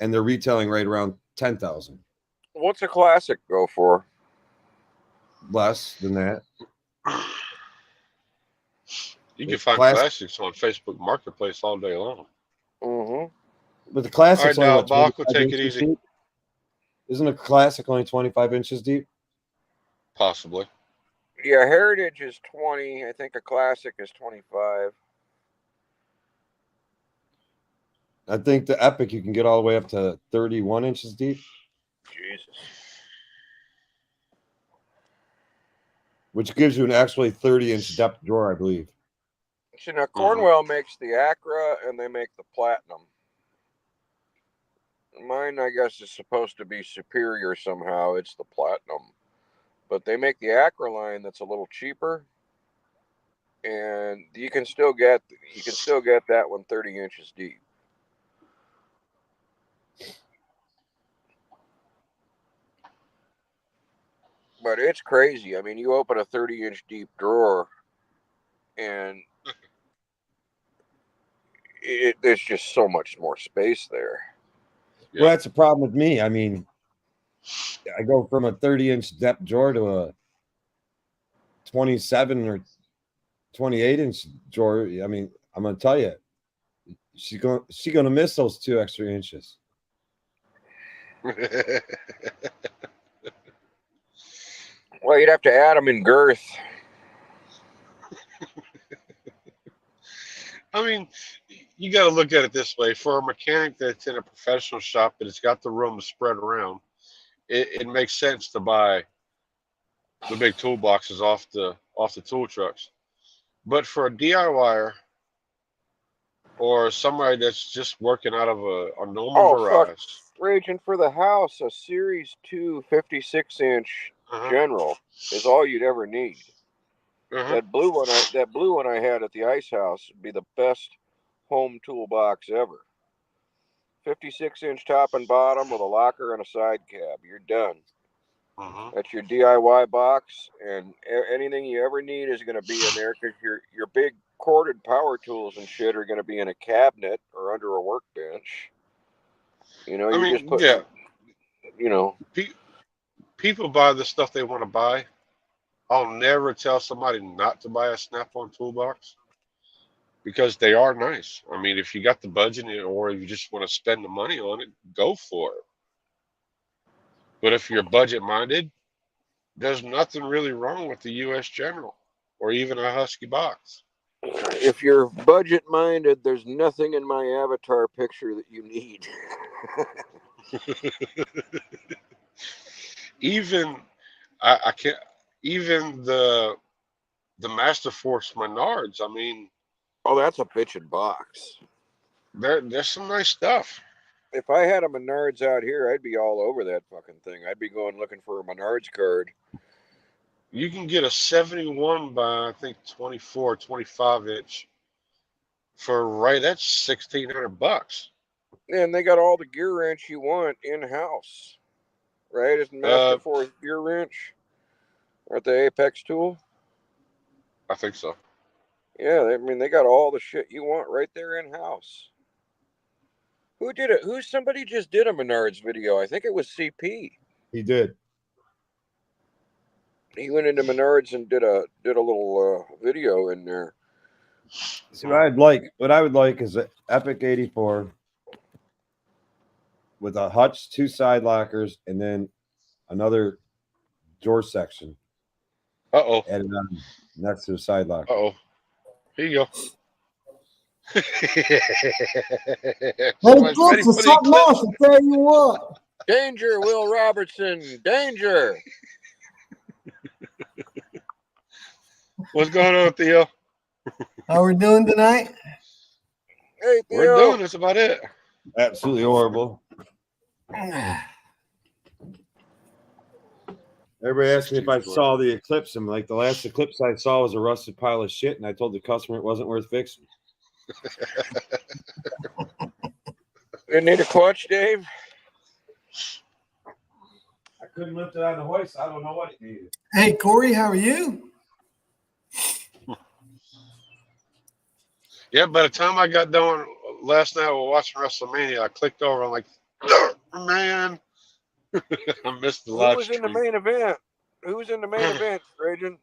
and they're retailing right around 10,000, What's a classic go for? less than that. You can find classics on Facebook Marketplace all day long. Mm-hmm. But the All classic's right, only now, what, Bach, will 25 take it inches easy. deep? Isn't a classic only 25 inches deep? Possibly. Yeah, Heritage is 20. I think a Classic is 25. I think the Epic you can get all the way up to 31 inches deep, Jesus. which gives you an actually 30-inch depth drawer, I believe. See, now Cornwell makes the Acra and they make the Platinum. Mine, I guess, is supposed to be superior somehow. It's the Platinum. But they make the Acra line that's a little cheaper. and you can still get that one 30 inches deep. But it's crazy. I mean, you open a 30-inch deep drawer, and there's just so much more space there. Well, that's the problem with me. I mean, I go from a 30-inch depth drawer to a 27 or 28-inch drawer. I mean, I'm gonna tell you, she's gonna miss those 2 extra inches. Well, you'd have to add them in girth. I mean, you got to look at it this way. For a mechanic that's in a professional shop that has got the room to spread around, it makes sense to buy the big toolboxes off the tool trucks. But for a DIYer or somebody that's just working out of a normal garage, Raging for the house, a Series 2 56-inch uh-huh, General is all you'd ever need. uh-huh. That blue one I had at the ice house would be the best home toolbox ever. 56-inch top and bottom with a locker and a side cab. You're done. Uh-huh. That's your DIY box, and anything you ever need is going to be in there, because your big corded power tools and shit are going to be in a cabinet or under a workbench. You know, I you mean, just put, yeah, you know, people buy the stuff they want to buy. I'll never tell somebody not to buy a Snap-on toolbox because they are nice. I mean, if you got the budget or if you just want to spend the money on it, go for it. But if you're budget minded, there's nothing really wrong with the US General or even a Husky box. if you're budget minded, there's nothing in my avatar picture that you need. Even I can't even the Master Force Menards. I mean, Oh, that's a bitchin' box. there's some nice stuff. If I had a Menards out here, I'd be all over that fucking thing. I'd be going looking for a Menards card. You can get a 71 by I think 24, 25 inch for right at $1,600. And they got all the gear wrench you want in house, right? Isn't Master Force gear wrench? Aren't they Apex tool? I think so. Yeah, I mean they got all the shit you want right there in house. Who did it? Somebody just did a Menards video. I think it was CP. He did. He went into Menards and did a little video in there. See, what I would like is an Epic 84 with a hutch, 2 side lockers, and then another drawer section Uh-oh. added on next to the side locker. Uh-oh. Here you go. Hey, Somebody's ready good for for the something eclipse. else, I tell you what. Danger, Will Robertson. Danger. What's going on, Theo? How we doing tonight? Hey, Theo. We're doing this about it. Absolutely horrible. Everybody asked me if I saw the eclipse, and like the last eclipse I saw was a rusted pile of shit, and I told the customer it wasn't worth fixing. Didn't need a clutch, Dave? I couldn't lift it on the hoist. I don't know what it needed. Hey, Corey, how are you? Yeah, by the time I got done last night while watching WrestleMania, I clicked over and like, man, I missed the live Who was in the stream. main event? Who was in the main event, Trajan?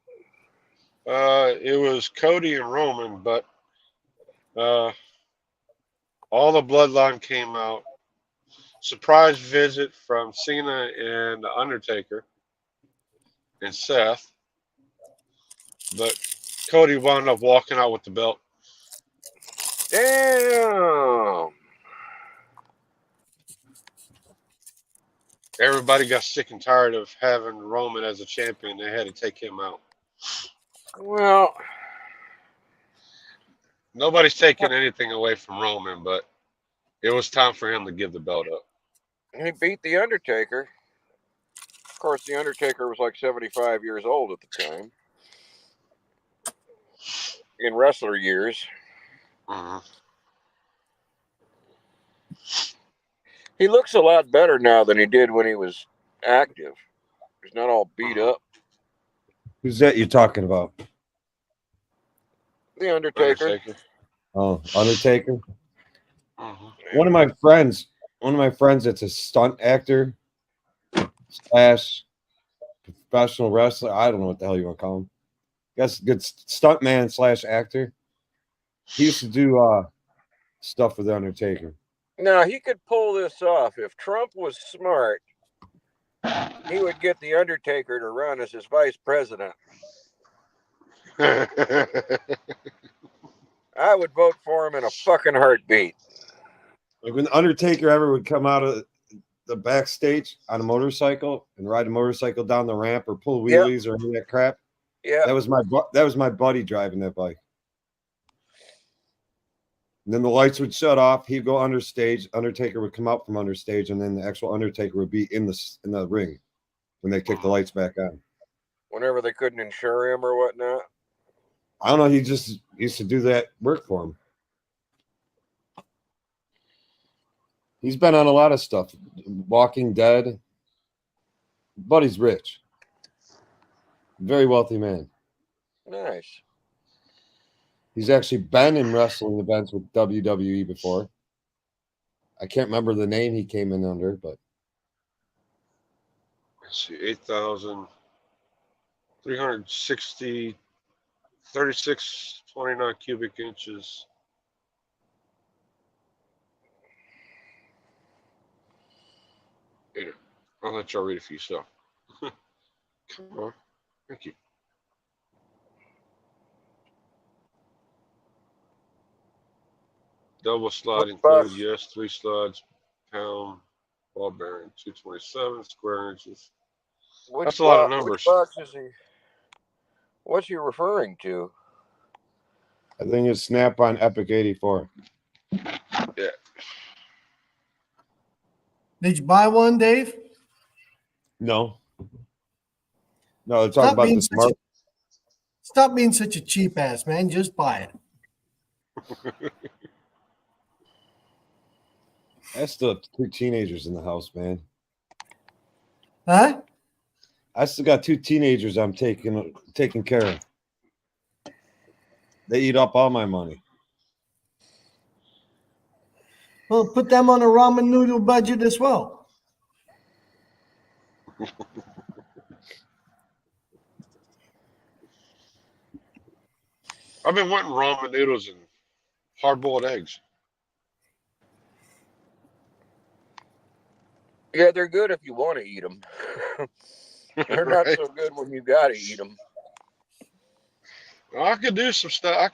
It was Cody and Roman, but all the bloodline came out. Surprise visit from Cena and The Undertaker and Seth. But Cody wound up walking out with the belt. Damn. Everybody got sick and tired of having Roman as a champion. They had to take him out. Well, Nobody's taking anything away from Roman, but it was time for him to give the belt up. he beat The Undertaker. Of course, The Undertaker was like 75 years old at the time. in wrestler years. Mhm. He looks a lot better now than he did when he was active. He's not all beat up. Who's that you're talking about? The Undertaker. Undertaker. Oh, Undertaker. Mhm. One of my friends that's a stunt actor slash professional wrestler. I don't know what the hell you want to call him. Guess good stunt man slash actor. He used to do stuff with the Undertaker. Now he could pull this off. If Trump was smart, he would get the Undertaker to run as his vice president. I would vote for him in a fucking heartbeat. Like when the Undertaker ever would come out of the backstage on a motorcycle and ride a motorcycle down the ramp or pull Yep. wheelies or any of that crap. Yeah. That was my buddy driving that bike. And then the lights would shut off. He'd go understage. Undertaker would come out from understage, and then the actual Undertaker would be in the ring when they kicked the lights back on. Whenever they couldn't insure him or whatnot. I don't know. He just used to do that work for him. He's been on a lot of stuff. Walking Dead. Buddy's rich. Very wealthy man. Nice. He's actually been in wrestling events with WWE before. I can't remember the name he came in under, but Let's see, 8,360, 36.29 cubic inches. Here, I'll let y'all read it for yourself. Come on. Thank you. Double slide included, yes. 3 slides, pound, ball bearing, 227 square inches. That's a lot of numbers. Which box is he? What's he referring to? I think it's Snap-on Epic 84. Yeah. Did you buy one, Dave? No. No, they're talking about the smart. Stop being such a cheap ass, man. Just buy it. I still have 2 teenagers in the house, man. Huh? I still got 2 teenagers I'm taking care of. They eat up all my money. Well, put them on a ramen noodle budget as well. I've been wanting ramen noodles and hard-boiled eggs. Yeah, they're good if you want to eat them. They're not Right? so good when you got to eat them. I can do some stuff. I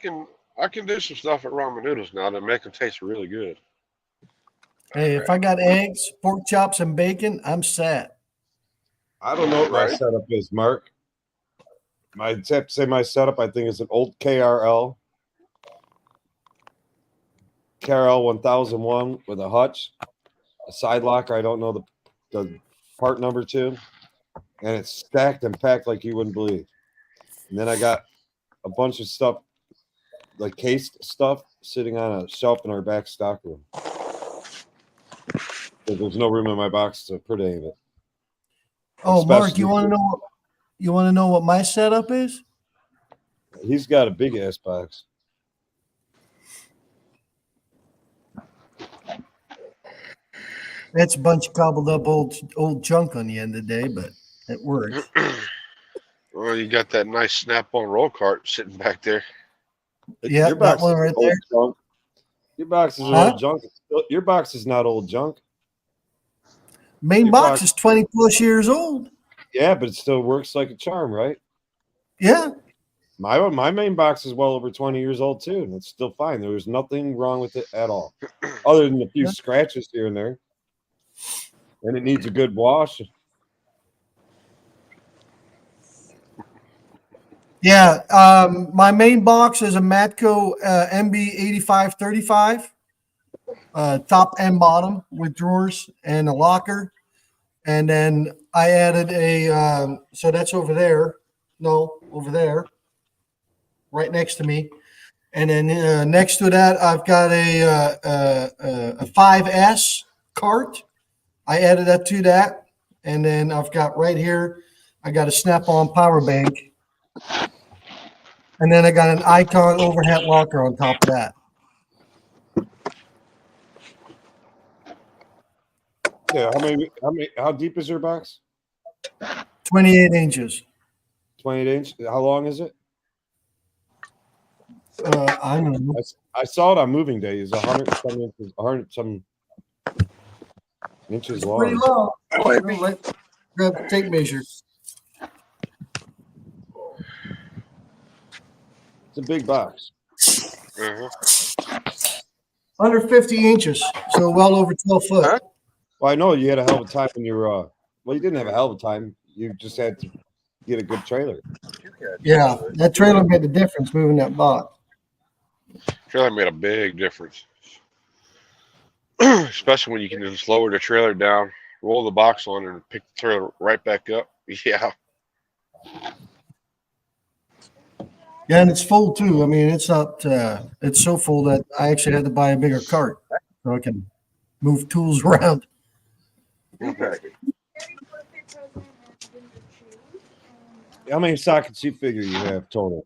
can do some stuff at ramen noodles now to make them taste really good. Hey, if I got eggs, pork chops, and bacon, I'm set. I don't know what my Right. setup is, Mark. My setup, I think, is an old KRL 1001 with a hutch, a side locker. I don't know the part number to, and it's stacked and packed like you wouldn't believe. And then I got a bunch of stuff, like cased stuff, sitting on a shelf in our back stock room. So there's no room in my box to put any of it. Oh, Mark, Especially- you want to know what my setup is? He's got a big ass box. That's a bunch of cobbled up old junk on the end of the day, but it works. Well, you got that nice Snap-on roll cart sitting back there. Yeah, Your that box one is right old there. junk. Your box is Huh? old junk. Your box is not old junk. Main Your box box- is 20 plus years old. Yeah, but it still works like a charm, right? Yeah. My main box is well over 20 years old too, and it's still fine. There was nothing wrong with it at all, other than a few scratches here and there. And it needs a good wash. Yeah. My main box is a Matco MB 8535, top and bottom with drawers and a locker. And then I added so that's over there. No, over there, right next to me. And then next to that, I've got a 5S cart. I added that to that. And then I've got right here, I got a Snap-on power bank. And then I got an Icon overhead locker on top of that. Yeah, how deep is your box? 28 inches. 28 inch. How long is it? I don't know. I saw it on moving day. It's 100 some inches, 100 some inches Pretty long. low. Grab the tape measure. It's a big box. Uh-huh. 150 inches, so well over 12 foot. Huh? Well, I know you had a hell of a time when you were. Well, you didn't have a hell of a time. You just had to get a good trailer. Yeah, that trailer made the difference moving that box. Trailer made a big difference. Especially when you can just lower the trailer down, roll the box on, and pick the trailer right back up. Yeah. Yeah, and it's full too. I mean, it's not. It's so full that I actually had to buy a bigger cart so I can move tools around. How many sockets you figure you have total?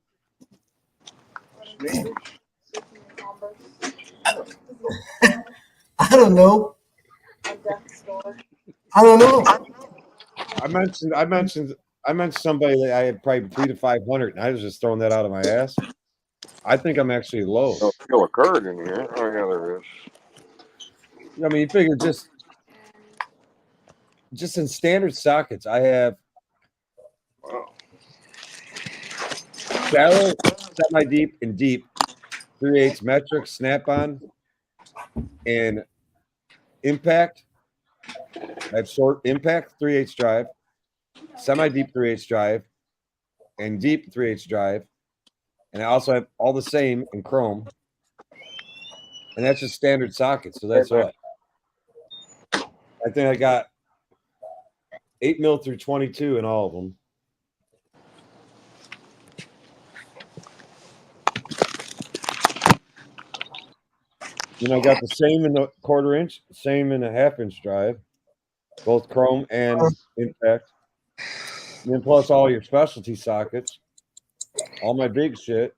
I don't know. I don't know. I mentioned somebody that I had probably 300 to 500, and I was just throwing that out of my ass. I think I'm actually low. Oh, still a card in here. Oh, yeah, there is. I mean, you figure just in standard sockets, I have shallow, semi-deep, and deep 3/8 metric snap-on and impact. I have short impact 3/8 drive, semi-deep 3/8 drive, and deep 3/8 drive. And I also have all the same in chrome. And that's just standard sockets. So that's what I think I got 8 mil through 22 in all of them. You know, I got the same in the 1/4 inch, same in a 1/2 inch drive, both chrome and impact. And then plus all your specialty sockets, all my big shit.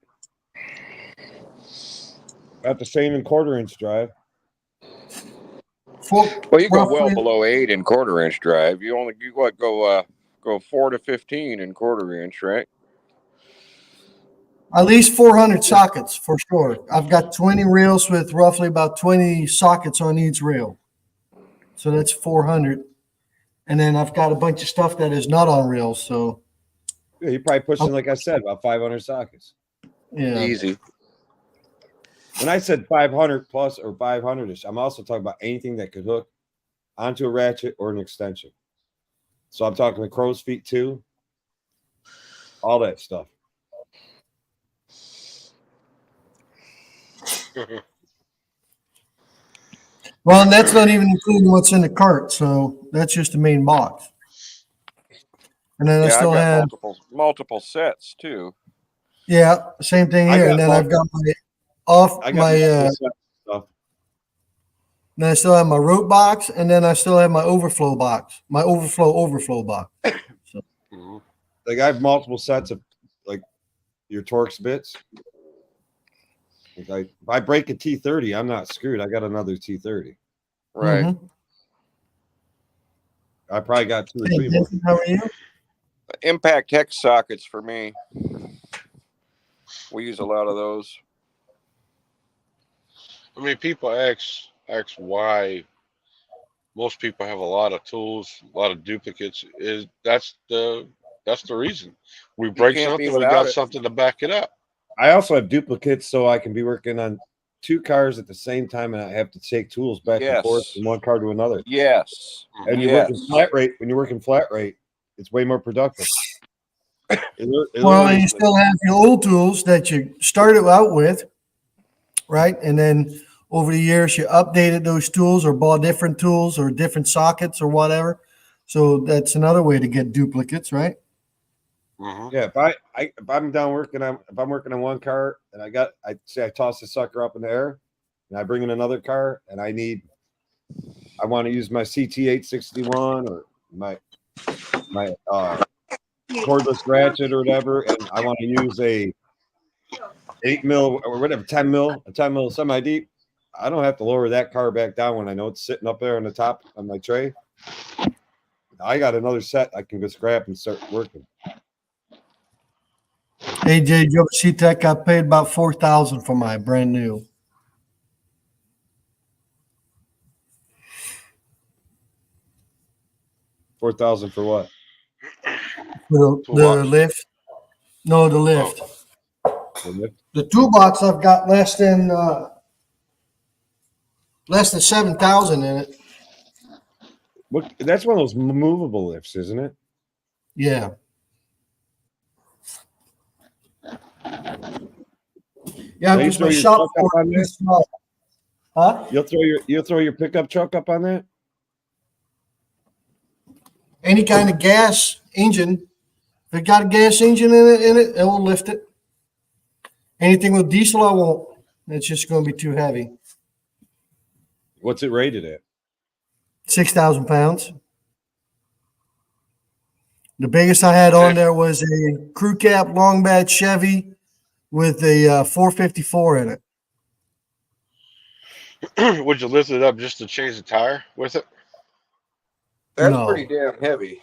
Got the same in 1/4 inch drive. Well, you go well Roughly- below 8 in 1/4 inch drive. You go 4 to 15 in 1/4 inch, right? At least 400 sockets for sure. I've got 20 reels with roughly about 20 sockets on each reel. So that's 400. And then I've got a bunch of stuff that is not on reels. So, Yeah, you're probably pushing, like I said, about 500 sockets. yeah. Easy. When I said 500 plus or 500ish, I'm also talking about anything that could hook onto a ratchet or an extension. So I'm talking the crow's feet too, all that stuff. Well, and that's not even including what's in the cart. So that's just the main box. And then I Yeah, I've still got have, multiple sets too. yeah, same thing I here. got And then I've got my I got multiple sets of stuff. then I still have my rope box, and then I still have my overflow box, my overflow box. Mhm. Like I have multiple sets of like your Torx bits. Like if I break a T30, I'm not screwed. I got another T30. Right. Mhm. I probably got 2 or Hey, 3 more. Vincent, how are you? Impact hex sockets for me. We use a lot of those. I mean, people ask why most people have a lot of tools, a lot of duplicates. That's the reason. We break can't be something, we without got it. something to back it up. I also have duplicates so I can be working on 2 cars at the same time and I have to take tools back and forth Yes. from one car to another. Yes. And you're working flat rate. When you're working flat rate, it's way more productive. Well, you still have your old tools that you started out with, right? And then over the years, you updated those tools or bought different tools or different sockets or whatever. So that's another way to get duplicates, right? Mhm. Yeah, if I'm down working on if I'm working on one car and I say I toss the sucker up in the air and I bring in another car and I want to use my CT 861 or my cordless ratchet or whatever, and I want to use a 8 mil or whatever, 10 mil, a 10 mil semi deep. I don't have to lower that car back down when I know it's sitting up there on the top on my tray. I got another set I can go scrap and start working. AJ, did you ever see that? I paid about 4,000 for my brand new. $4,000 for what? The lift. No, the lift. The toolbox I've got less than 7,000 in it. What? That's one of those movable lifts, isn't it? Yeah. Yeah, Now you because throw my your shop truck up floor on is there? small. Huh? You'll throw your pickup truck up on that? Any kind of gas engine. If it got a gas engine in it, it will lift it. Anything with diesel, I won't. It's just going to be too heavy. What's it rated at? 6,000 pounds. The biggest I had on there was a crew cab long bed Chevy with a 454 in it. Would you lift it up just to change the tire with it? That's No. pretty damn heavy.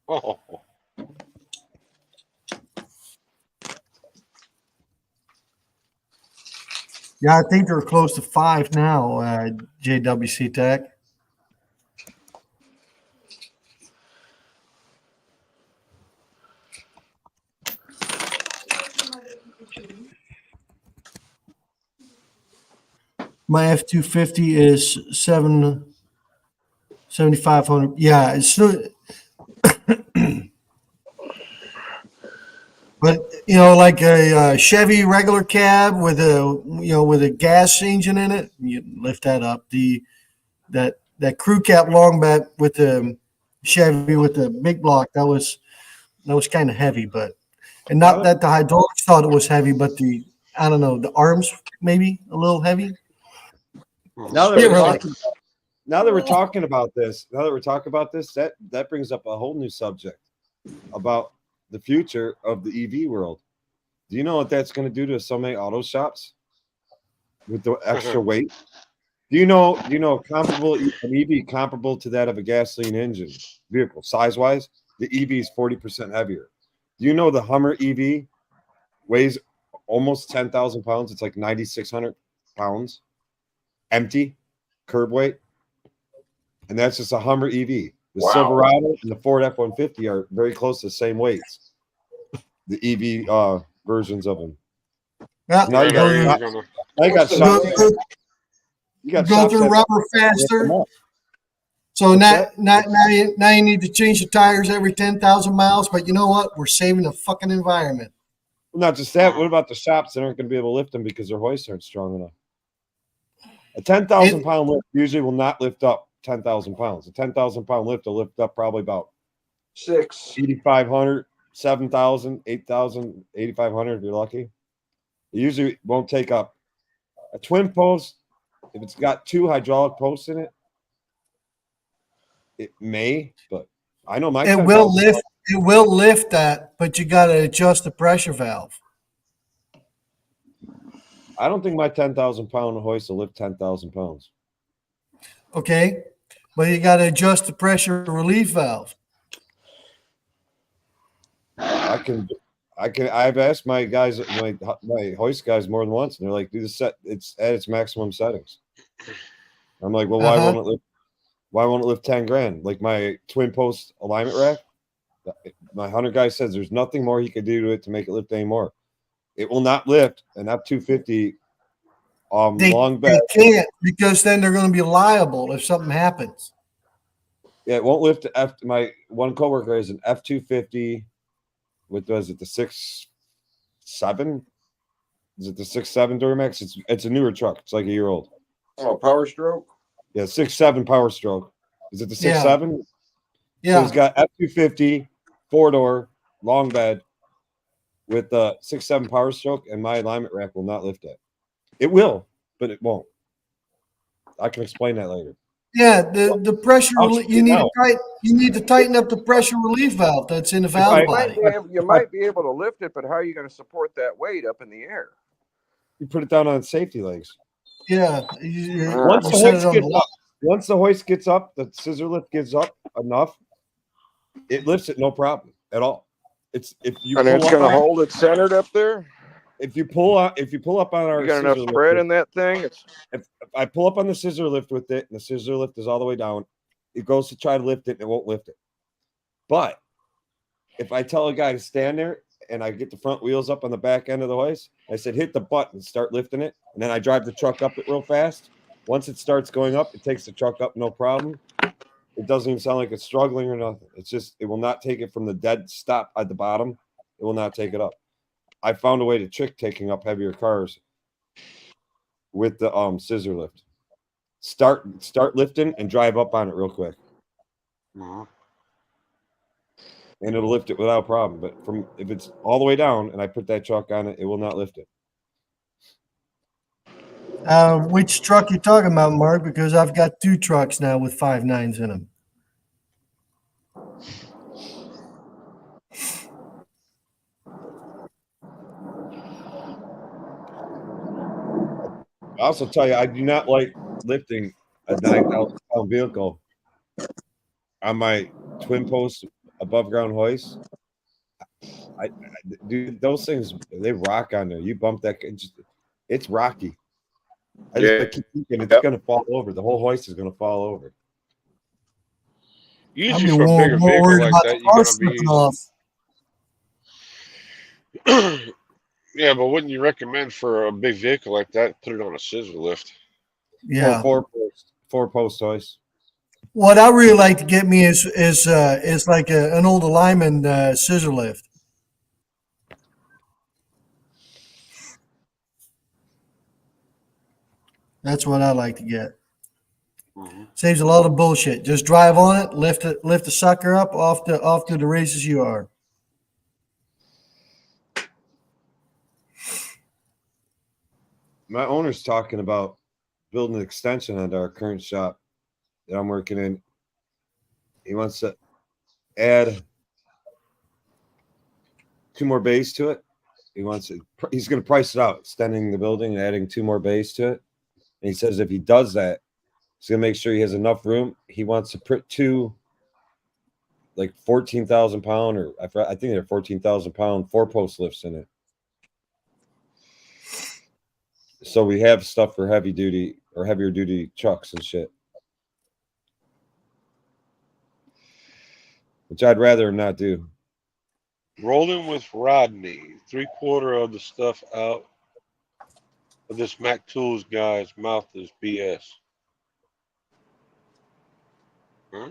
Oh, Yeah, I think they're close to 5 now, JWC Tech. My F-250 is 7,500. Yeah, it's still, but like a Chevy regular cab with a gas engine in it, you lift that up. That crew cab long bed with the Chevy with the big block, that was kind of heavy, and not that the hydraulics thought it was heavy, but I don't know, the arms maybe a little heavy. Now that Yeah, we're really. talking about this, that brings up a whole new subject about the future of the EV world. Do you know what that's going to do to so many auto shops with the extra weight? Do you know comparable an EV comparable to that of a gasoline engine vehicle size wise? The EV is 40% heavier. Do you know the Hummer EV weighs almost 10,000 pounds? It's like 9,600 pounds, empty, curb weight, and that's just a Hummer EV. The Silverado and the Ford F-150 are very close to the same weights. The EV versions of them. Yeah, Now you got shops. You got go shops through that rubber faster. So now you need to change the tires every 10,000 miles. But you know what? We're saving the fucking environment. Well, not just that. What about the shops that aren't going to be able to lift them because their hoists aren't strong enough? A 10,000 pound lift usually will not lift up 10,000 pounds. A 10,000 pound lift will lift up probably about 8,500, 7,000, 8,000, 8,500 if you're lucky. It usually won't take up a twin post. If it's got 2 hydraulic posts in it, it may, but I know my It will lift. It will lift that, but you got to adjust the pressure valve. I don't think my 10,000 pound hoist will lift 10,000 pounds. Okay, but you got to adjust the pressure relief valve. I've asked my guys, my hoist guys more than once, and they're like, "Do the set. It's at its maximum settings." I'm like, "Well, why won't it lift? Why won't it lift 10 grand? Like my twin post alignment rack." My hunter guy says there's nothing more he could do to it to make it lift anymore. It will not lift an F-250 long bed. They can't, because then they're going to be liable if something happens. Yeah, it won't lift my one coworker has an F-250 with, was it the 6.7? Is it the 6.7 Duramax? It's a newer truck. It's like a year old. Oh, Power Stroke? Yeah, 6.7 Power Stroke. Is it the 6.7? So Yeah. he's got F250, 4-door, long bed with 6.7 Power Stroke, and my alignment rack will not lift it. It will, but it won't. I can explain that later. Yeah, the pressure I'll you check it need out. you need to tighten up the pressure relief valve that's in the valve I- body. You might be able to lift it, but how are you going to support that weight up in the air? You put it down on safety legs. Yeah, Once you the set it hoist on gets the up, once the hoist gets up, the scissor lift gets up enough, it lifts it no problem at all. It's if you And pull it's up going to on, hold it centered up there. if you pull up on our You got enough scissor spread lift, in that thing. It's if I pull up on the scissor lift with it, and the scissor lift is all the way down, it goes to try to lift it, and it won't lift it. But if I tell a guy to stand there and I get the front wheels up on the back end of the hoist, I said hit the button, start lifting it, and then I drive the truck up it real fast. Once it starts going up, it takes the truck up no problem. It doesn't even sound like it's struggling or nothing. It's just it will not take it from the dead stop at the bottom. It will not take it up. I found a way to trick taking up heavier cars with the scissor lift. Start lifting and drive up on it real quick. Mhm. And it'll lift it without problem. But if it's all the way down and I put that truck on it, it will not lift it. which truck you talking about, Mark? Because I've got 2 trucks now with 5.9s in them. I also tell you, I do not like lifting a 9,000-pound vehicle on my twin post above ground hoist. Dude, those things they rock on there. You bump that, it's rocky. I keep thinking it's gonna fall over. The whole hoist is gonna fall over. I'd Usually be for a bigger more vehicle worried like about that, the you're car gonna slipping be off. yeah, but wouldn't you recommend for a big vehicle like that, put it on a scissor lift? Yeah. Four post hoist. What I really like to get me is like an old alignment scissor lift. That's what I like to get. Mhm. Saves a lot of bullshit. Just drive on it, lift the sucker up off to the races you are. My owner's talking about building an extension onto our current shop that I'm working in. He wants to add 2 more bays to it. He's going to price it out, extending the building and adding 2 more bays to it. And he says if he does that, he's going to make sure he has enough room. He wants to put 2 like 14,000 pound, or I think they're 14,000 pound 4-post lifts in it. So we have stuff for heavy duty or heavier duty trucks and shit, which I'd rather not do. Rolling with Rodney, 3/4 of the stuff out of this Mac Tools guy's mouth is BS. Huh?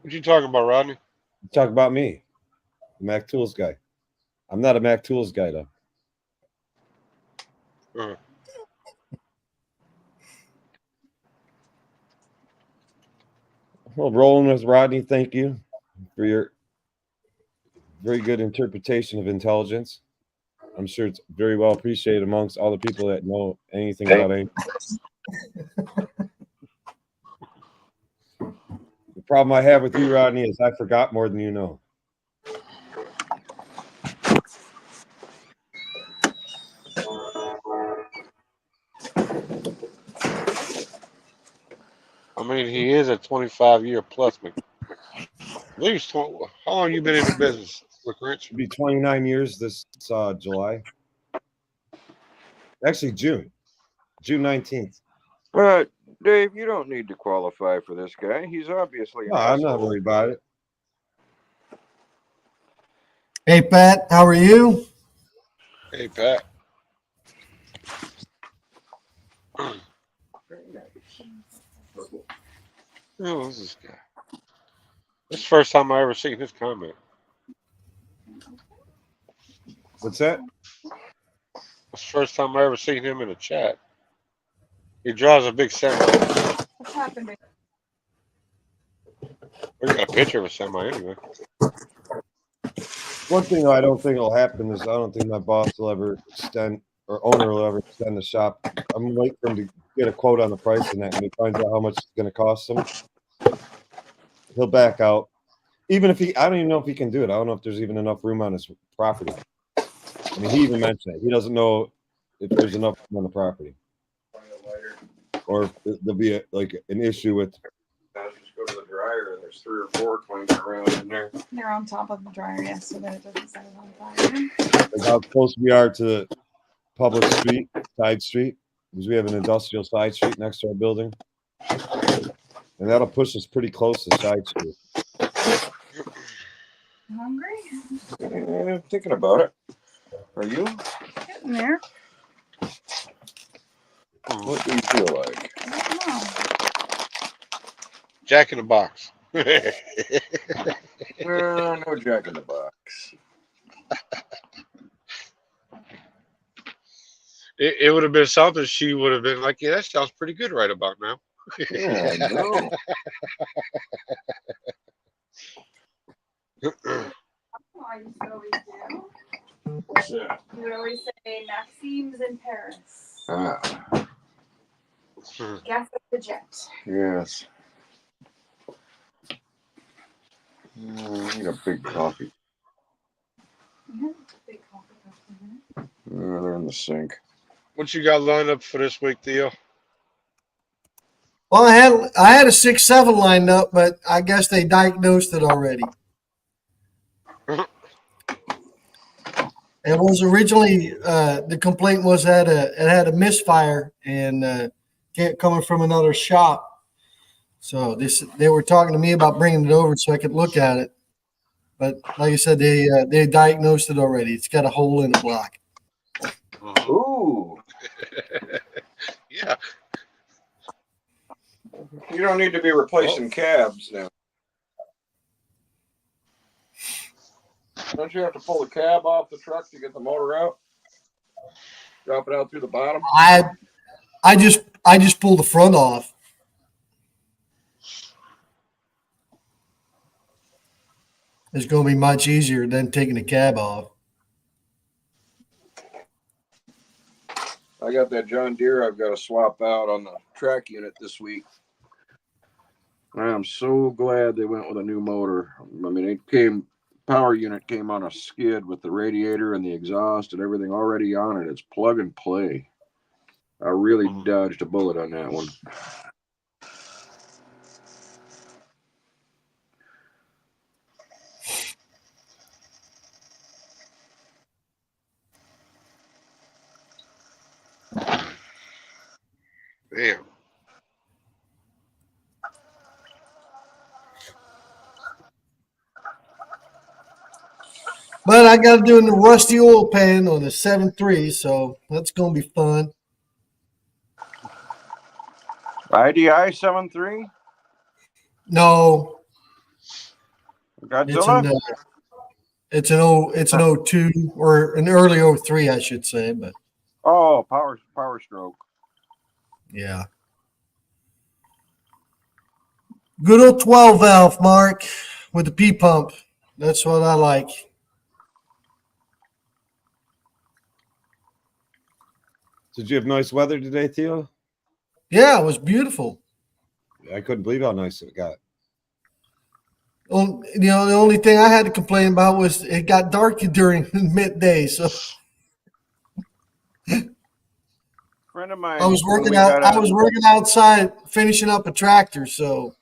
What you talking about, Rodney? Talk about me, the Mac Tools guy. I'm not a Mac Tools guy though. Uh, Well, rolling with Rodney, thank you for your very good interpretation of intelligence. I'm sure it's very well appreciated amongst all the people that know anything about anything. The problem I have with you, Rodney, is I forgot more than you know. I mean, he is a 25-year plus. At least 20, how long you been in the business, Rich? It'll be 29 years this July. Actually, June 19th. But Dave, you don't need to qualify for this guy. He's obviously an No, I'm not asshole. worried about it. Hey Pat, how are you? Hey, Pat. Who is this guy? This is the first time I ever seen his comment. What's that? It's the first time I ever seen him in a chat. He drives a big semi. What's happened? We got a picture of a semi anyway. One thing I don't think will happen is I don't think my boss will ever extend or owner will ever extend the shop. I'm waiting for him to get a quote on the price and that, and he finds out how much it's going to cost him. He'll back out. Even if I don't even know if he can do it. I don't know if there's even enough room on his property. I mean, he even mentioned it. He doesn't know if there's enough room on the property, or if there'll be an issue with. Just go to the dryer and there's 3 or 4 climbing around in there. They're on top of the dryer, yes, so that it doesn't set it on fire. Like how close we are to the public street, side street, because we have an industrial side street next to our building, and that'll push us pretty close to side street. Hungry? I'm thinking about it. Are you? Getting there. What do you feel like? I don't know. Jack in the Box. No Jack in the Box. It would have been something she would have been like, yeah, that sounds pretty good right about now. Yeah, I know. I used to always do. What's that? You would always say Maxime's in Paris. Ah, Gas up the jet. yes. I need a big coffee. Big coffee cups in there. They're in the sink. What you got lined up for this week, Theo? Well, I had a 6-7 lined up, but I guess they diagnosed it already. It was originally the complaint was that it had a misfire and coming from another shop. So they were talking to me about bringing it over so I could look at it. But like I said, they diagnosed it already. It's got a hole in the block. Ooh. Yeah. You don't need to be replacing cabs now. Don't you have to pull the cab off the truck to get the motor out? Drop it out through the bottom? I just pulled the front off. It's going to be much easier than taking the cab off. I got that John Deere I've got to swap out on the track unit this week. I am so glad they went with a new motor. I mean, power unit came on a skid with the radiator and the exhaust and everything already on it. It's plug and play. I really dodged a bullet on that one. Damn. But I got to do the rusty oil pan on the 7.3, so that's going to be fun. IDI 7.3? No, Godzilla? it's an 02 or an early 03, I should say. But Oh, power stroke. yeah, good old 12 valve, Mark, with the P pump. That's what I like. Did you have nice weather today, Theo? Yeah, it was beautiful. I couldn't believe how nice it got. Well, the only thing I had to complain about was it got dark during midday. So Friend of mine. I was working outside finishing up a tractor. So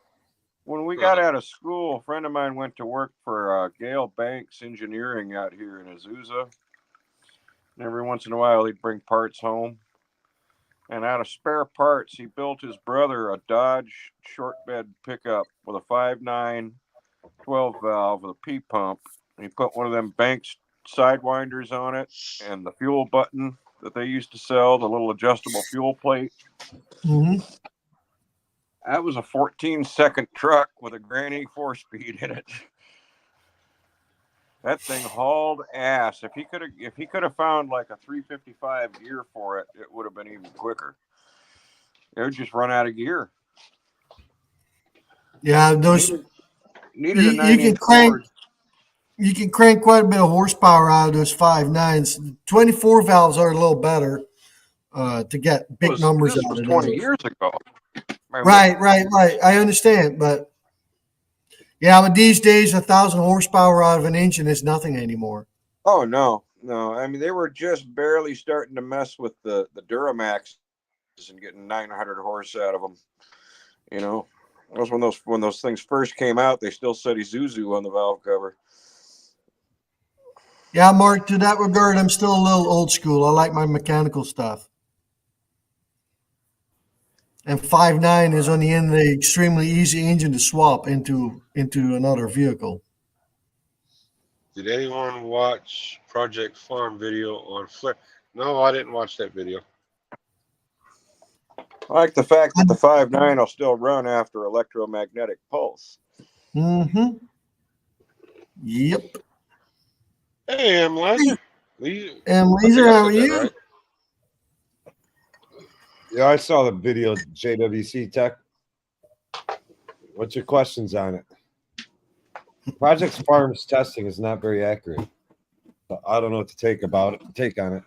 When we got out of school, a friend of mine went to work for Gale Banks Engineering out here in Azusa. And every once in a while, he'd bring parts home. And out of spare parts, he built his brother a Dodge short bed pickup with a 5.9 12 valve with a P pump. And he put one of them Banks sidewinders on it and the fuel button that they used to sell, the little adjustable fuel plate. mm-hmm. That was a 14-second truck with a Granny 4-speed in it. That thing hauled ass. If he could have found like a 355 gear for it, it would have been even quicker. They would just run out of gear. Yeah, those Needed You- a you 9-inch can crank- board. you can crank quite a bit of horsepower out of those 5.9s. 24 valves are a little better to get big numbers This out was of 20 those. years ago. Right. I understand, but yeah, but these days 1,000 horsepower out of an engine is nothing anymore. Oh no. I mean, they were just barely starting to mess with the Duramax and getting 900 horse out of them. You know, that was when those things first came out. They still said Isuzu on the valve cover. Yeah, Mark, to that regard, I'm still a little old school. I like my mechanical stuff. And 5.9 is on the end of the extremely easy engine to swap into another vehicle. Did anyone watch Project Farm video on Flare? No, I didn't watch that video. I like the fact that the 5.9 will still run after electromagnetic pulse. Mm-hmm. Yep. Hey, I'm Laser. And Laser, how are you? Right? Yeah, I saw the video, JWC Tech. What's your questions on it? Project Farms testing is not very accurate. So I don't know what to take on it.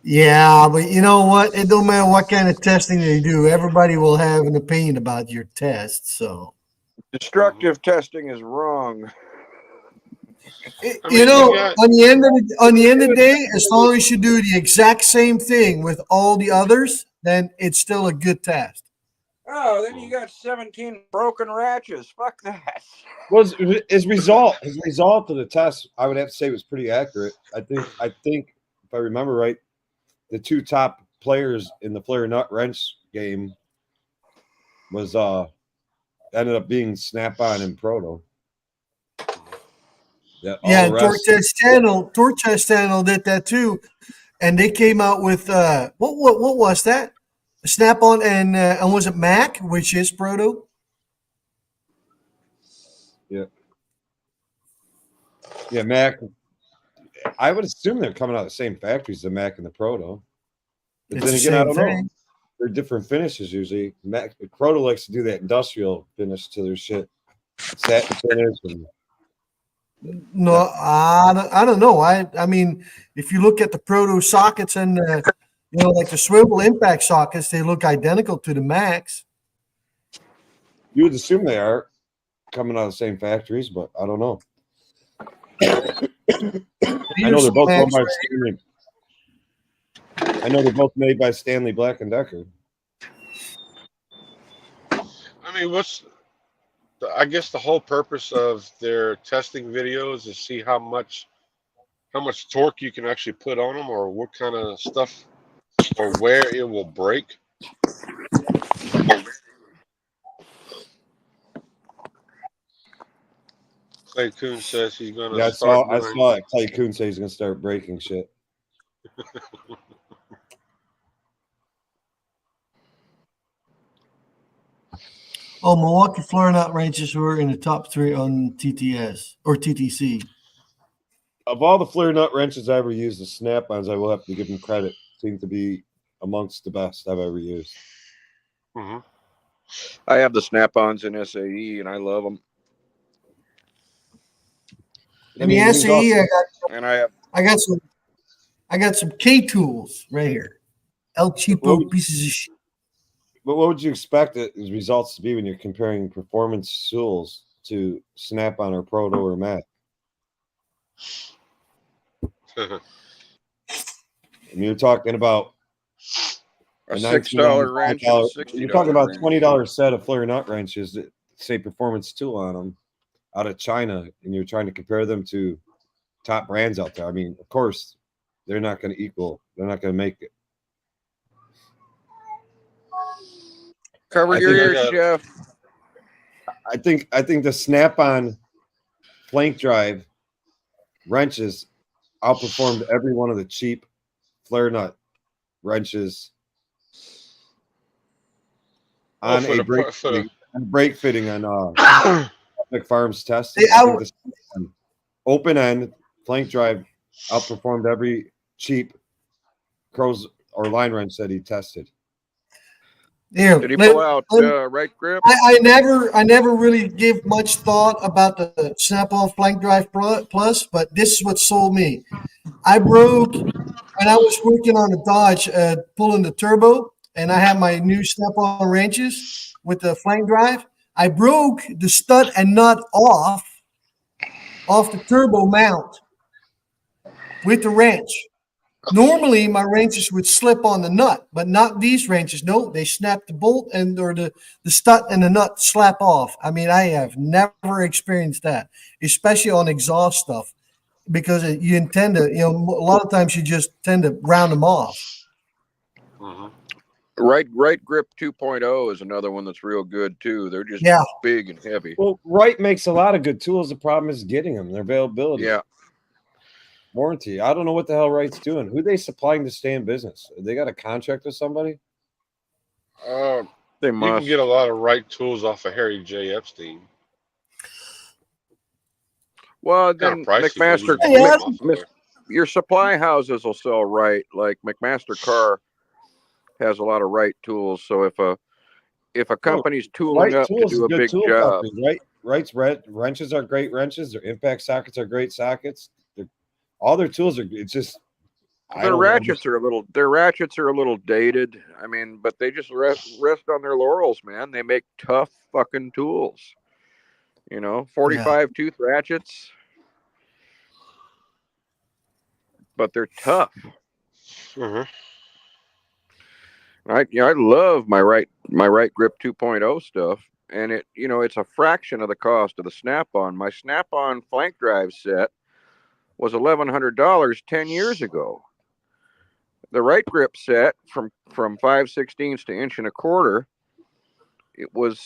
Yeah, but you know what? It don't matter what kind of testing they do. Everybody will have an opinion about your test. So, Destructive testing is wrong. you know, on the end of the day, as long as you do the exact same thing with all the others, then it's still a good test. Oh, then you got 17 broken ratchets. Fuck that. Was his result of the test, I would have to say, was pretty accurate. I think if I remember right, the two top players in the flare nut wrench game was ended up being Snap-on and Proto. Yeah, Torque Test Channel did that too, and they came out with what was that? Snap-on and was it Mac, which is Proto? Yeah, Mac. I would assume they're coming out of the same factories, the Mac and the Proto. But It's then the again, I same don't know. thing. They're different finishes usually. Proto likes to do that industrial finish to their shit. Satin finish and No, I don't know. I mean, if you look at the Proto sockets and like the swivel impact sockets, they look identical to the Max. you would assume they are coming out of the same factories, but I don't know. I know they're both owned by Stanley. I know they're both made by Stanley Black and Decker. I mean, I guess the whole purpose of their testing videos is see how much torque you can actually put on them, or what kind of stuff, or where it will break. Clay Coon says he's gonna Yeah, I start. saw it. Clay Coon say he's gonna start breaking shit. Oh, Milwaukee flare nut wrenches were in the top 3 on TTS or TTC. Of all the flare nut wrenches I ever used, the Snap-ons, I will have to give them credit, seem to be amongst the best I've ever used. Mm-hmm. I have the Snap-ons in SAE, and I love them. In the SAE, I got some K tools right here. El Cheapo pieces of shit. But what would you expect his results to be when you're comparing performance tools to Snap-on or Proto or Mac? I mean, you're talking about a $6 wrench. You're talking about $20 set of flare nut wrenches that say performance tool on them out of China, and you're trying to compare them to top brands out there. I mean, of course, they're not going to equal. They're not going to make it. Cover your ears, Jeff. I think the Snap-on flank drive wrenches outperformed every one of the cheap flare nut wrenches on a brake fitting on Epic Farms testing. Open end flank drive outperformed every cheap Crows or line wrench that he tested. Yeah, Did he pull out right grip? I never really give much thought about the Snap-on Flank Drive Plus, but this is what sold me. I broke when I was working on a Dodge, pulling the turbo, and I had my new Snap-on wrenches with the Flank Drive. I broke the stud and nut off the turbo mount with the wrench. Normally, my wrenches would slip on the nut, but not these wrenches. No, they snap the bolt or the stud and the nut slap off. I mean, I have never experienced that, especially on exhaust stuff, because you intend to, a lot of times you just tend to round them off. Mhm. Right grip 2.0 is another one that's real good too. They're just big and heavy. Well, Wright makes a lot of good tools. The problem is getting them, their availability. Yeah. Warranty. I don't know what the hell Wright's doing. Who they supplying to stay in business? They got a contract with somebody? They You must. can get a lot of right tools off of Harry J. Epstein. Well, Kind then of pricey. but you McMaster, can Yeah. get them off of there. your supply houses will sell Wright. Like McMaster Car has a lot of Wright tools. So if a company's tooling Wright up to Tools is do a a good big tool job, company, right? Wright's wrenches are great wrenches. Their impact sockets are great sockets. All their tools are. It's just their ratchets are a little dated. I mean, but they just rest on their laurels, man. They make tough fucking tools. 45 tooth ratchets, but they're tough. Mhm. I love my right grip 2.0 stuff, and it's a fraction of the cost of the Snap-on. My Snap-on Flank Drive set was $1,100 10 years ago. The right grip set from 5/16 to 1.25 inches, it was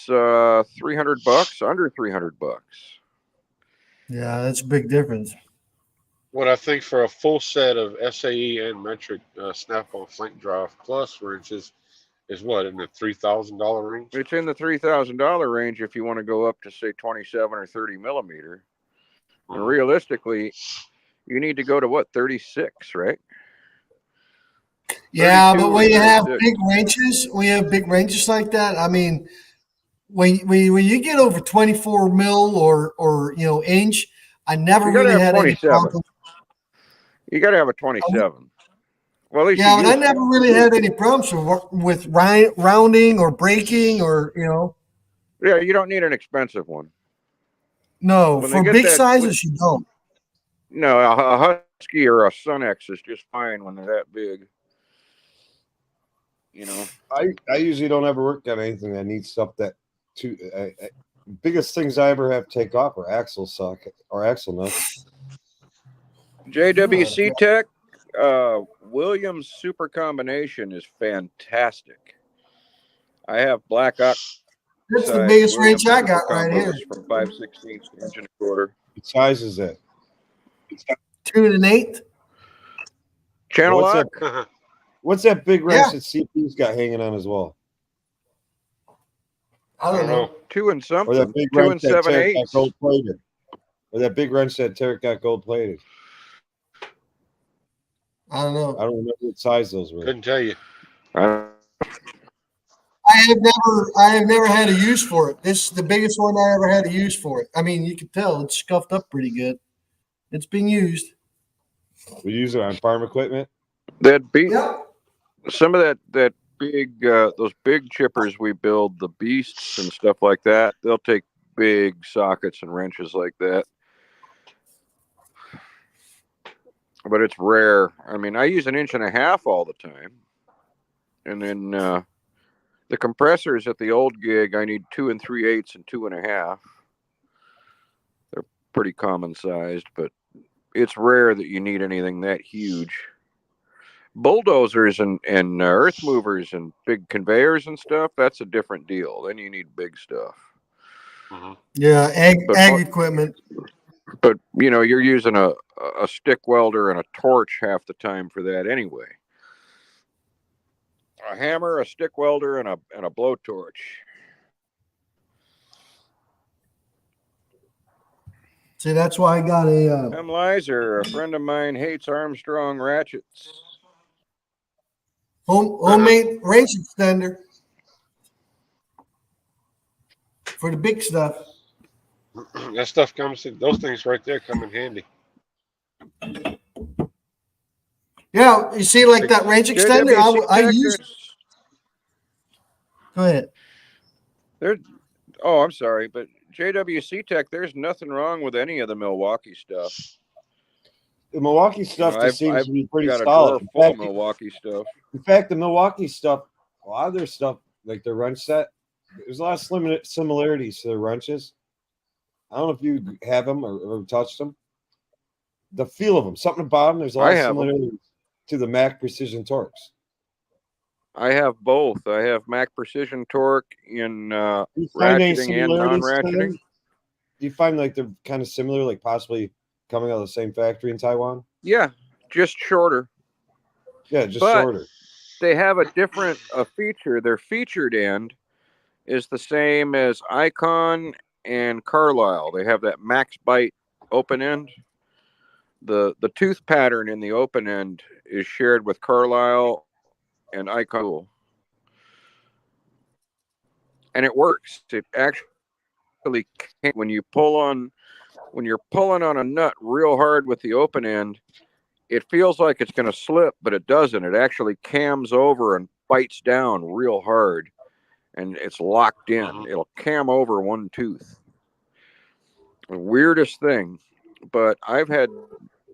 $300, under $300. Yeah, that's a big difference. What I think for a full set of SAE and metric Snap-on Flank Drive Plus wrenches is what, in the $3,000 range? It's in the $3,000 range if you want to go up to say 27 or 30 millimeter. And realistically, you need to go to what, 36, right? Yeah, 32 but or when you have 36. big ranges like that, I mean, when you get over 24 mil or inch, I never You gotta really have had any 27. problems. You got to have a 27. Well, at least Yeah, you but I used to. never really had any problems with rounding or breaking or Yeah, you don't need an expensive one. no, When they for get big that- sizes you don't. No, a Husky or a Sun X is just fine when they're that big. I usually don't ever work on anything that needs stuff that biggest things I ever have to take off are axle socket or axle nuts. JWC Tech, Williams Super Combination is fantastic. I have black ox. That's the biggest Williams wrench I Super got right here. Combos from 5/16 to 1.25 inches. What size is that? 2 1/8. Channel What's lock. that? What's that big wrench that CP's got hanging on his wall? I don't know. 2 and Or something. that big 2 and wrench that Tarek 7/8. got gold plated? Or that big wrench that Tarek got gold plated? I don't know. I don't remember what size those were. Couldn't tell you. I I have never had a use for it. This is the biggest one I ever had a use for it. I mean, you can tell it's scuffed up pretty good. It's being used. We use it on farm equipment. That beat Yeah. some of that big those big chippers we build, the beasts and stuff like that. They'll take big sockets and wrenches like that. But it's rare. I mean, I use 1.5 inches all the time, and then the compressors at the old gig, I need 2 3/8 and 2.5. They're pretty common sized, but it's rare that you need anything that huge. Bulldozers and earth movers and big conveyors and stuff, that's a different deal. Then you need big stuff. Yeah, ag But- equipment. But you're using a stick welder and a torch half the time for that anyway. A hammer, a stick welder, and a blowtorch. See, that's why I got a M. Lizer, a friend of mine, hates Armstrong ratchets. Homemade range extender for the big stuff. That stuff comes in, those things right there come in handy. Yeah, you see, like that range extender. I JWC use. Go ahead. Oh, I'm sorry, but JWC Tech, there's nothing wrong with any of the Milwaukee stuff. The Milwaukee stuff I've- just seems to be pretty Got a solid. drawer full of Milwaukee stuff. In fact, the Milwaukee stuff, a lot of their stuff, like their wrench set, there's a lot of similarities to their wrenches. I don't know if you have them or touched them. The feel of them, something about them, there's a lot I of have 'em. similarities to the Mac Precision Torques. I have both. I have Mac Precision Torque in Do you find any ratcheting and similarities to non-ratcheting. them? Do you find like they're kind of similar, like possibly coming out of the same factory in Taiwan? Yeah, just shorter. Yeah, just But- shorter. They have a different feature. Their featured end is the same as Icon and Carlisle. They have that Max Bite open end. The tooth pattern in the open end is shared with Carlisle and Icon, and it works. It actually can, when you're pulling on a nut real hard with the open end, it feels like it's going to slip, but it doesn't. It actually cams over and bites down real hard, and it's locked in. It'll cam over one tooth. The weirdest thing, but I've had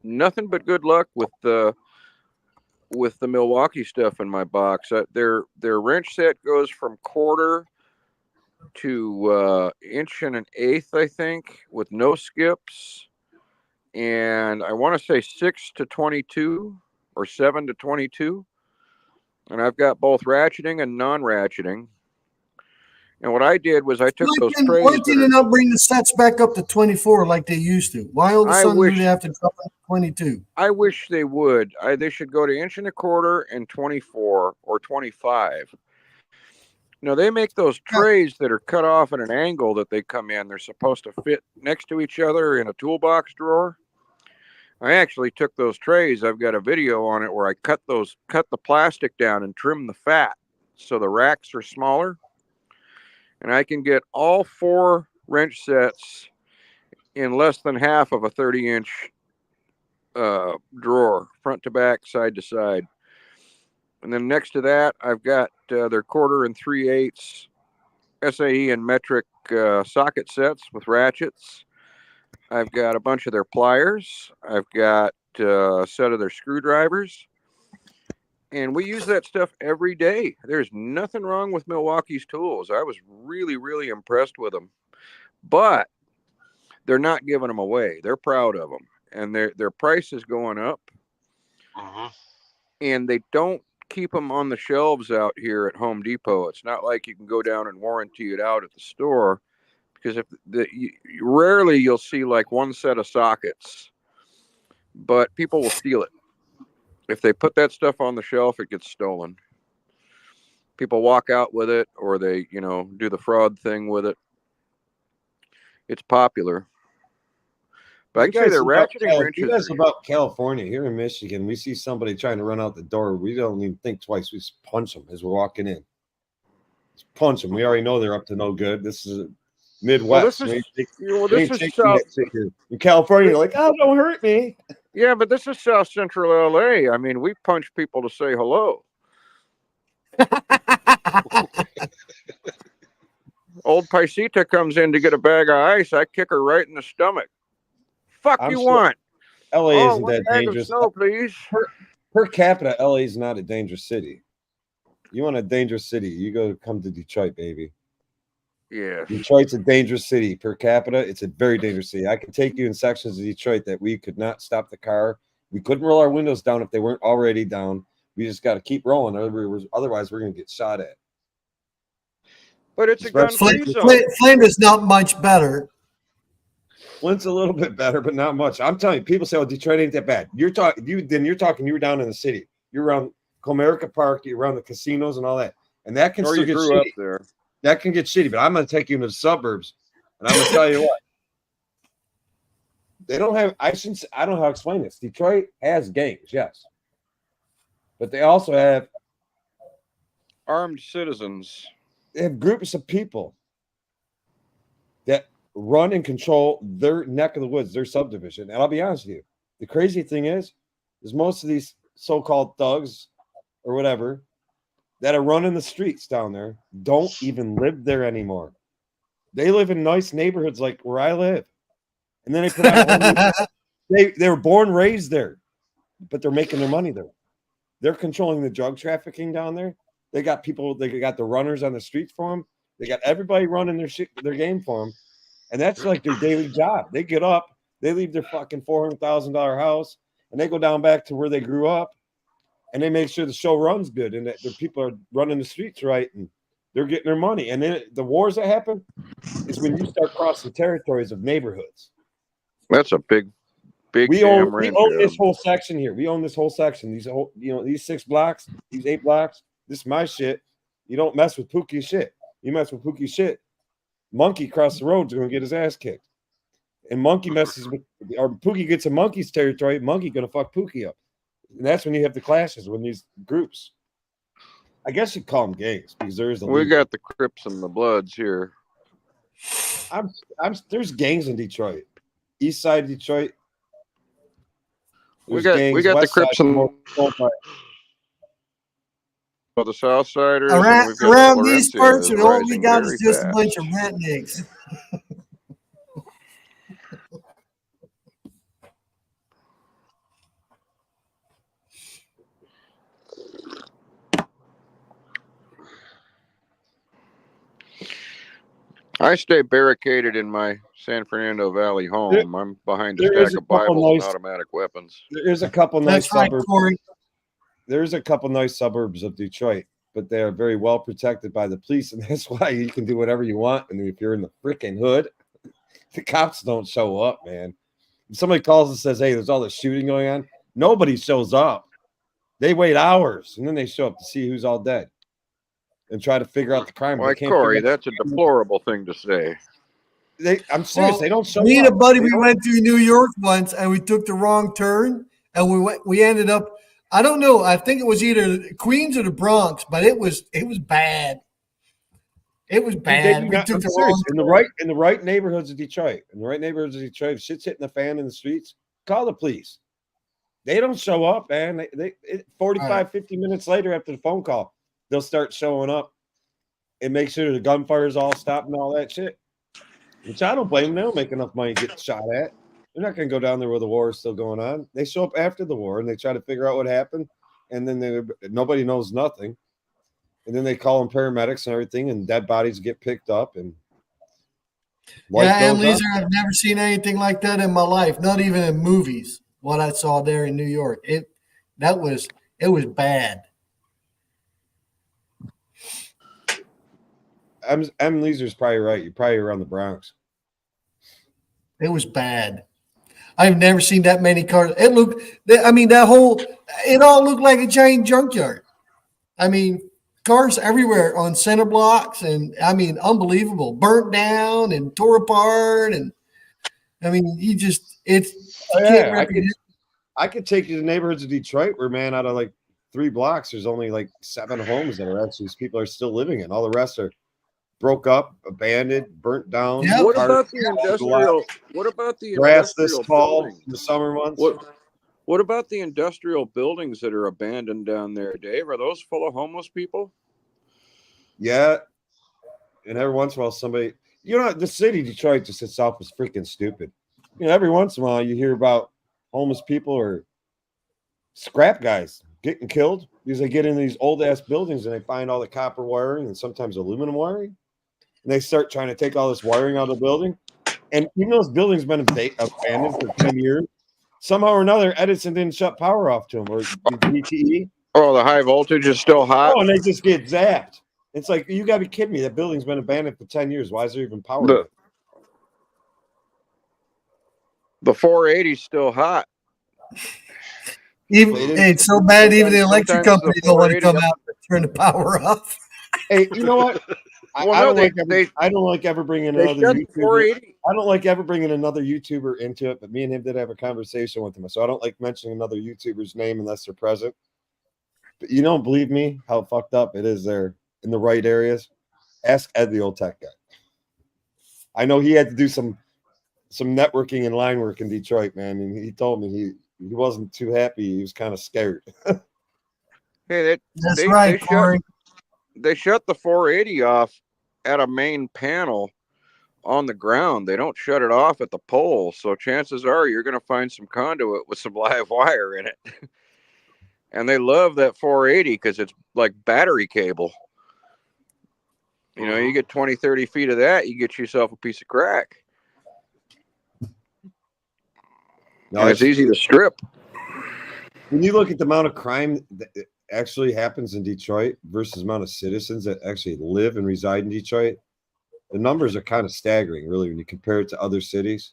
nothing but good luck with the Milwaukee stuff in my box. Their wrench set goes from quarter to inch and an eighth, I think, with no skips. And I want to say 6 to 22 or 7 to 22. And I've got both ratcheting and non-ratcheting. And what I did was I took those trays. Why did they not bring the sets back up to 24 like they used to? Why all of a I sudden wish- do they have to drop it to 22? I wish they would. They should go to inch and a quarter and 24 or 25. Now, they make those trays that are cut off at an angle that they come in. They're supposed to fit next to each other in a toolbox drawer. I actually took those trays. I've got a video on it where I cut the plastic down and trim the fat so the racks are smaller. And I can get all 4 wrench sets in less than half of a 30-inch drawer, front to back, side to side. And then next to that, I've got their quarter and 3/8 SAE and metric socket sets with ratchets. I've got a bunch of their pliers. I've got a set of their screwdrivers. And we use that stuff every day. There's nothing wrong with Milwaukee's tools. I was really, really impressed with them. But they're not giving them away. They're proud of them. And their price is going up. And they don't keep them on the shelves out here at Home Depot. It's not like you can go down and warranty it out at the store, because rarely you'll see like one set of sockets, but people will steal it. If they put that stuff on the shelf, it gets stolen. People walk out with it, or they, do the fraud thing with it. It's popular. But I tell you, the ratcheting wrenches. You guys about California. Here in Michigan, we see somebody trying to run out the door. We don't even think twice. We just punch them as we're walking in. Just punch them. We already know they're up to no good. This is Midwest. Well, this is taking South. that shit here. In California, you're like, oh, don't hurt me. Yeah, but this is South Central LA. I mean, we punch people to say hello. Old Paisita comes in to get a bag of ice. I kick her right in the stomach. Fuck I'm you sure- want? LA isn't one that bag of dangerous. snow, please. Per capita, LA is not a dangerous city. You want a dangerous city, you go come to Detroit, baby. Yeah. Detroit's a dangerous city. Per capita, it's a very dangerous city. I could take you in sections of Detroit that we could not stop the car. We couldn't roll our windows down if they weren't already down. We just got to keep rolling. Otherwise, we're going to get shot at. But it's a Especially- gun-free zone. Flint is not much better. Flint's a little bit better, but not much. I'm telling you, people say, "Oh, Detroit ain't that bad." You're talking. You were down in the city. You're around Comerica Park. You're around the casinos and all that, and that can Or still you get grew up shitty. there. That can get shitty. But I'm going to take you into the suburbs, and I'm going to tell you what. They don't have. I don't know how to explain this. Detroit has gangs, yes, but they also have armed citizens. They have groups of people that run and control their neck of the woods, their subdivision. And I'll be honest with you, the crazy thing is most of these so-called thugs or whatever that are running the streets down there don't even live there anymore. They live in nice neighborhoods like where I live. And then they put out they were born, raised there, but they're making their money there. They're controlling the drug trafficking down there. They got people, they got the runners on the streets for them. They got everybody running their game for them. And that's like their daily job. They get up, they leave their fucking $400,000 house, and they go down back to where they grew up, and they make sure the show runs good and that their people are running the streets right and they're getting their money. And then the wars that happen is when you start crossing territories of neighborhoods. That's a big We own job. this whole section here. We own this whole section. These 6 blocks, these 8 blocks. This is my shit. You don't mess with Pookie's shit. You mess with Pookie's shit, Monkey across the road is going to get his ass kicked. And Monkey messes with, or Pookie gets in Monkey's territory. Monkey going to fuck Pookie up. And that's when you have the clashes when these groups. I guess you'd call them gangs because there is a. We got the Crips and the Bloods here. There's gangs in Detroit, East Side Detroit. We got the Crips and the South Siders. Around these parts, all we got is just a bunch of rednecks. I stay barricaded in my San Fernando Valley home. I'm behind a stack of Bibles and automatic weapons. There's a couple nice suburbs. Corey. There's a couple nice suburbs of Detroit, but they are very well protected by the police, and that's why you can do whatever you want. And if you're in the freaking hood, the cops don't show up, man. If somebody calls and says, "Hey, there's all this shooting going on," nobody shows up. They wait hours, and then they show up to see who's all dead and try to figure out the crime. Like Corey, that's a deplorable thing to say. I'm serious. They don't show up. Me and a buddy, we went to New York once, and we took the wrong turn, and we ended up. I don't know. I think it was either Queens or the Bronx, but it was bad. It was bad. We took the wrong in the right neighborhoods of Detroit. In the right neighborhoods of Detroit, if shit's hitting the fan in the streets, call the police. They don't show up, man. 45, 50 minutes later after the phone call, they'll start showing up and make sure the gunfire's all stopped and all that shit. Which I don't blame them. They don't make enough money to get shot at. They're not going to go down there where the war is still going on. They show up after the war and they try to figure out what happened, and then nobody knows nothing. And then they call in paramedics and everything, and dead bodies get picked up. And Leeser, I've never seen anything like that in my life. Not even in movies. What I saw there in New York, it was bad. M. Leeser's probably right. You're probably around the Bronx. It was bad. I've never seen that many cars. It all looked like a giant junkyard. I mean, cars everywhere on center blocks, and I mean, unbelievable. Burnt down and tore apart, and I mean, I could take you to neighborhoods of Detroit where, man, out of like 3 blocks, there's only like 7 homes that are actually people are still living in. All the rest are broke up, abandoned, burnt down. Yeah. What about the industrial? What about the grass this industrial tall buildings? in the summer months? What about the industrial buildings that are abandoned down there, Dave? Are those full of homeless people? Yeah. And every once in a while, somebody, the city of Detroit just itself is freaking stupid. Every once in a while, you hear about homeless people or scrap guys getting killed because they get in these old ass buildings and they find all the copper wiring and sometimes aluminum wiring. And they start trying to take all this wiring out of the building. And even though this building's been abandoned for 10 years, somehow or another, Edison didn't shut power off to them, or DTE. Oh, the high voltage is still hot. Oh, and they just get zapped. It's like, you got to be kidding me. That building's been abandoned for 10 years. Why is there even power? The 480's still hot. It's so bad, even the electric company don't want to come out and turn the power off. Hey, you know what? I don't like ever bringing another YouTuber. I don't like ever bringing another YouTuber into it, but me and him did have a conversation with him, so I don't like mentioning another YouTuber's name unless they're present. But you don't believe me how fucked up it is there in the right areas? Ask Ed, the old tech guy. I know he had to do some networking and line work in Detroit, man, and he told me he wasn't too happy. He was kind of scared. Hey, That's they, right, they Corey. they shut the 480 off at a main panel on the ground. They don't shut it off at the pole. So chances are you're going to find some conduit with some live wire in it. And they love that 480 because it's like battery cable. You know, you get 20, 30 feet of that, you get yourself a piece of crack. No, And it's easy to strip. when you look at the amount of crime that actually happens in Detroit versus the amount of citizens that actually live and reside in Detroit, the numbers are kind of staggering, really, when you compare it to other cities.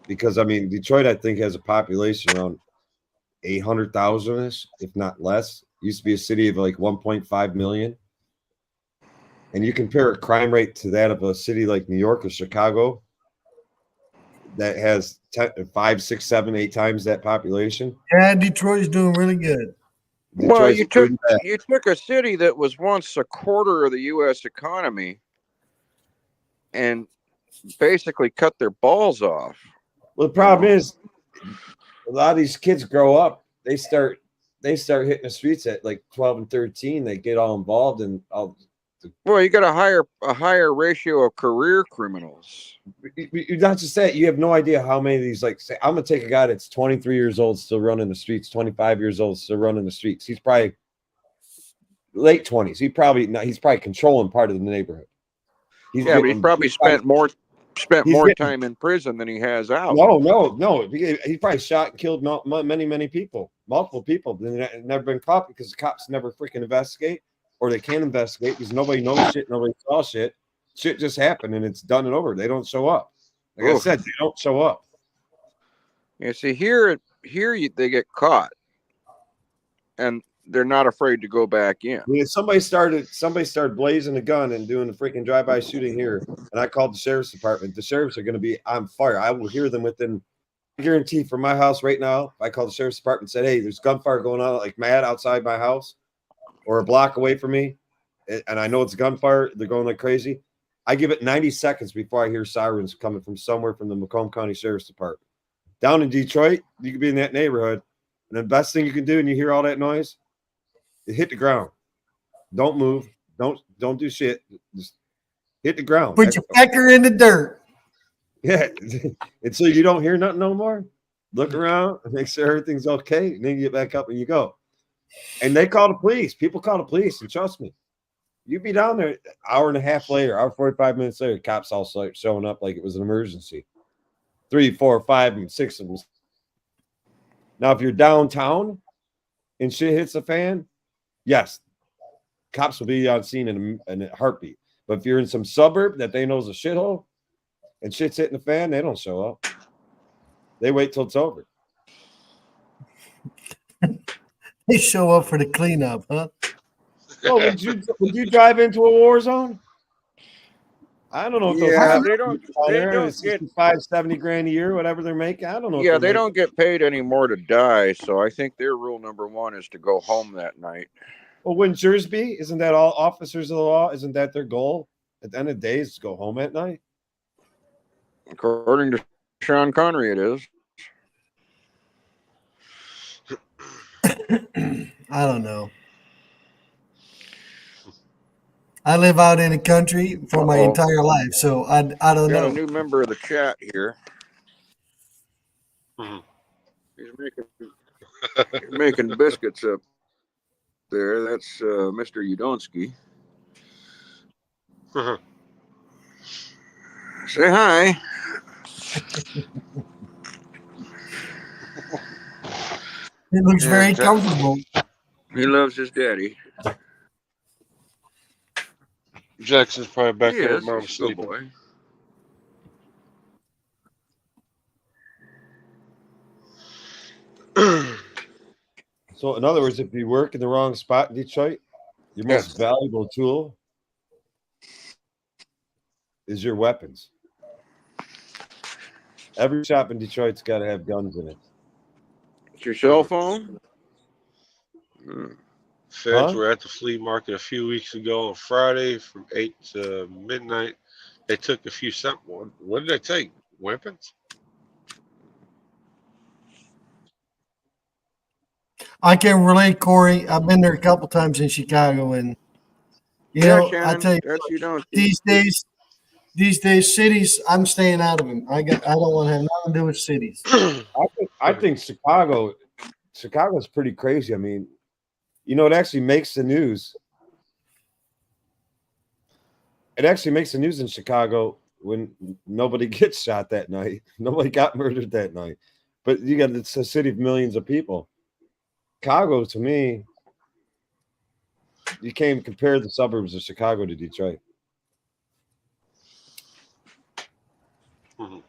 Because, I mean, Detroit, I think, has a population around 800,000-ish, if not less. It used to be a city of like 1.5 million. And you compare a crime rate to that of a city like New York or Chicago that has 5, 6, 7, 8 times that population. Yeah, Detroit's doing really good. Well, Detroit's you took a city that was once a quarter of the U.S. economy and basically cut their balls off. Well, the problem is a lot of these kids grow up, they start hitting the streets at like 12 and 13. They get all involved in all. Well, you got a higher ratio of career criminals. Not just that, you have no idea how many of these, like, say, I'm gonna take a guy that's 23 years old, still running the streets, 25 years old, still running the streets. He's probably late 20s. He's probably controlling part of the neighborhood. But he's probably spent more time in prison than he has out. No. He probably shot and killed many people, multiple people. And never been caught because the cops never freaking investigate, or they can't investigate because nobody knows shit, nobody saw shit. Shit just happened and it's done and over. They don't show up. Like I said, they don't show up. You see, here they get caught, and they're not afraid to go back in. I mean, if somebody started blazing a gun and doing a freaking drive-by shooting here, and I called the sheriff's department, the sheriffs are going to be on fire. I will hear them within, I guarantee, from my house right now. If I called the sheriff's department and said, "Hey, there's gunfire going on like mad outside my house, or a block away from me," and I know it's gunfire, they're going like crazy. I give it 90 seconds before I hear sirens coming from somewhere from the Macomb County Sheriff's Department. Down in Detroit, you could be in that neighborhood, and the best thing you can do when you hear all that noise, you hit the ground. Don't move. Don't do shit. Just hit the ground. Put your pecker in the dirt. Yeah. And so you don't hear nothing no more. Look around and make sure everything's okay. And then you get back up and you go. And they call the police. People call the police. And trust me, you be down there hour and a half later, hour 45 minutes later, cops all start showing up like it was an emergency. 3, 4, 5, and 6 of them. Now, if you're downtown and shit hits the fan, yes, cops will be on scene in a heartbeat. But if you're in some suburb that they know is a shithole and shit's hitting the fan, they don't show up. They wait till it's over. They show up for the cleanup, huh? Oh, would you drive into a war zone? I don't know if they don't get 65-70 grand a year, whatever they're making. I don't know. Yeah, they don't get paid anymore to die. So I think their rule number 1 is to go home that night. Well, wouldn't yours be? Isn't that all officers of the law? Isn't that their goal at the end of the day, is to go home at night? According to Sean Connery, it is. I don't know. I live out in the country for my entire life, so I don't Got know. a new member of the chat here. Mhm. He's making biscuits up there. That's Mr. Udonsky. Say hi. It looks very comfortable. He loves his daddy. Jackson's probably back He there is. with mom He's a good sleeping. boy. So, in other words, if you work in the wrong spot in Detroit, your most valuable tool is your weapons. Every shop in Detroit's got to have guns in it. It's your cell phone? Mm. Feds Huh? were at the flea market a few weeks ago on Friday from 8 to midnight. They took a few samples. What did they take? Weapons? I can relate, Corey. I've been there a couple times in Chicago, and you Yeah, know, I Shannon, tell you, that's you don't. these days, cities, I'm staying out of them. I don't want to have nothing to do with cities. I think Chicago's pretty crazy. I mean, it actually makes the news. It actually makes the news in Chicago when nobody gets shot that night. Nobody got murdered that night. But it's a city of millions of people. Chicago, to me, you can't even compare the suburbs of Chicago to Detroit. Mhm.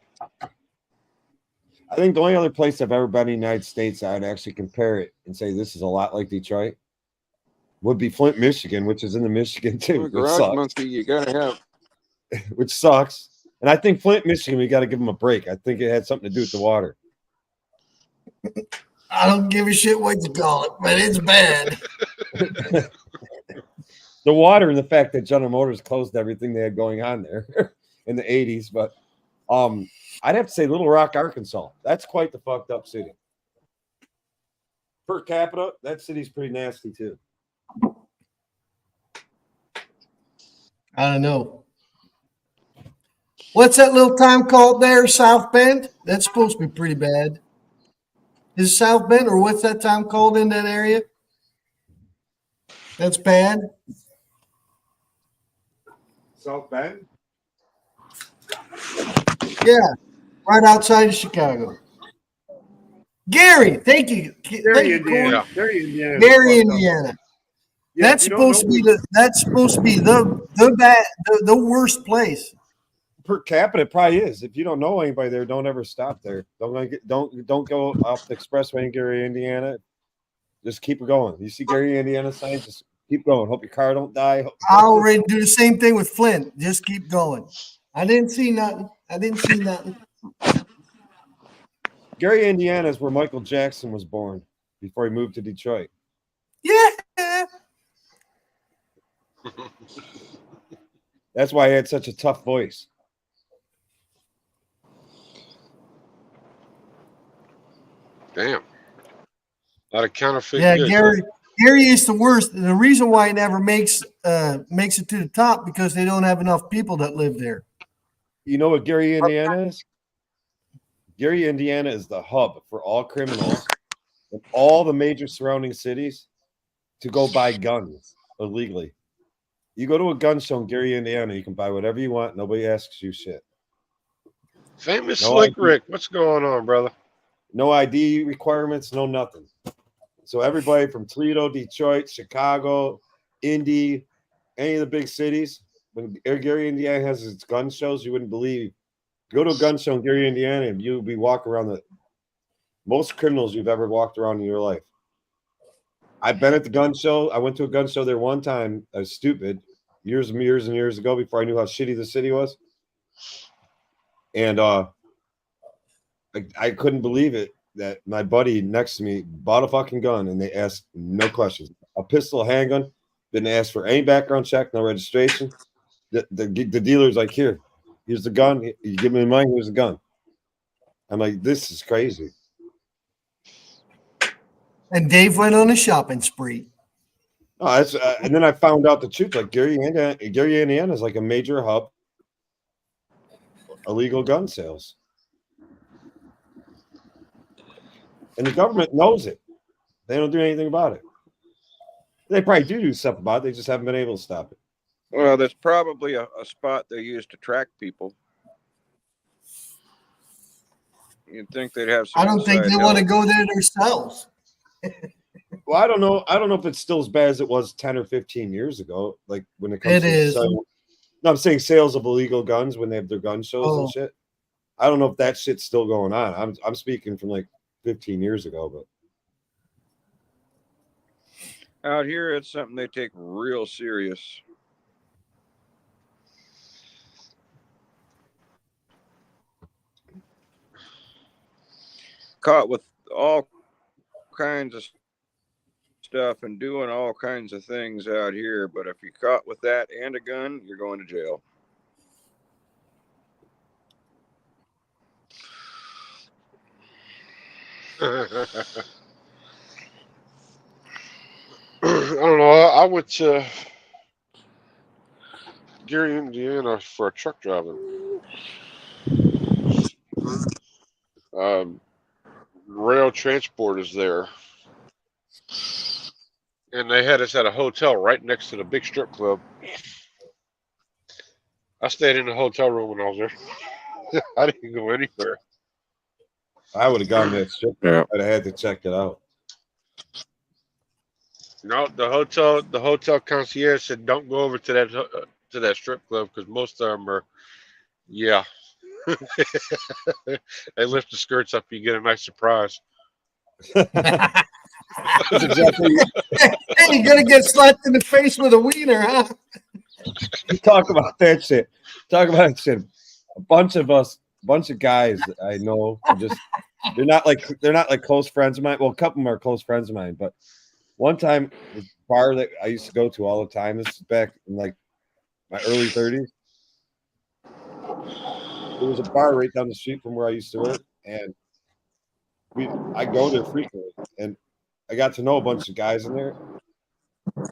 I think the only other place I've ever been in the United States I'd actually compare it and say this is a lot like Detroit would be Flint, Michigan, which is in the Michigan too, Well, which garage sucks. monkey, you gotta have. Which sucks. And I think Flint, Michigan, we got to give them a break. I think it had something to do with the water. I don't give a shit what you call it, but it's bad. The water and the fact that General Motors closed everything they had going on there in the 80s. But I'd have to say Little Rock, Arkansas. That's quite the fucked up city. Per capita, that city's pretty nasty too. I don't know. What's that little town called there? South Bend? That's supposed to be pretty bad. Is it South Bend, or what's that town called in that area? That's bad. South Bend? Yeah, right outside of Chicago. Gary, thank you. Thank you, Corey. Yeah. Gary, Indiana. Gary, Indiana. Yeah, That's supposed to be the worst place. per capita it probably is. If you don't know anybody there, don't ever stop there. Don't go off the expressway in Gary, Indiana. Just keep it going. You see Gary, Indiana signs, just keep going. Hope your car don't die. I already do the same thing with Flint. Just keep going. I didn't see nothing. Gary, Indiana is where Michael Jackson was born before he moved to Detroit. Yeah. That's why he had such a tough voice. Damn. A lot of counterfeit Yeah, goods. Gary is the worst. The reason why it never makes it to the top because they don't have enough people that live there. You know what Gary, Indiana is? Gary, Indiana is the hub for all criminals in all the major surrounding cities to go buy guns illegally. You go to a gun show in Gary, Indiana, you can buy whatever you want. Nobody asks you shit. Famous No Slick ID. Rick, what's going on, brother? No ID requirements, no nothing. So everybody from Toledo, Detroit, Chicago, Indy, any of the big cities, when Gary, Indiana has its gun shows, you wouldn't believe. Go to a gun show in Gary, Indiana, and you'll be walking around the most criminals you've ever walked around in your life. I've been at the gun show. I went to a gun show there one time. I was stupid, years and years ago, before I knew how shitty the city was. And I couldn't believe it that my buddy next to me bought a fucking gun and they asked no questions. A pistol, a handgun, didn't ask for any background check, no registration. The dealer's like, here's the gun. You give me the money, here's the gun. I'm like, this is crazy. And Dave went on a shopping spree. Oh, that's and then I found out the truth. Like Gary, Indiana is like a major hub, illegal gun sales, and the government knows it. They don't do anything about it. They probably do stuff about it. They just haven't been able to stop it. Well, that's probably a spot they use to track people. You'd think they'd have some. I don't think they want to go there themselves. Well, I don't know. I don't know if it's still as bad as it was 10 or 15 years ago. Like when it comes It to is. no, I'm saying sales of illegal guns when they have their gun shows and shit. I don't know if that shit's still going on. I'm speaking from like 15 years ago, but Out here, it's something they take real serious. Caught with all kinds of stuff and doing all kinds of things out here, but if you're caught with that and a gun, you're going to jail. I don't know. I went to Gary, Indiana for a truck driving. Rail Transport is there. And they had us at a hotel right next to the big strip club. I stayed in the hotel room when I was there. I didn't go anywhere. I would have gone to that strip. Yeah. I'd have had to check it out. No, the hotel concierge said, "Don't go over to that strip club because most of them are, yeah." They lift the skirts up, you get a nice surprise. That's exactly. Hey, you're gonna get slapped in the face with a wiener, huh? Talk about that shit. Talk about that shit. A bunch of guys that I know are just they're not like close friends of mine. Well, a couple of them are close friends of mine, but one time the bar that I used to go to all the time, this is back in like my early 30s. There was a bar right down the street from where I used to work, and I go there frequently, and I got to know a bunch of guys in there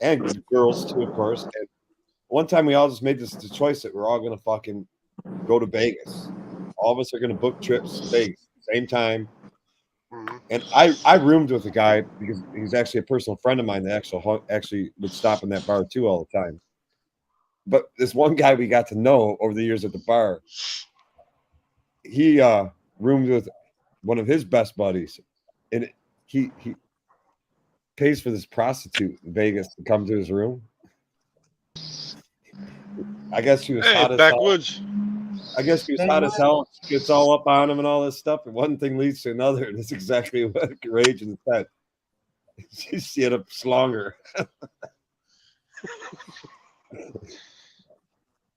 and girls too, of course. And one time we all just made the choice that we're all gonna fucking go to Vegas. All of us are gonna book trips to Vegas same time. Mhm. And I roomed with a guy because he's actually a personal friend of mine that actually would stop in that bar too all the time. But this one guy we got to know over the years at the bar, he roomed with one of his best buddies, and he pays for this prostitute in Vegas to come to his room. I guess she was Hey, hot as hell. backwoods. I guess she was hot as hell. She gets all up on him and all this stuff, and one thing leads to another, and that's exactly what Rage said. She had a slonger.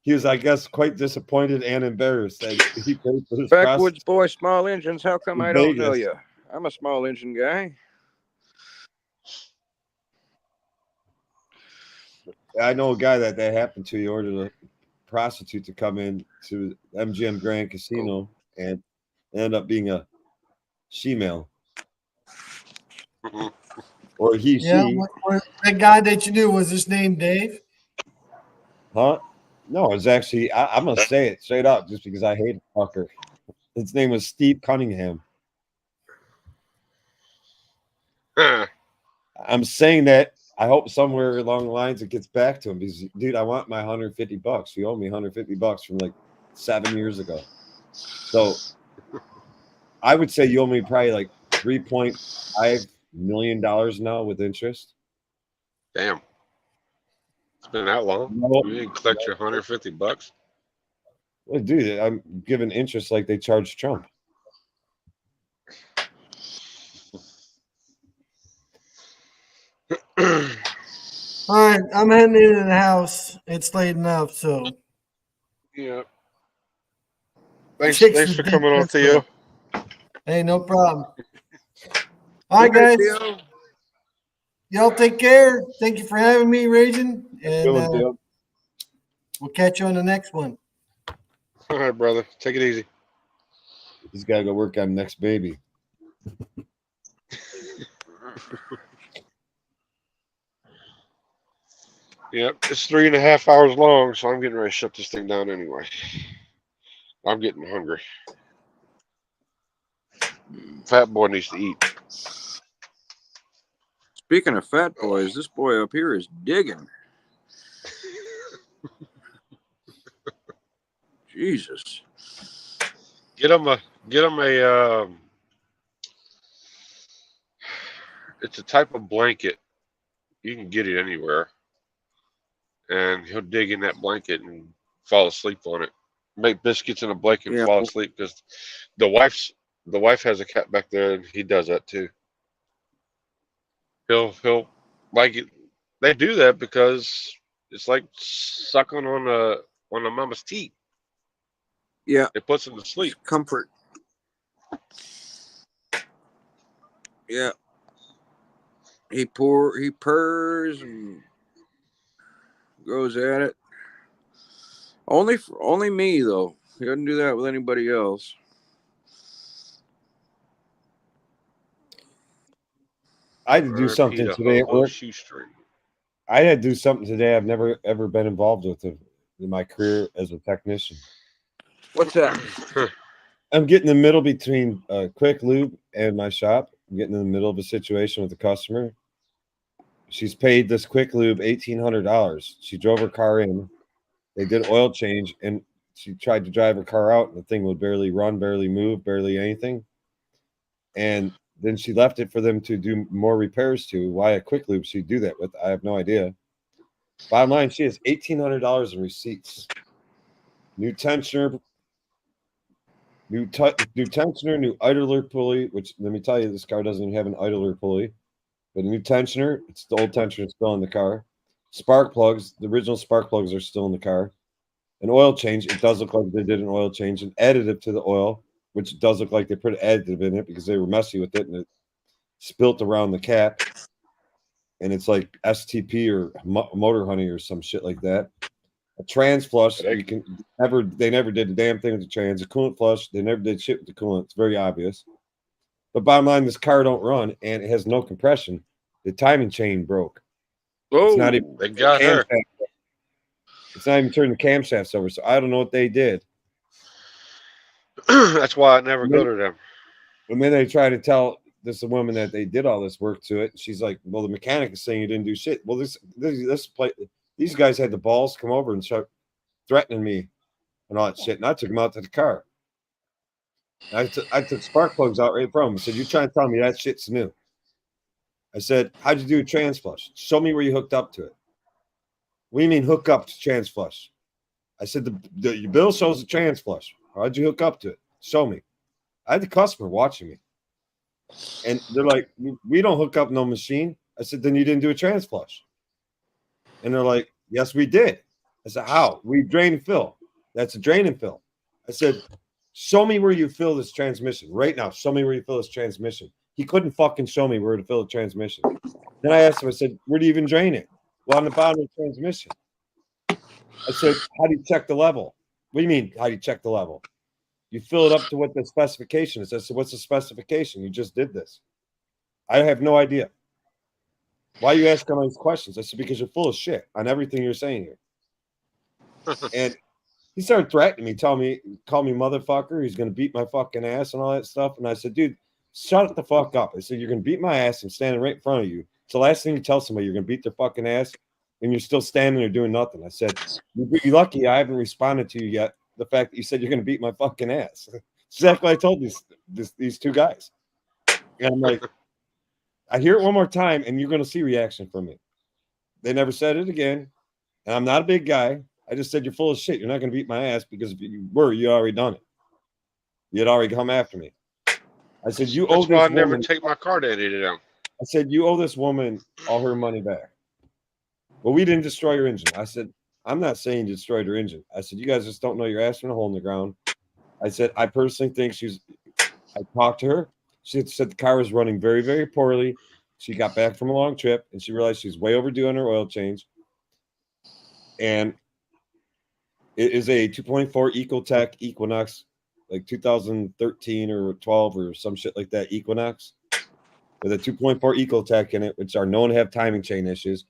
He was, I guess, quite disappointed and embarrassed that he paid for this Backwoods boy, small engines. How come I don't know Vegas. you? I'm a small engine guy. I know a guy that happened to. He ordered a prostitute to come in to MGM Grand Casino and ended up being a she-male. Mhm. Or he, Yeah, she. that guy that you knew, was his name Dave? Huh? No, it's actually, I'm going to say it straight up just because I hate a fucker. His name was Steve Cunningham. Huh. I'm saying that. I hope somewhere along the lines it gets back to him because, dude, I want my $150. You owe me $150 from like 7 years ago. So I would say you owe me probably like $3.5 million now with interest. Damn. It's been that long. No. You didn't collect your $150. Well, dude, I'm giving interest like they charge Trump. All right, I'm heading into the house. It's late enough, so Yeah. Thanks Chicks for with coming on, dick, Theo. hey, no problem. All right, guys. Y'all take care. Thank you for having me, Raging, and Good one, Theo. we'll catch you on the next one. All right, brother. Take it easy. He's got to go work on next baby. Yep, it's 3.5 hours long, so I'm getting ready to shut this thing down anyway. I'm getting hungry. Fat boy needs to eat. Speaking of fat boys, this boy up here is digging. Jesus. Get him a. It's a type of blanket. You can get it anywhere, and he'll dig in that blanket and fall asleep on it. Make biscuits in a blanket and Yeah. fall asleep because the wife has a cat back there, and he does that too. He'll like it. They do that because it's like sucking on a mama's teeth. Yeah. It puts them to sleep. Comfort. Yeah. He purrs and goes at it. Only me though. He doesn't do that with anybody else. I had to do R.I.P. something to today at Ho-Ho work. Shoestring. I had to do something today I've never ever been involved with in my career as a technician. What's that? I'm getting in the middle between Quick Lube and my shop. I'm getting in the middle of a situation with a customer. She's paid this Quick Lube $1,800. She drove her car in. They did oil change, and she tried to drive her car out, and the thing would barely run, barely move, barely anything. And then she left it for them to do more repairs to. Why a Quick Lube she'd do that with, I have no idea. Bottom line, she has $1,800 in receipts. New tensioner, new tensioner, new idler pulley, which let me tell you, this car doesn't even have an idler pulley. But new tensioner, it's the old tensioner still in the car. Spark plugs, the original spark plugs are still in the car. An oil change, it does look like they did an oil change. An additive to the oil, which does look like they put an additive in it because they were messy with it and it spilt around the cap. And it's like STP or Motor Honey or some shit like that. A trans flush, they never did a damn thing with the trans. A coolant flush, they never did shit with the coolant. It's very obvious. But bottom line, this car don't run and it has no compression. The timing chain broke. It's not even They got her. It's not even turning the camshafts over. So I don't know what they did. That's why I never go to them. And then they try to tell this woman that they did all this work to it. And she's like, well, the mechanic is saying you didn't do shit. Well, these guys had the balls to come over and start threatening me and all that shit. And I took them out to the car. I took spark plugs out right from him. I said, you're trying to tell me that shit's new. I said, how'd you do a trans flush? Show me where you hooked up to it. What do you mean hook up to trans flush? I said, your bill shows a trans flush. How'd you hook up to it? Show me. I had the customer watching me. And they're like, we don't hook up no machine. I said, then you didn't do a trans flush. And they're like, yes, we did. I said, how? We drain and fill. That's a drain and fill. I said, show me where you fill this transmission right now. Show me where you fill this transmission. He couldn't fucking show me where to fill the transmission. Then I asked him, I said, where do you even drain it? Well, on the bottom of the transmission. I said, how do you check the level? What do you mean, how do you check the level? You fill it up to what the specification is. I said, what's the specification? You just did this. I have no idea. Why are you asking all these questions? I said, because you're full of shit on everything you're saying here. And he started threatening me, call me motherfucker. He's going to beat my fucking ass and all that stuff. And I said, dude, shut the fuck up. I said, you're going to beat my ass. I'm standing right in front of you. It's the last thing you tell somebody, you're going to beat their fucking ass and you're still standing there doing nothing. I said, you're lucky I haven't responded to you yet. The fact that you said you're going to beat my fucking ass. Exactly what I told these two guys. And I'm like, I hear it one more time and you're going to see reaction from me. They never said it again. And I'm not a big guy. I just said, you're full of shit. You're not going to beat my ass because if you were, you already done it. You'd already come after me. I said, you owe That's this why I woman. never take my car to any of them. I said, you owe this woman all her money back. Well, we didn't destroy her engine. I said, I'm not saying you destroyed her engine. I said, you guys just don't know your ass in a hole in the ground. I said, I personally think I talked to her. She said the car was running very, very poorly. She got back from a long trip and she realized she's way overdue on her oil change. And it is a 2.4 Ecotech Equinox, like 2013 or 12 or some shit like that, Equinox, with a 2.4 Ecotech in it, which are known to have timing chain issues.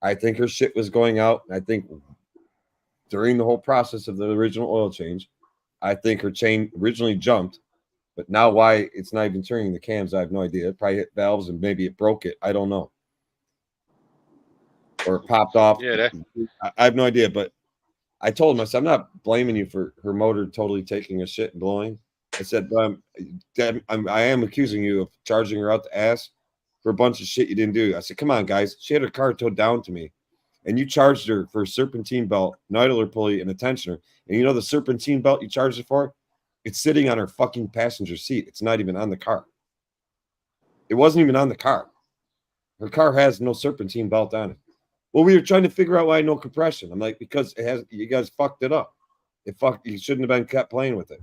I think her shit was going out. I think during the whole process of the original oil change, I think her chain originally jumped, but now why it's not even turning the cams, I have no idea. It probably hit valves and maybe it broke it. I don't know. Or it popped off. Yeah, I have no idea, but I told him, I said, I'm not blaming you for her motor totally taking a shit and blowing. I said, but I am accusing you of charging her out the ass for a bunch of shit you didn't do. I said, come on, guys. She had her car towed down to me, and you charged her for a serpentine belt, an idler pulley, and a tensioner. And you know the serpentine belt you charged her for? It's sitting on her fucking passenger seat. It's not even on the car. It wasn't even on the car. Her car has no serpentine belt on it. Well, we were trying to figure out why no compression. I'm like, because it has. You guys fucked it up. You shouldn't have kept playing with it.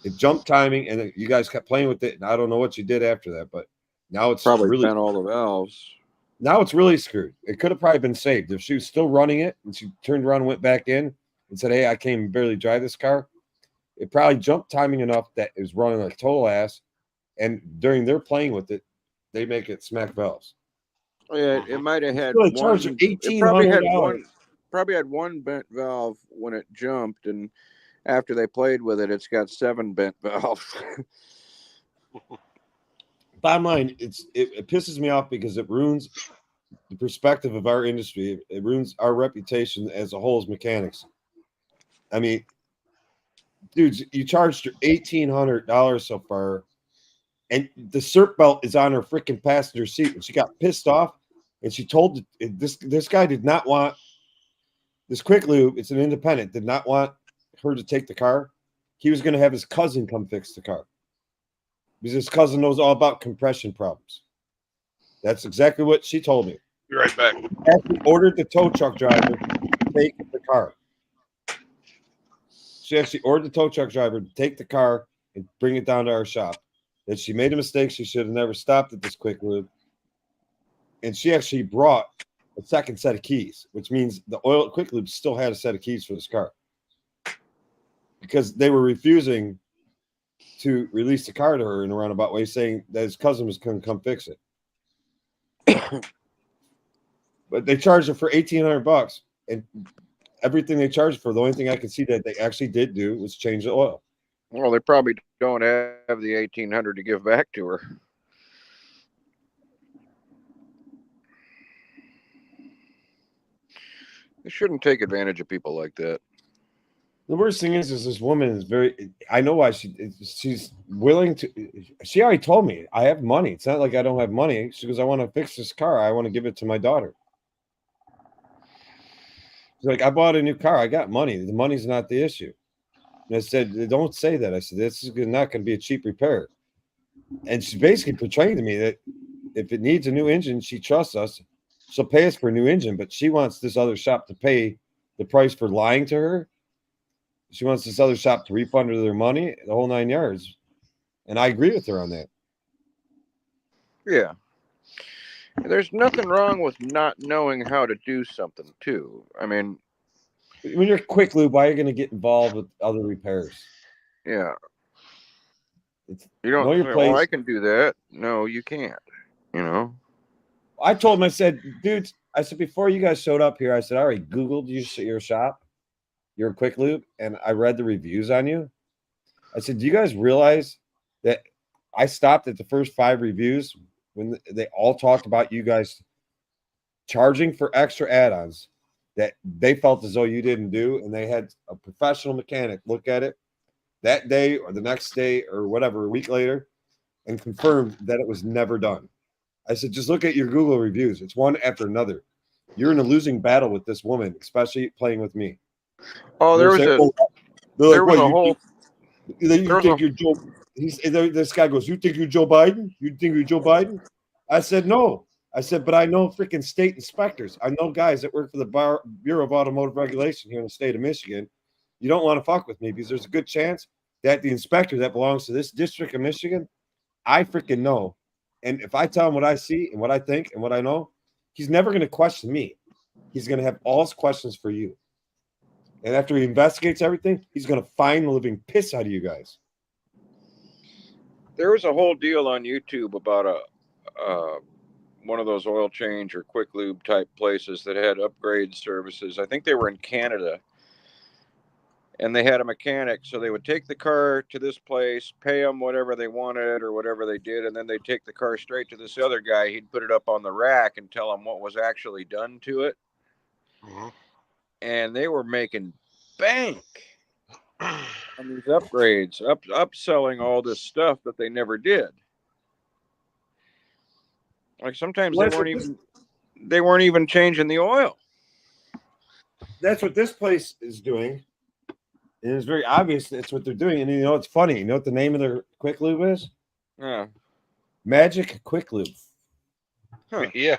It jumped timing, and you guys kept playing with it. And I don't know what you did after that, but Now it's Probably really bent all the valves. now it's really screwed. It could have probably been saved if she was still running it and she turned around and went back in and said, "Hey, I can't even barely drive this car." It probably jumped timing enough that it was running like total ass. And during their playing with it, they make it smack valves. Yeah, it might have had Really one. charged her It probably had $1,800. one. Probably had one bent valve when it jumped, and after they played with it, it's got 7 bent valves. Bottom line, it pisses me off because it ruins the perspective of our industry. It ruins our reputation as a whole as mechanics. I mean, dudes, you charged her $1,800 so far, and the CERT belt is on her freaking passenger seat, and she got pissed off, and she told this guy did not want this Quick Lube. It's an independent. Did not want her to take the car. He was going to have his cousin come fix the car because his cousin knows all about compression problems. That's exactly what she told me. Be right back. Actually ordered the tow truck driver to take the car. She actually ordered the tow truck driver to take the car and bring it down to our shop. That she made a mistake. She should have never stopped at this Quick Lube. And she actually brought a second set of keys, which means the oil Quick Lube still had a set of keys for this car because they were refusing to release the car to her in a roundabout way, saying that his cousin was going to come fix it. But they charged her for $1,800, and everything they charged for, the only thing I could see that they actually did do was change the oil. Well, they probably don't have the 1,800 to give back to her. They shouldn't take advantage of people like that. The worst thing is this woman is very. I know why she's willing to. She already told me I have money. It's not like I don't have money. She goes, I want to fix this car. I want to give it to my daughter. She's like, I bought a new car. I got money. The money's not the issue. And I said, don't say that. I said, this is not going to be a cheap repair. And she's basically portraying to me that if it needs a new engine, she trusts us. She'll pay us for a new engine, but she wants this other shop to pay the price for lying to her. She wants this other shop to refund her their money, the whole 9 yards. And I agree with her on that. Yeah. There's nothing wrong with not knowing how to do something, too. I mean, when you're Quick Lube, why are you going to get involved with other repairs? yeah. It's, You don't know your say, place. well, I can do that. No, you can't. You know? I told him, I said, dudes, I said, before you guys showed up here, I said, I already Googled your shop, your Quick Lube, and I read the reviews on you. I said, do you guys realize that I stopped at the first 5 reviews when they all talked about you guys charging for extra add-ons that they felt as though you didn't do, and they had a professional mechanic look at it that day or the next day or whatever, a week later, and confirmed that it was never done. I said, just look at your Google reviews. It's one after another. You're in a losing battle with this woman, especially playing with me. Oh, there was a whole. You think you're Joe? This guy goes, you think you're Joe Biden? You think you're Joe Biden? I said, no. I said, but I know freaking state inspectors. I know guys that work for the Bureau of Automotive Regulation here in the state of Michigan. You don't want to fuck with me because there's a good chance that the inspector that belongs to this district of Michigan, I freaking know. And if I tell him what I see and what I think and what I know, he's never going to question me. He's going to have all his questions for you. And after he investigates everything, he's going to find the living piss out of you guys. There was a whole deal on YouTube about one of those oil change or Quick Lube type places that had upgrade services. I think they were in Canada. And they had a mechanic, so they would take the car to this place, pay them whatever they wanted or whatever they did, and then they'd take the car straight to this other guy. He'd put it up on the rack and tell them what was actually done to it. Mm-hmm. And they were making bank on these upgrades, upselling all this stuff that they never did. Like sometimes they weren't even changing the oil. That's what this place is doing. And it's very obvious that's what they're doing. And you know, it's funny. You know what the name of their Quick Lube is? Yeah. Magic Quick Lube. Huh. Yeah.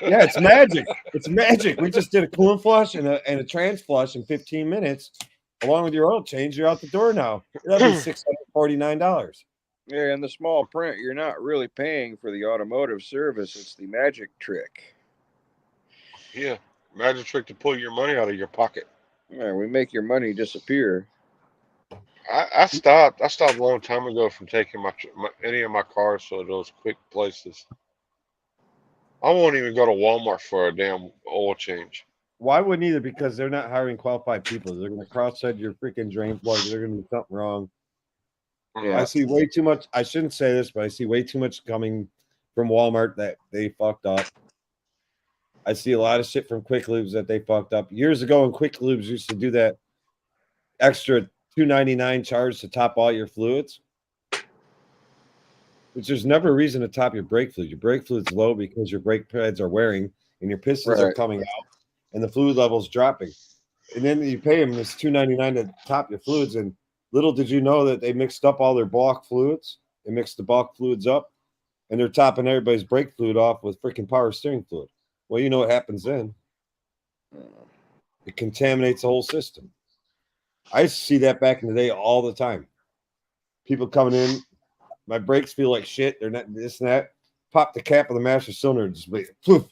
Yeah, it's magic. It's magic. We just did a coolant flush and a trans flush in 15 minutes. Along with your oil change, you're out the door now. That'll be $649. Yeah, in the small print, you're not really paying for the automotive service. It's the magic trick. Yeah, magic trick to pull your money out of your pocket. Yeah, we make your money disappear. I stopped. I stopped a long time ago from taking any of my cars to those quick places. I won't even go to Walmart for a damn oil change. Why wouldn't either? Because they're not hiring qualified people. They're going to cross-head your freaking drain plug. They're going to do something wrong. Yeah. I see way too much. I shouldn't say this, but I see way too much coming from Walmart that they fucked up. I see a lot of shit from Quick Lubes that they fucked up. Years ago, when Quick Lubes used to do that extra $2.99 charge to top all your fluids, which there's never a reason to top your brake fluid. Your brake fluid's low because your brake pads are wearing and your pistons are Right. coming out and the fluid level's dropping. And then you pay them this $2.99 to top your fluids. And little did you know that they mixed up all their bulk fluids. They mixed the bulk fluids up and they're topping everybody's brake fluid off with freaking power steering fluid. Well, you know what happens then? It contaminates the whole system. I used to see that back in the day all the time. People coming in, my brakes feel like shit. They're not this and that. Pop the cap of the master cylinder, just be poof,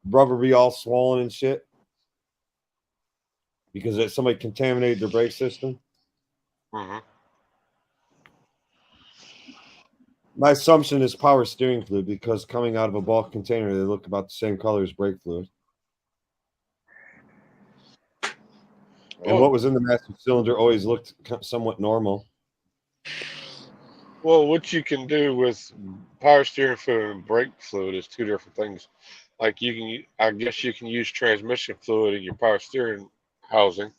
rubber be all swollen and shit because somebody contaminated their brake system. Mm-hmm. My assumption is power steering fluid because coming out of a bulk container, they look about the same color as brake fluid. And what was in the master cylinder always looked somewhat normal. Well, what you can do with power steering fluid and brake fluid is two different things. Like I guess you can use transmission fluid in your power steering housing,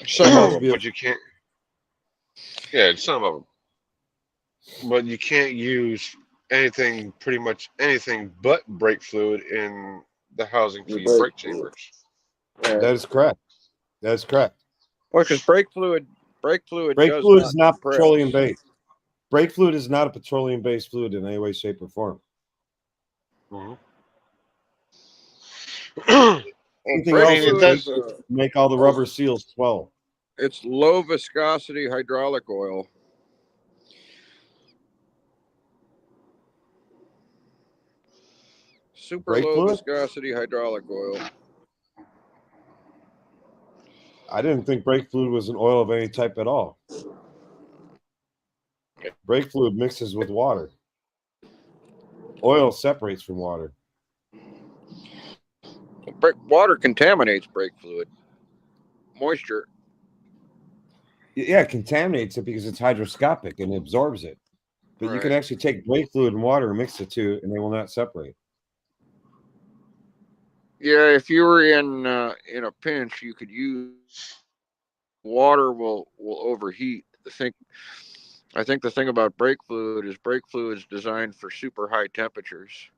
Some of them. but you can't. Yeah, some of them. But you can't use pretty much anything but brake fluid in the housing for your brake chambers. That is correct. That is correct. Well, because brake fluid Brake does fluid is not compress. petroleum based. Brake fluid is not a petroleum based fluid in any way, shape, or form. Mhm. Anything Brake else it it fluid does- does make all the rubber seals swell. it's low viscosity hydraulic oil. Super Brake low fluid? viscosity hydraulic oil. I didn't think brake fluid was an oil of any type at all. Brake fluid mixes with water. Oil separates from water. Water contaminates brake fluid. Moisture. Yeah, it contaminates it because it's hydroscopic and absorbs it. But you can Right. actually take brake fluid and water and mix the two, and they will not separate. Yeah, if you were in a pinch, you could use water. Will overheat. I think the thing about brake fluid is designed for super high temperatures.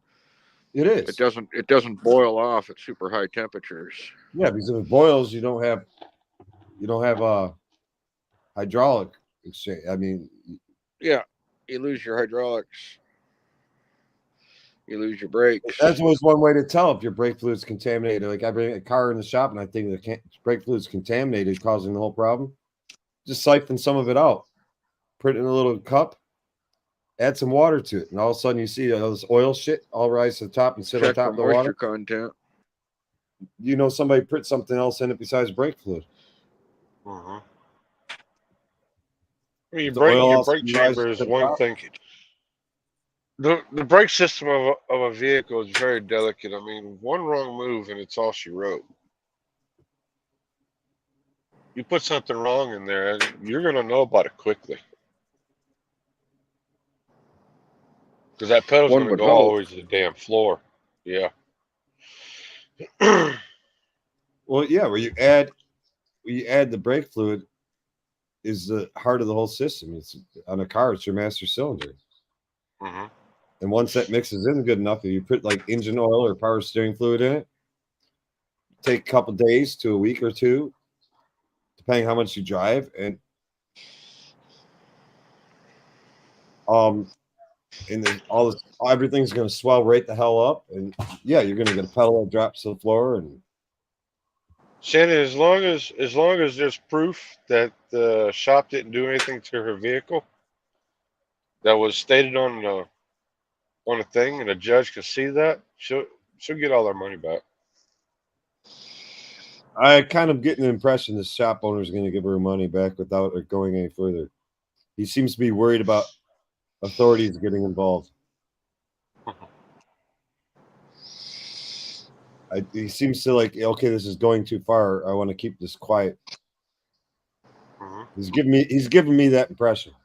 It is. It doesn't boil off at super high temperatures. Yeah, because if it boils, you don't have hydraulic exchange. I mean, Yeah, you lose your hydraulics. You lose your brakes. that's always one way to tell if your brake fluid's contaminated. Like I bring a car in the shop and I think the brake fluid's contaminated, causing the whole problem. Just siphon some of it out, put it in a little cup, add some water to it, and all of a sudden you see all this oil shit all rise to the top and sit on Check top for of the moisture water. content. You know somebody put something else in it besides brake fluid. Mhm. I mean, The oil your also brake rises chamber to is the one top. thing. The brake system of a vehicle is very delicate. I mean, one wrong move and it's all she wrote. You put something wrong in there, and you're gonna know about it quickly. Because that pedal's One gonna would go all the hope. way to the damn floor. Yeah. Well, yeah, where you add the brake fluid is the heart of the whole system. It's on a car, it's your master cylinder. hmm And once that mixes in good enough, if you put like engine oil or power steering fluid in it, take a couple days to a week or two, depending how much you drive, and everything's going to swell right the hell up, and yeah, you're going to get a pedal that drops to the floor, and Shannon, as long as there's proof that the shop didn't do anything to her vehicle, that was stated on a thing, and a judge can see that, she'll get all their money back. I kind of getting the impression the shop owner is going to give her money back without it going any further. He seems to be worried about authorities getting involved. He seems to like, okay, this is going too far. I want to keep this quiet. Mhm. He's giving me that impression.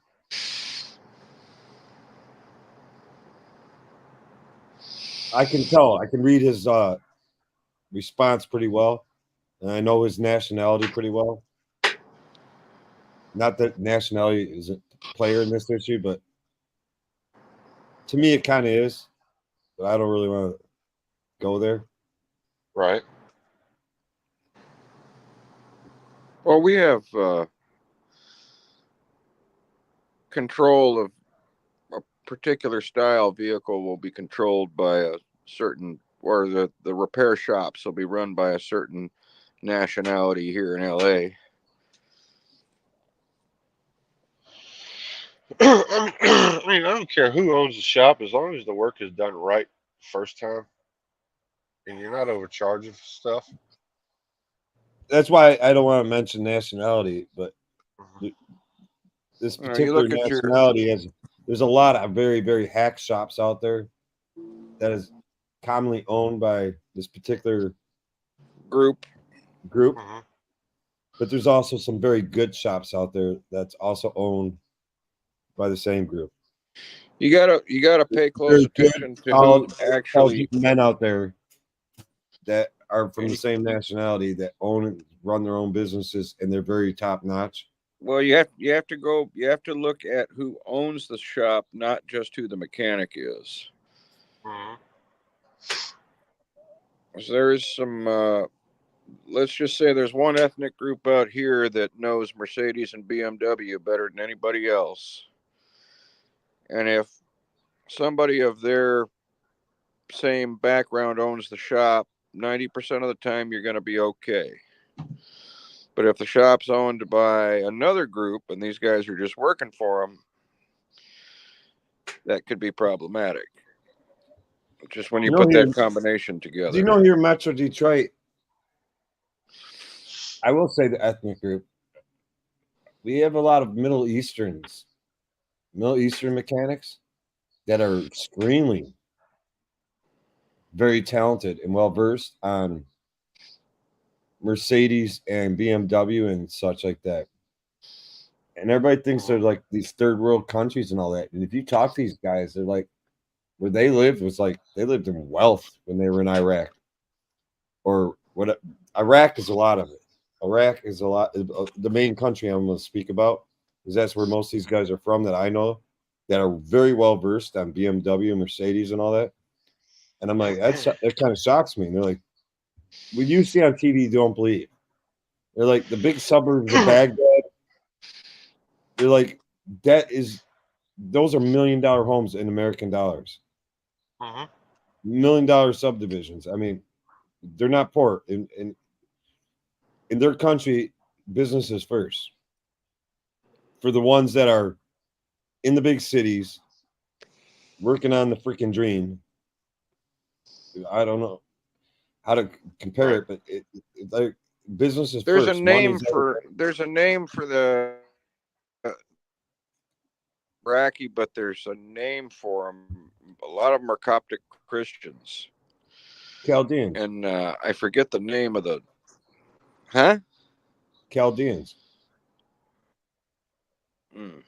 I can tell. I can read his response pretty well, and I know his nationality pretty well. Not that nationality is a player in this issue, but to me it kind of is. But I don't really want to go there. Right. Well, we have control of a particular style vehicle will be controlled by a certain, or the repair shops will be run by a certain nationality here in LA. I mean, I don't care who owns the shop as long as the work is done right first time, and you're not overcharging for stuff. That's why I don't want to mention nationality, but Mhm. this You particular look at your nationality has. There's a lot of very, very hack shops out there that is commonly owned by this particular group. group, Mhm. but there's also some very good shops out there that's also owned by the same group. You gotta pay close Very good, attention to who solid, actually. intelligent men out there that are from And the same nationality that own and run their own businesses, and they're very top notch. Well, you have to look at who owns the shop, not just who the mechanic is. Mhm. So there is some. Let's just say there's one ethnic group out here that knows Mercedes and BMW better than anybody else, and if somebody of their same background owns the shop, 90% of the time you're going to be okay. But if the shop's owned by another group and these guys are just working for them, that could be problematic. Just when you put that combination together. Do you know here in Metro Detroit? I will say the ethnic group. We have a lot of Middle Eastern mechanics that are extremely very talented and well versed on Mercedes and BMW and such like that. And everybody thinks they're like these third world countries and all that. And if you talk to these guys, they're like, where they lived was like they lived in wealth when they were in Iraq. Or what? Iraq is a lot of it. Iraq is a lot. The main country I'm going to speak about is that's where most of these guys are from that I know that are very well versed on BMW, Mercedes, and all that. And I'm like, that kind of shocks me. And they're like, what you see on TV, you don't believe. They're like the big suburbs of Baghdad. They're like, those are $1 million homes in American dollars. Mhm. $1 million subdivisions. I mean, they're not poor. In their country, business is first. For the ones that are in the big cities, working on the freaking dream. I don't know how to compare it, but like business is There's first. a name for the Iraqi, but there's a name for them. A lot of them are Coptic Christians. Chaldeans. And I forget the name of the. Huh? Chaldeans. Mm.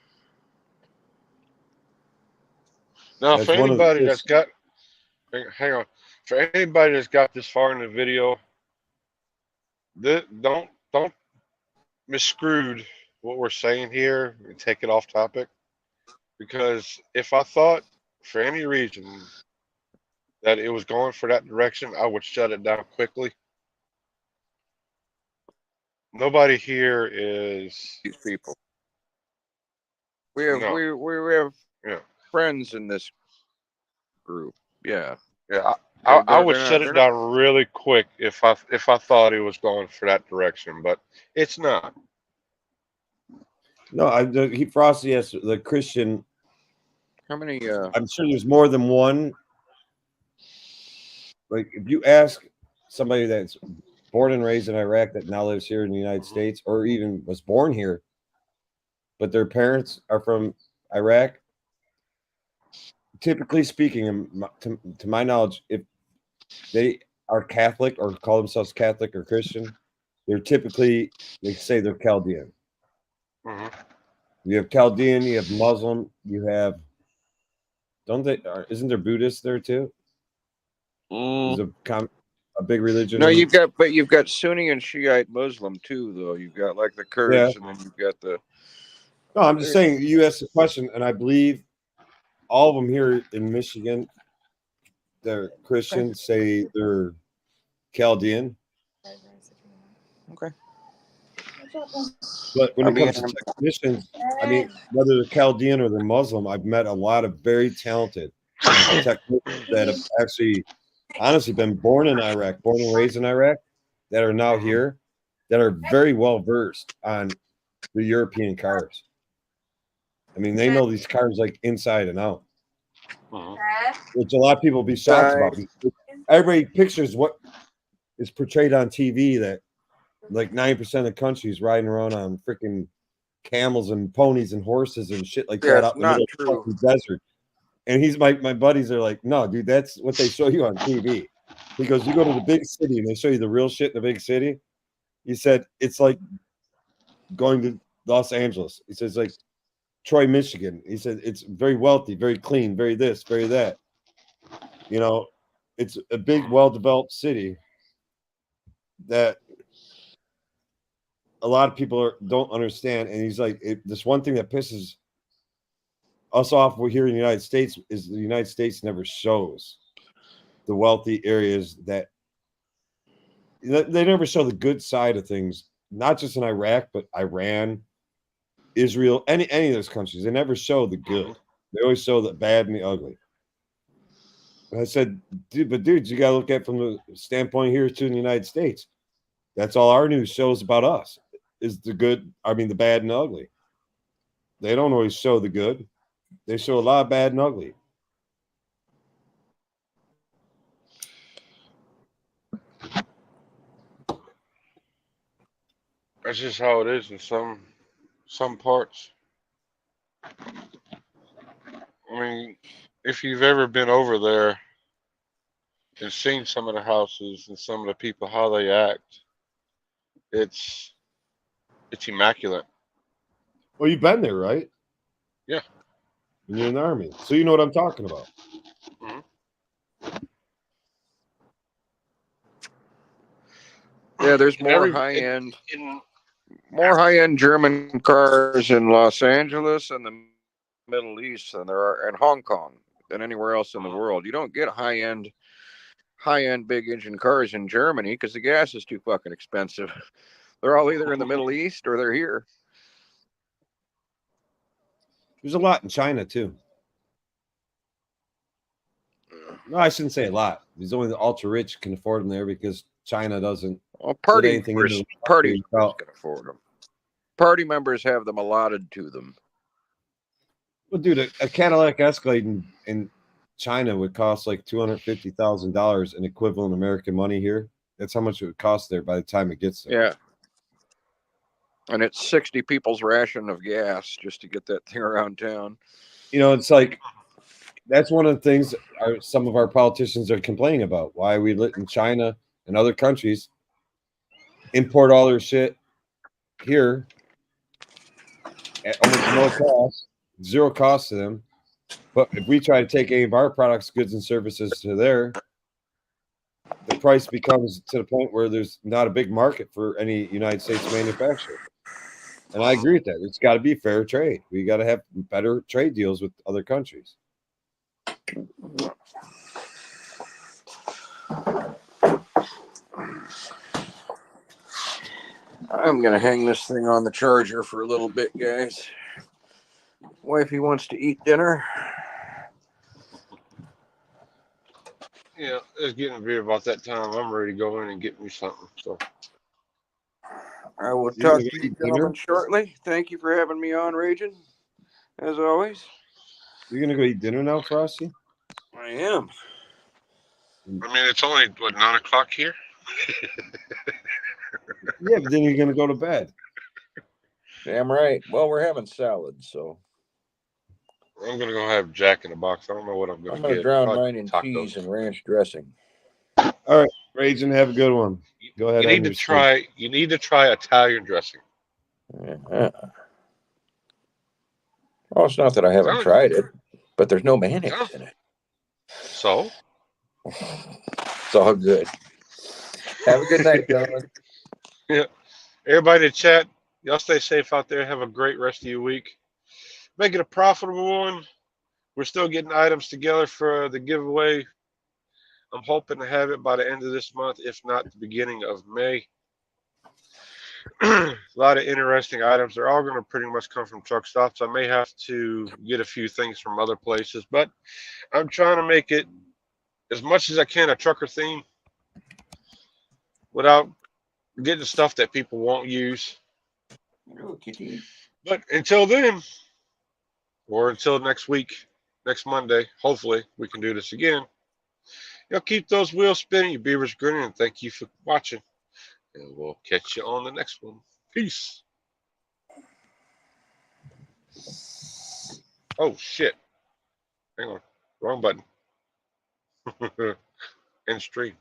Now, That's for one of the anybody that's got, hang on, for anybody that's got this far in the video, don't miscrude what we're saying here and take it off topic. Because if I thought for any reason that it was going for that direction, I would shut it down quickly. Nobody here is These people. We have no. we have Yeah. friends in this group. Yeah. Yeah, I would shut it not. down really quick if I thought it was going for that direction, but it's not. No, Frosty has the Christian How many? I'm sure there's more than one. Like if you ask somebody that's born and raised in Iraq that now lives here in the United States, or even was born here, but their parents are from Iraq. Typically speaking, to my knowledge, if they are Catholic or call themselves Catholic or Christian, they say they're Chaldean. Hmm. You have Chaldean, you have Muslim, you have isn't there Buddhist there too? There's a big religion. No, you've got Sunni and Shiite Muslim too, though. You've got like the Kurds, and then you've got the. No, I'm just saying you asked the question, and I believe all of them here in Michigan, they're Christian, say they're Chaldean. Okay. But when it comes to technicians, I mean, whether they're Chaldean or they're Muslim, I've met a lot of very talented technicians that have actually, honestly, been born in Iraq, born and raised in Iraq, that are now here, that are very well versed on the European cars. I mean, they know these cars like inside and out, which a lot of people will be shocked about. Everybody pictures what is portrayed on TV that like 9% of the country is riding around on freaking camels and ponies and horses and shit like that out in the middle of the desert. And he's my buddies are like, no, dude, that's what they show you on TV. He goes, you go to the big city and they show you the real shit in the big city. He said it's like going to Los Angeles. He says like Troy, Michigan. He said it's very wealthy, very clean, very this, very that. You know, it's a big, well-developed city that a lot of people don't understand. And he's like, this one thing that pisses us off here in the United States is the United States never shows the wealthy areas that they never show the good side of things, not just in Iraq, but Iran, Israel, any of those countries. They never show the good. They always show the bad and the ugly. And I said, dudes, you got to look at it from the standpoint here too in the United States. That's all our news shows about us is the good. I mean, the bad and ugly. They don't always show the good. They show a lot of bad and ugly. That's just how it is in some parts. I mean, if you've ever been over there and seen some of the houses and some of the people how they act, it's immaculate. Well, you've been there, right? Yeah. And you're in the Army, so you know what I'm talking about. Yeah, there's more high-end German cars in Los Angeles and the Middle East than there are in Hong Kong than anywhere else in the world. You don't get high-end big engine cars in Germany because the gas is too fucking expensive. They're all either in the Middle East or they're here. There's a lot in China too. No, I shouldn't say a lot. There's only the ultra rich can afford them there because China doesn't. Well, party members can afford them. Party members have them allotted to them. Well, dude, a Cadillac Escalade in China would cost like $250,000 in equivalent American money here. That's how much it would cost there by the time it gets there. Yeah. And it's 60 people's ration of gas just to get that thing around town. You know, it's like that's one of the things some of our politicians are complaining about. Why we let in China and other countries import all their shit here at almost no cost, zero cost to them. But if we try to take any of our products, goods, and services to there, the price becomes to the point where there's not a big market for any United States manufacturer. And I agree with that. It's got to be fair trade. We got to have better trade deals with other countries. I'm going to hang this thing on the charger for a little bit, guys. Wifey wants to eat dinner. Yeah, it's getting to be about that time. I'm ready to go in and get me something. So I will talk to you gentlemen shortly. Thank you for having me on, Raging, as always. You gonna go eat dinner now, Frosty? I am. I mean, it's only what 9 o'clock here. Yeah, but then you're gonna go to bed. Damn right. Well, we're having salad, so I'm gonna go have Jack in the Box. I don't know what I'm I'm gonna gonna get. drown Probably mine in tacos. cheese and ranch dressing. All right, Raging, have a good one. Go ahead. You on need to your steak. try. You need to try Italian dressing. Yeah. Well, it's not that I haven't Tell- tried it, but there's no mayonnaise Yeah. in it. So It's all good. Have a good night, gentlemen. everybody in the chat, y'all stay safe out there. Have a great rest of your week. Make it a profitable one. We're still getting items together for the giveaway. I'm hoping to have it by the end of this month, if not the beginning of May. A lot of interesting items. They're all going to pretty much come from truck stops. I may have to get a few things from other places, but I'm trying to make it as much as I can a trucker theme without getting stuff that people won't use. But until then, or until next week, next Monday, hopefully we can do this again. Y'all keep those wheels spinning, your beavers grinning, and thank you for watching. And we'll catch you on the next one. Peace. Oh, shit. Hang on. Wrong button. End stream.